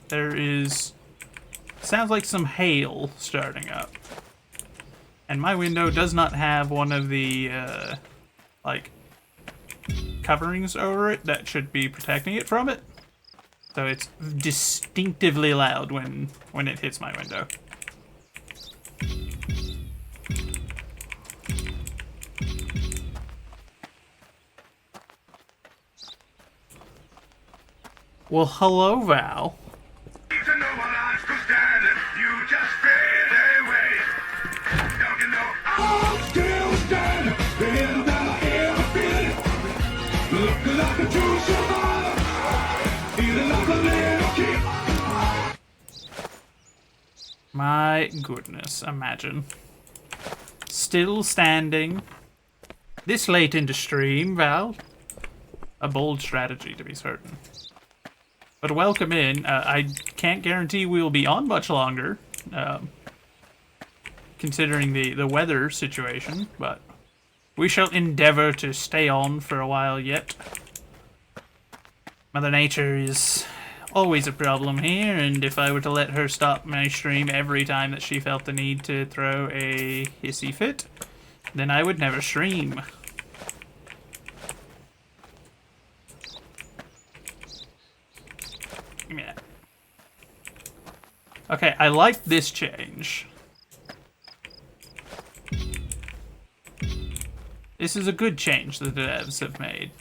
There is... sounds like some hail starting up. And my window does not have one of the, like, coverings over it that should be protecting it from it. So it's distinctively loud when it hits my window. Well, hello, Val. My goodness, imagine. Still standing. This late into stream, Val. A bold strategy, to be certain. But welcome in. I can't guarantee we'll be on much longer, considering the weather situation, but we shall endeavor to stay on for a while yet. Mother Nature is always a problem here, and if I were to let her stop my stream every time that she felt the need to throw a hissy fit, then I would never stream. Give me that. Okay, I like this change. This is a good change that the devs have made.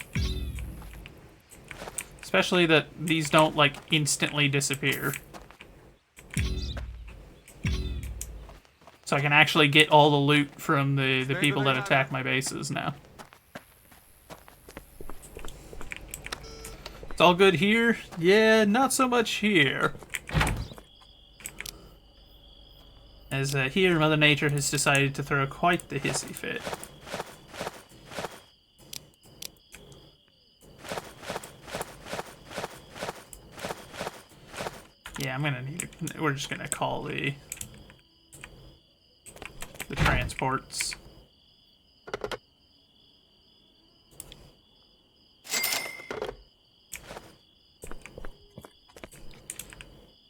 Especially that these don't, like, instantly disappear. So I can actually get all the loot from the people that attack my bases now. It's all good here? Yeah, not so much here. As here, Mother Nature has decided to throw quite the hissy fit. Yeah, I'm gonna need to, we're just gonna call the transports.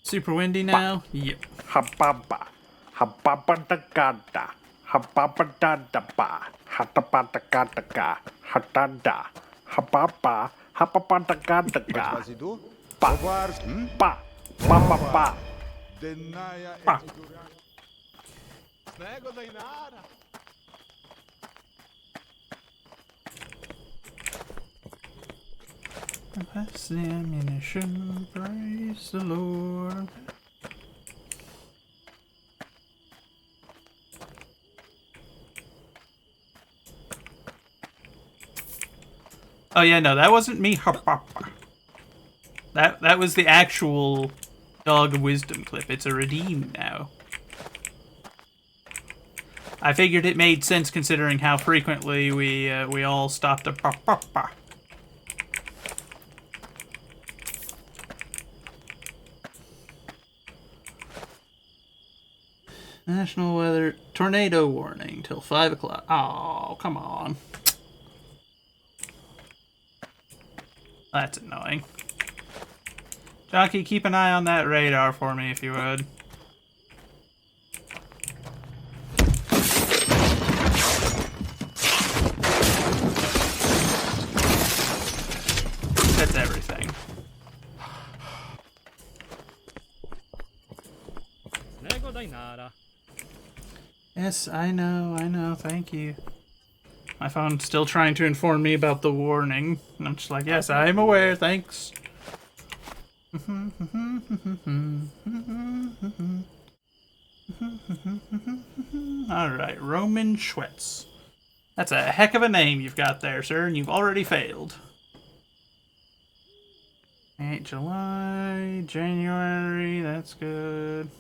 Super windy now? Yep. Hababa. Hababadagada. Hababadadaba. Hatapatakataka. Hatada. Hababa. Hababadagadaga. Pa. Pa. Pa pa pa. Pa. Pass the ammunition, praise the Lord. Oh yeah, no, that wasn't me. That was the actual Dog of Wisdom clip. It's a redeem now. I figured it made sense considering how frequently we all stopped the pa. National weather tornado warning till 5 o'clock. Oh, come on. That's annoying. Jockey, keep an eye on that radar for me if you would. That's everything. Yes, I know, thank you. My phone's still trying to inform me about the warning. And I'm just like, yes, I'm aware, thanks. Alright, Roman Schwetz. That's a heck of a name you've got there, sir, and you've already failed. 8 July, January, that's good.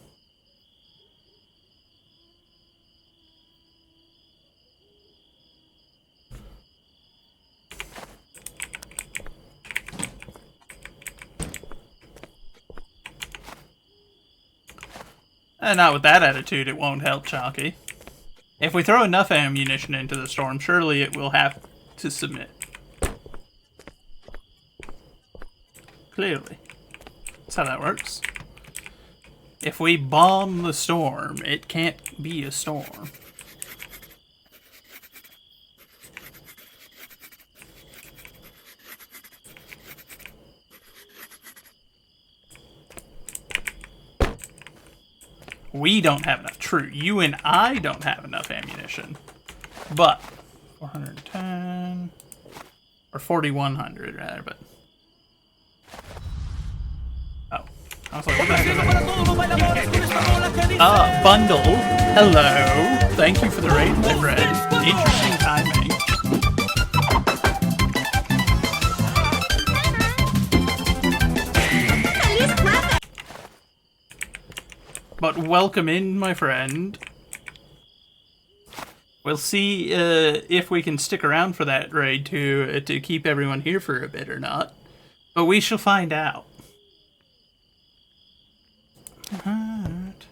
Not with that attitude, it won't help, Chalky. If we throw enough ammunition into the storm, surely it will have to submit. Clearly. That's how that works. If we bomb the storm, it can't be a storm. We don't have enough. True, you and I don't have enough ammunition. But 410 or 4100 rather, but oh. I was like, what the heck is that? Bundle. Hello. Thank you for the raid, my friend. Interesting timing. But welcome in, my friend. We'll see if we can stick around for that raid to keep everyone here for a bit or not. But we shall find out. Alright.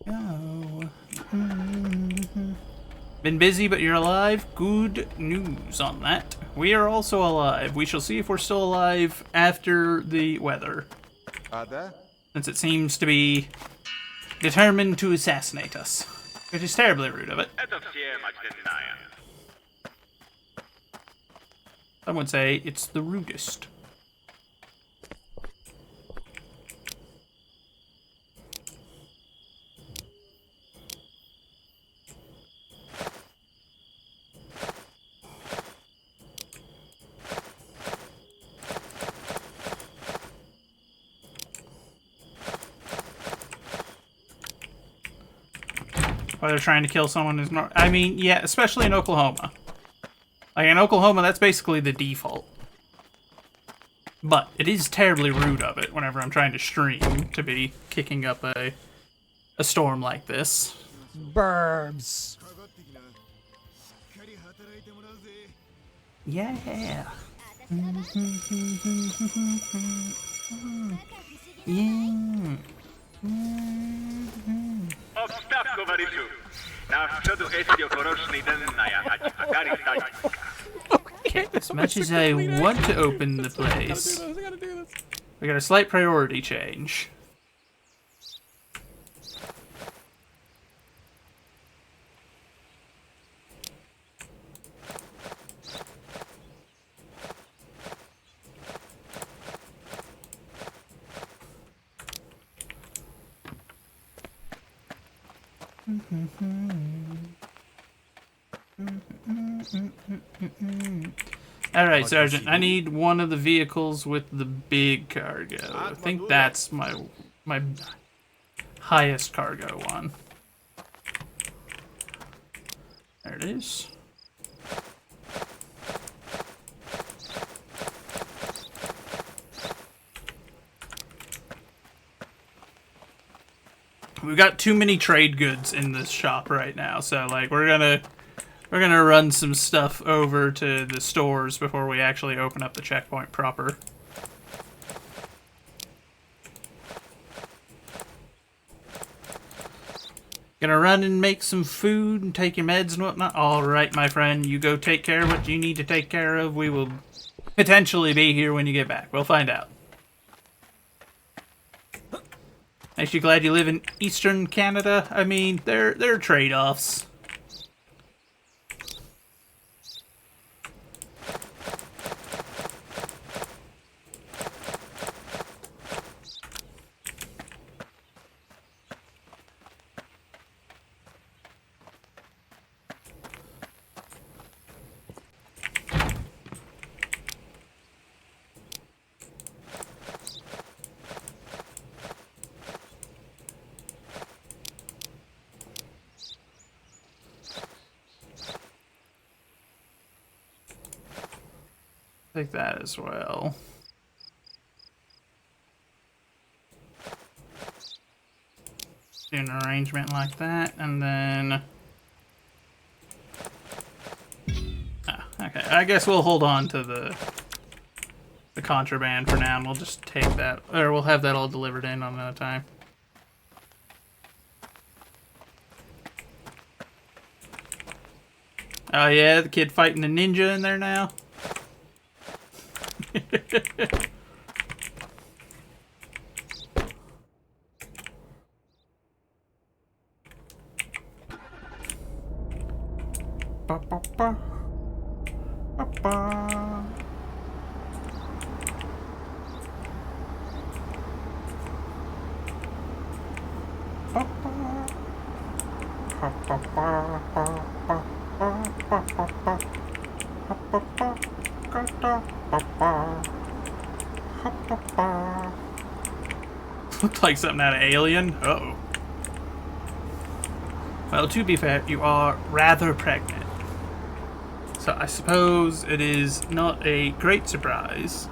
Go. Been busy, but you're alive. Good news on that. We are also alive. We shall see if we're still alive after the weather. Since it seems to be determined to assassinate us. Which is terribly rude of it. Some would say it's the rudest. Why they're trying to kill someone is not. I mean, yeah, especially in Oklahoma. Like in Oklahoma, that's basically the default. But it is terribly rude of it whenever I'm trying to stream to be kicking up a storm like this. Burbs. Yeah. Yeah. As much as I want to open the place, we got a slight priority change. Alright, Sergeant, I need one of the vehicles with the big cargo. I think that's my highest cargo one. There it is. We've got too many trade goods in this shop right now, so like we're gonna run some stuff over to the stores before we actually open up the checkpoint proper. Gonna run and make some food and take your meds and whatnot. Alright, my friend, you go take care of what you need to take care of. We will potentially be here when you get back. We'll find out. Actually glad you live in Eastern Canada. I mean, there are trade-offs. Take that as well. Do an arrangement like that, and then... Oh, okay, I guess we'll hold on to the contraband for now, and we'll just take that, or we'll have that all delivered in on another time. Oh yeah, the kid fighting a ninja in there now? Looked like something out of Alien. Uh-oh. Well, to be fair, you are rather pregnant. So I suppose it is not a great surprise.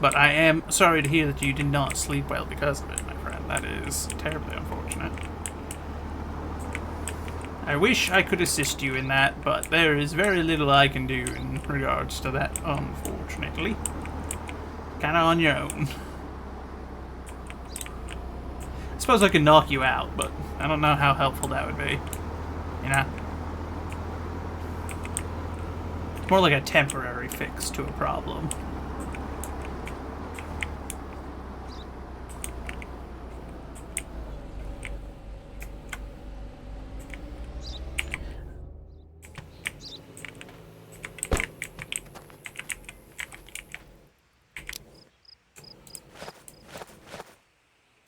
But I am sorry to hear that you did not sleep well because of it, my friend. That is terribly unfortunate. I wish I could assist you in that, but there is very little I can do in regards to that, unfortunately. Kinda on your own. I suppose I could knock you out, but I don't know how helpful that would be. You know? More like a temporary fix to a problem.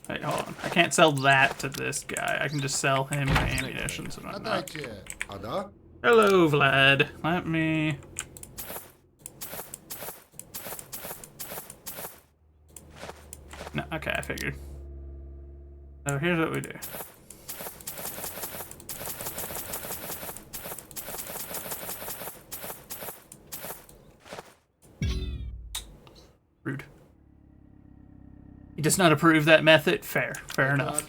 Wait, hold on. I can't sell that to this guy. I can just sell him the ammunition and whatnot. Hello, Vlad. Let me... No, okay, I figured. So here's what we do. Rude. He does not approve that method. Fair enough.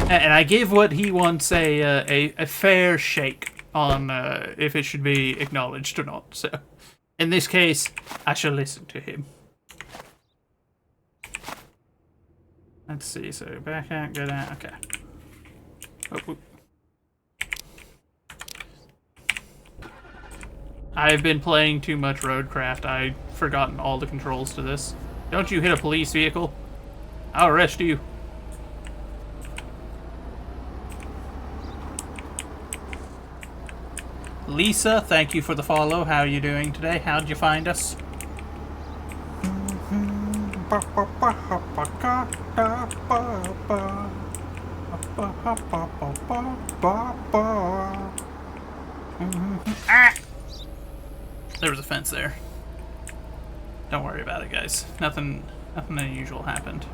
And I give what he wants a fair shake on if it should be acknowledged or not. So, in this case, I shall listen to him. Let's see. So back out, go down. Okay. Oh, I've been playing too much Roadcraft. I've forgotten all the controls to this. Don't you hit a police vehicle. I'll arrest you. Lisa, thank you for the follow. How are you doing today? How'd you find us? Ah! There was a fence there. Don't worry about it, guys. Nothing unusual happened.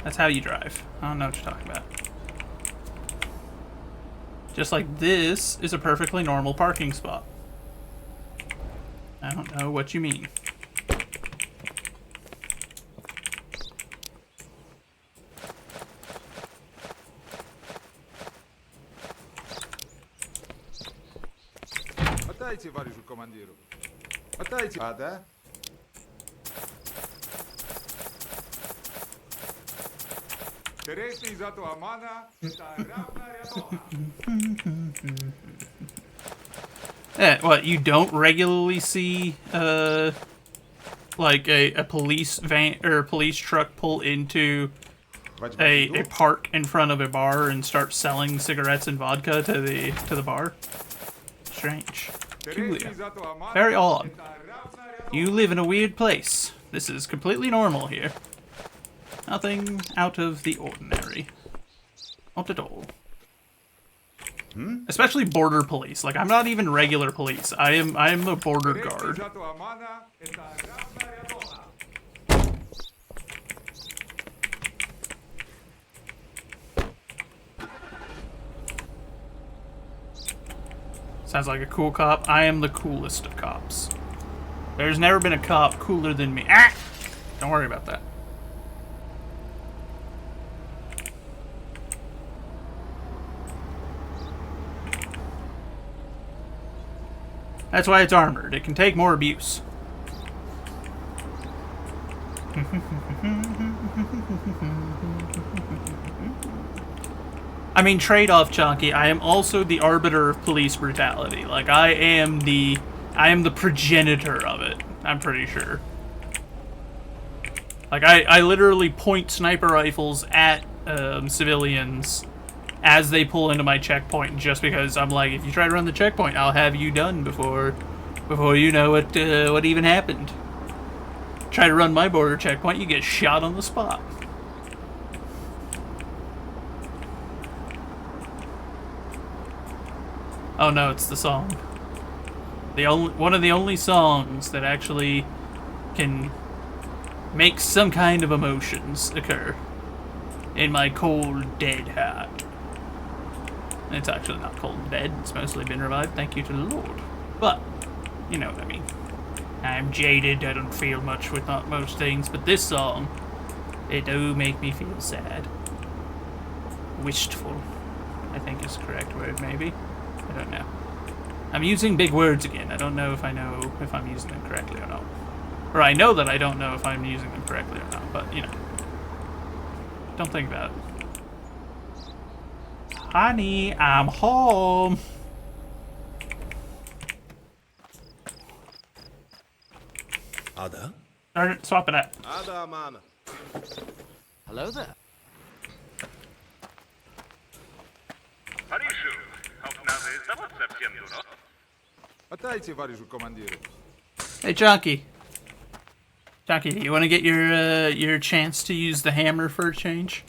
That's how you drive. I don't know what you're talking about. Just like this is a perfectly normal parking spot. I don't know what you mean. Отдайте варежу командиру. Отдайте. А, да? Тересний зато Амана, what, you don't regularly see, like a police van or a police truck pull into a park in front of a bar and start selling cigarettes and vodka to the bar? Strange. Peculiar. Very odd. You live in a weird place. This is completely normal here. Nothing out of the ordinary. Not at all. Especially border police. Like, I'm not even regular police. I am the border guard. Sounds like a cool cop. I am the coolest of cops. There's never been a cop cooler than me. Ah! Don't worry about that. That's why it's armored. It can take more abuse. I mean, trade-off, Chonky. I am also the arbiter of police brutality. Like, I am the progenitor of it. I'm pretty sure. Like, I literally point sniper rifles at civilians as they pull into my checkpoint, just because I'm like, if you try to run the checkpoint, I'll have you done before you know what even happened. Try to run my border checkpoint, you get shot on the spot. Oh no, it's the song. One of the only songs that actually can make some kind of emotions occur in my cold, dead heart. It's actually not cold and dead, it's mostly been revived, thank you to the Lord. But, you know what I mean. I'm jaded, I don't feel much with not most things, but this song, it do make me feel sad. Wistful, I think is the correct word, maybe. I don't know. I'm using big words again. I don't know if I'm using them correctly or not. Or I know that I don't know if I'm using them correctly or not, but, you know. Don't think about it. Honey, I'm home. Ada? Swap it out. Ada, man. Hello there. Hey, Junkie. Junkie, do you want to get your chance to use the hammer for a change?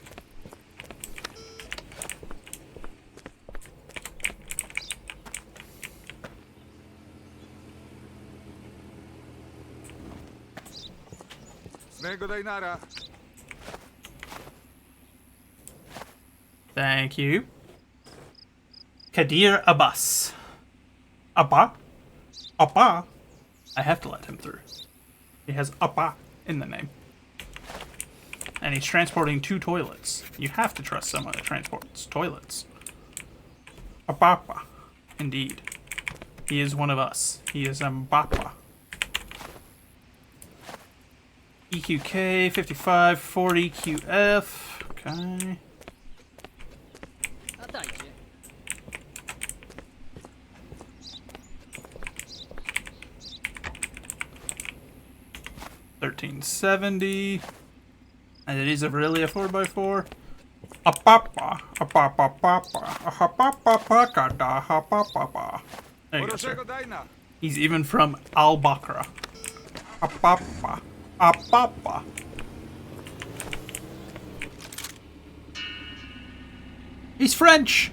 Thank you. Kadir Abbas. Abba? Abba? I have to let him through. He has Abba in the name. And he's transporting 2 toilets. You have to trust someone that transports toilets. Abba. Indeed. He is one of us. He is Mbapa. EQK 5540 QF. Okay. 1370. And it is really a 4x4. There you go, sir. He's even from Al Bakra. He's French!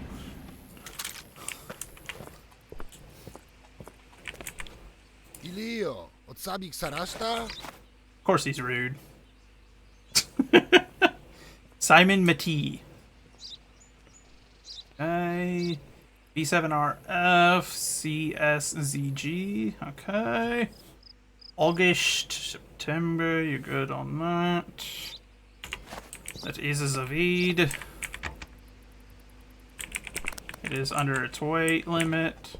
Ilio, otsabik sarasta? Of course he's rude. Simon Matee. Okay. B7RF, CSZG. Okay. August, September, you're good on that. That is a Zavid. It is under its weight limit.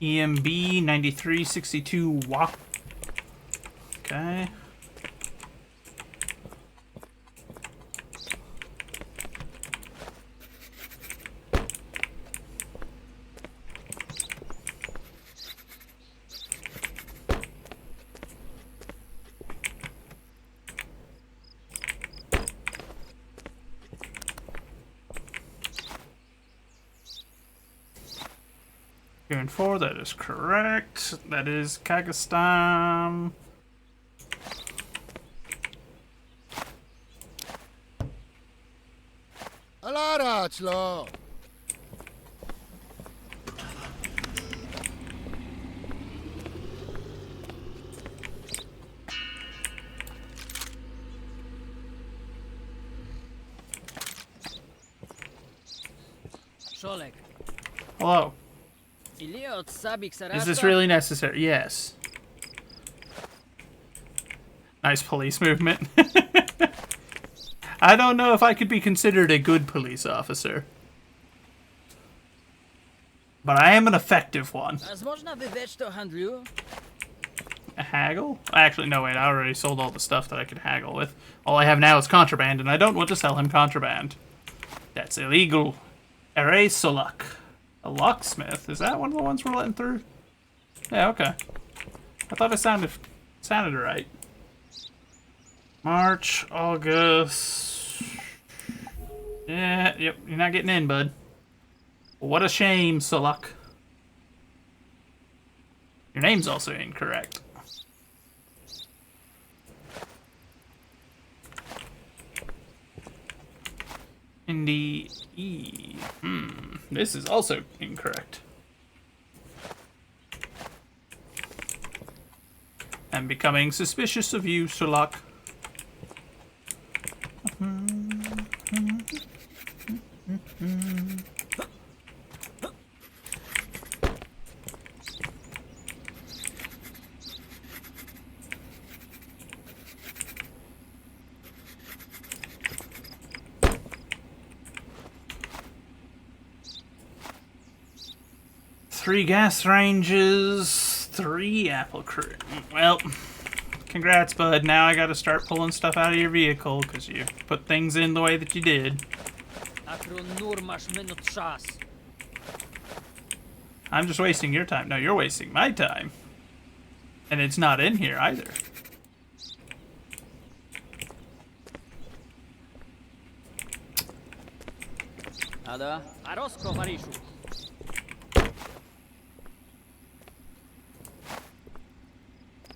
EMB 9362 WA. Okay. Going 4, that is correct. That is Kazakhstan. Alarachlo. Hello. Is this really necessary? Yes. Nice police movement. I don't know if I could be considered a good police officer. But I am an effective one. A haggle? Actually, no, wait, I already sold all the stuff that I could haggle with. All I have now is contraband, and I don't want to sell him contraband. That's illegal. Erase Solak. A locksmith? Is that one of the ones we're letting through? Yeah, okay. I thought it sounded right. March, August. Yeah, yep, you're not getting in, bud. What a shame, Solak. Your name's also incorrect. Indeed. This is also incorrect. I'm becoming suspicious of you, Solak. Three gas ranges, 3 apple crew. Well, congrats, bud. Now I gotta start pulling stuff out of your vehicle because you put things in the way that you did. I'm just wasting your time. No, you're wasting my time. And it's not in here either.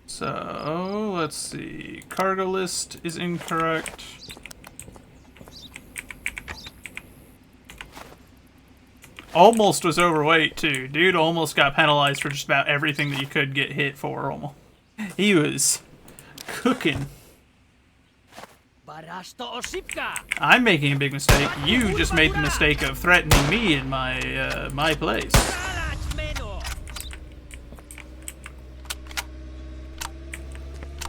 So, let's see. Cargo list is incorrect. Almost was overweight, too. Dude almost got penalized for just about everything that you could get hit for, almost. He was cooking. I'm making a big mistake. You just made the mistake of threatening me in my, my place.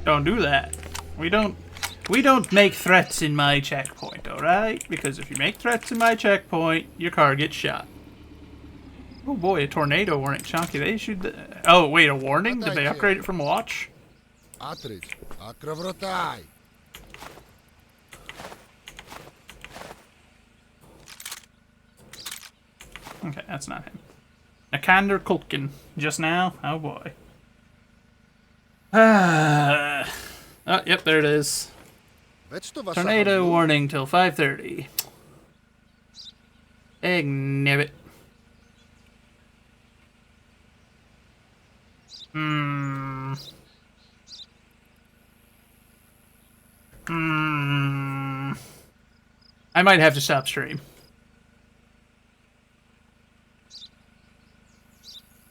Don't do that. We don't make threats in my checkpoint, alright? Because if you make threats in my checkpoint, your car gets shot. Oh boy, a tornado warning. Chunky, they issued the... Oh, wait, a warning? Did they upgrade it from a watch? Okay, that's not him. Nikander Kulkin. Just now? Oh boy. Oh, yep, there it is. Tornado warning till 5:30. Egg-nibbit. I might have to stop stream.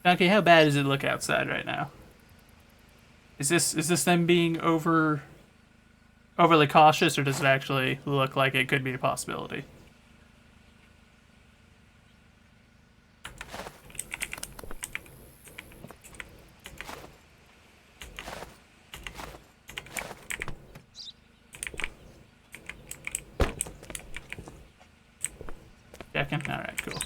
Donkey, how bad does it look outside right now? Is this them being overly cautious, or does it actually look like it could be a possibility? Checking? Alright, cool.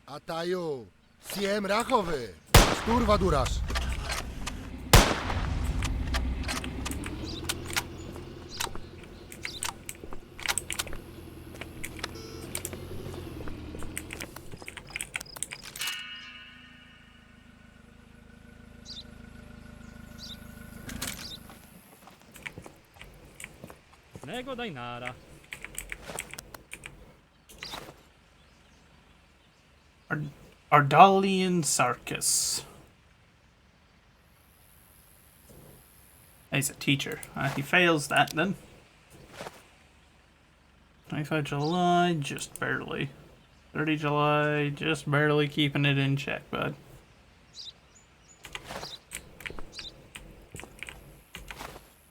Atajo, siem rachowy. Sturwa durasz. Nego daj nara. Ardalian Sarkis. He's a teacher. He fails that then. 25 July, just barely. 30 July, just barely keeping it in check, bud.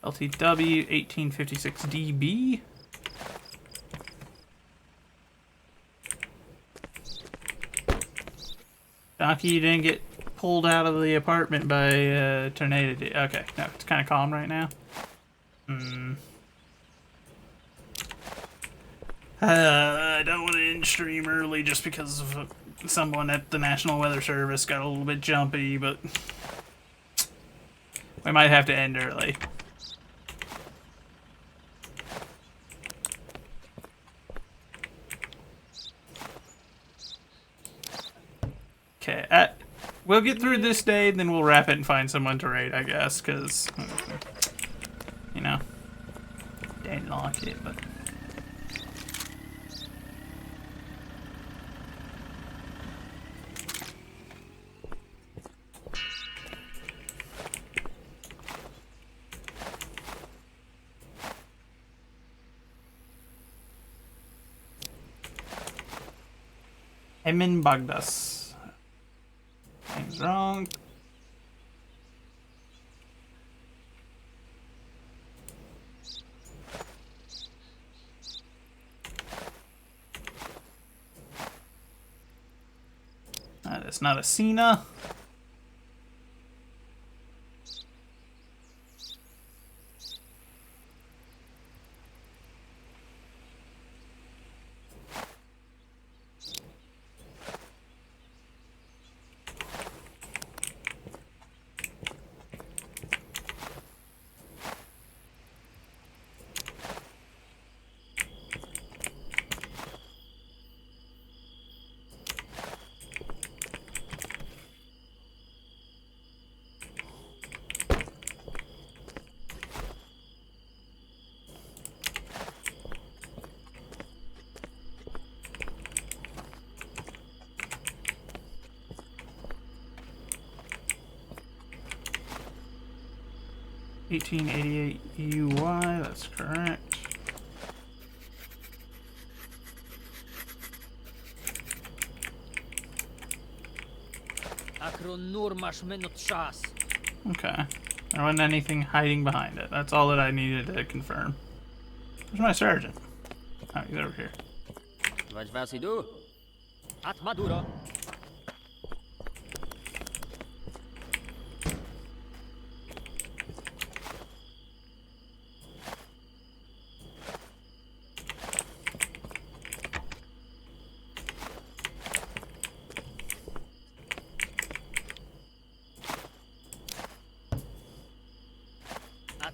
LTW 1856 DB. Donkey, you didn't get pulled out of the apartment by tornado. Okay, no, it's kind of calm right now. I don't want to end stream early just because of someone at the National Weather Service got a little bit jumpy, but we might have to end early. Okay, we'll get through this day, then we'll wrap it and find someone to raid, I guess, because, you know, didn't like it, but... Emin Bagdas. Things wrong. That is not a Cena. $18.88 EUY, that's correct. Okay. There wasn't anything hiding behind it. That's all that I needed to confirm. Where's my sergeant? Oh, he's over here.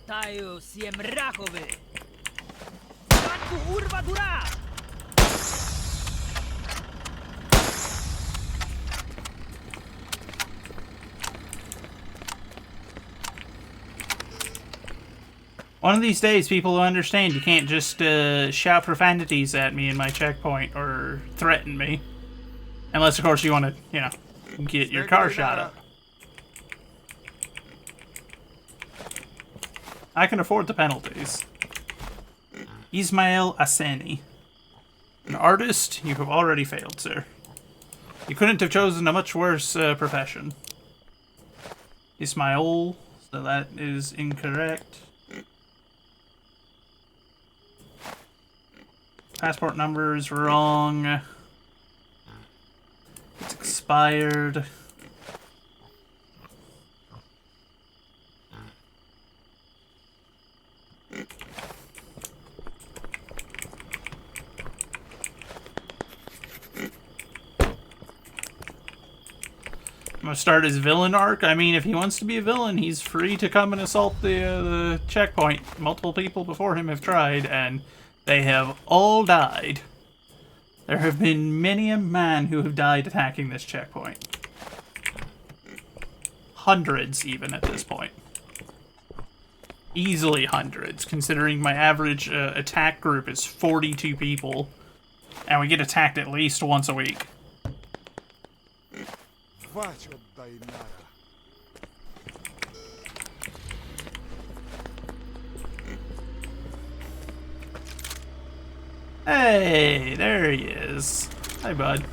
Atayu siemrachowy. Statku urwa dura! One of these days, people will understand you can't just shout profanities at me in my checkpoint or threaten me. Unless, of course, you want to, you know, get your car shot up. I can afford the penalties. Ismail Aseni. An artist, you have already failed, sir. You couldn't have chosen a much worse profession. Ismail, so that is incorrect. Passport number is wrong. It's expired. I'm gonna start his villain arc. I mean, if he wants to be a villain, he's free to come and assault the checkpoint. Multiple people before him have tried, and they have all died. There have been many a man who have died attacking this checkpoint. Hundreds, even, at this point. Easily hundreds, considering my average attack group is 42 people. And we get attacked at least once a week. Hey, there he is. Hi, bud.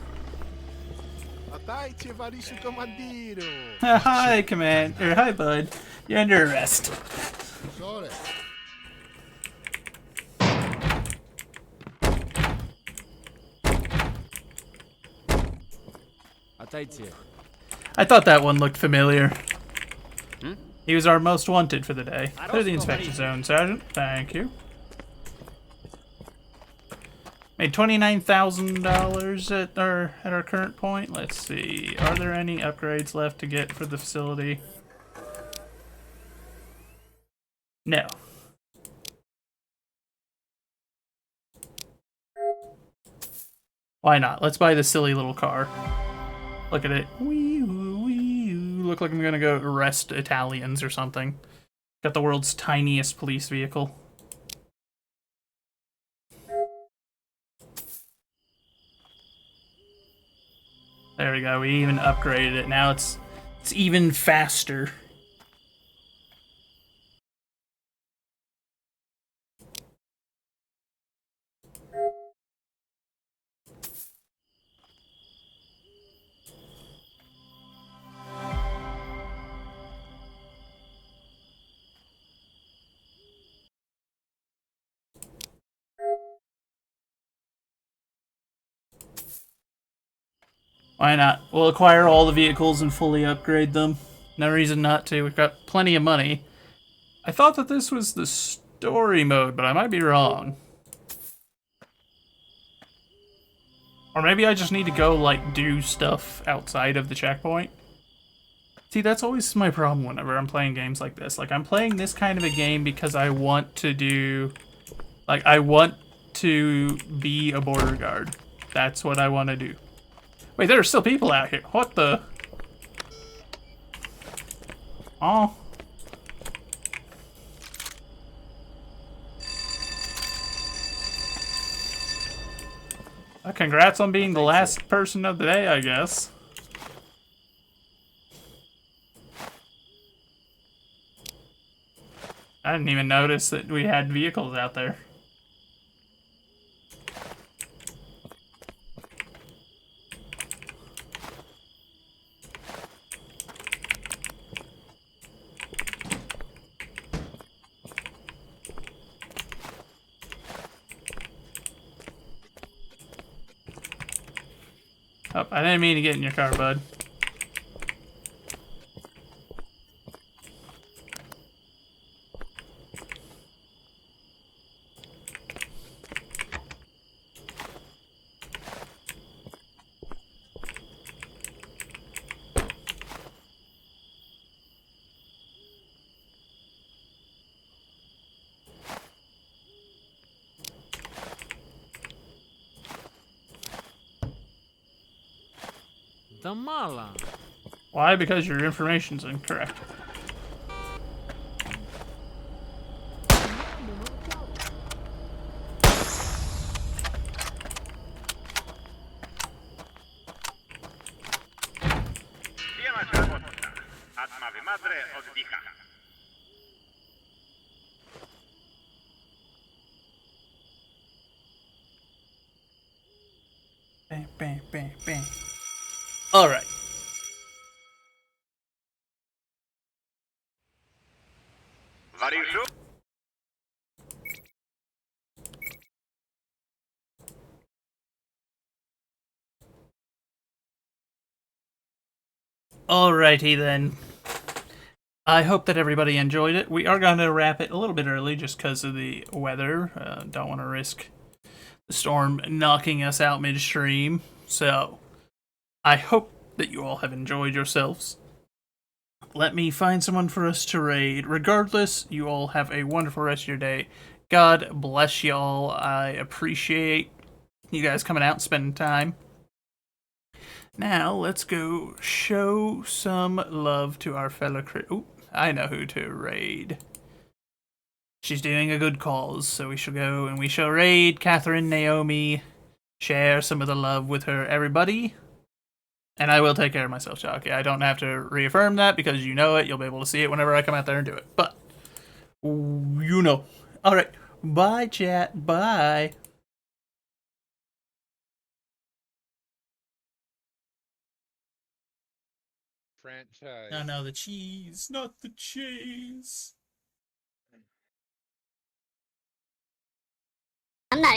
Hi, Commander. Hi, bud. You're under arrest. I thought that one looked familiar. He was our most wanted for the day. Clear the inspection zone, Sergeant. Thank you. Made $29,000 at our current point. Let's see. Are there any upgrades left to get for the facility? No. Why not? Let's buy this silly little car. Look at it. Wee-oo, wee-oo. Look like I'm gonna go arrest Italians or something. Got the world's tiniest police vehicle. There we go. We even upgraded it. Now it's even faster. Why not? We'll acquire all the vehicles and fully upgrade them. No reason not to. We've got plenty of money. I thought that this was the story mode, but I might be wrong. Or maybe I just need to go, like, do stuff outside of the checkpoint. See, that's always my problem whenever I'm playing games like this. Like, I'm playing this kind of a game because I want to do... Like, I want to be a border guard. That's what I want to do. Wait, there are still people out here. What the... Oh. Congrats on being the last person of the day, I guess. I didn't even notice that we had vehicles out there. Oh, I didn't mean to get in your car, bud. The mala. Why? Because your information's incorrect. Bang, bang, bang, bang. All right. Alrighty then. I hope that everybody enjoyed it. We are going to wrap it a little bit early just because of the weather. Don't want to risk the storm knocking us out midstream. So, I hope that you all have enjoyed yourselves. Let me find someone for us to raid. Regardless, you all have a wonderful rest of your day. God bless y'all. I appreciate you guys coming out and spending time. Now, let's go show some love to our fellow Ooh, I know who to raid. She's doing a good cause, so we shall go and we shall raid Catherine Naomi. Share some of the love with her, everybody. And I will take care of myself, Chalky. I don't have to reaffirm that because you know it. You'll be able to see it whenever I come out there and do it. But, you know. Alright. Bye, chat. Bye. Franchise. No, the cheese. Not the cheese. I'm not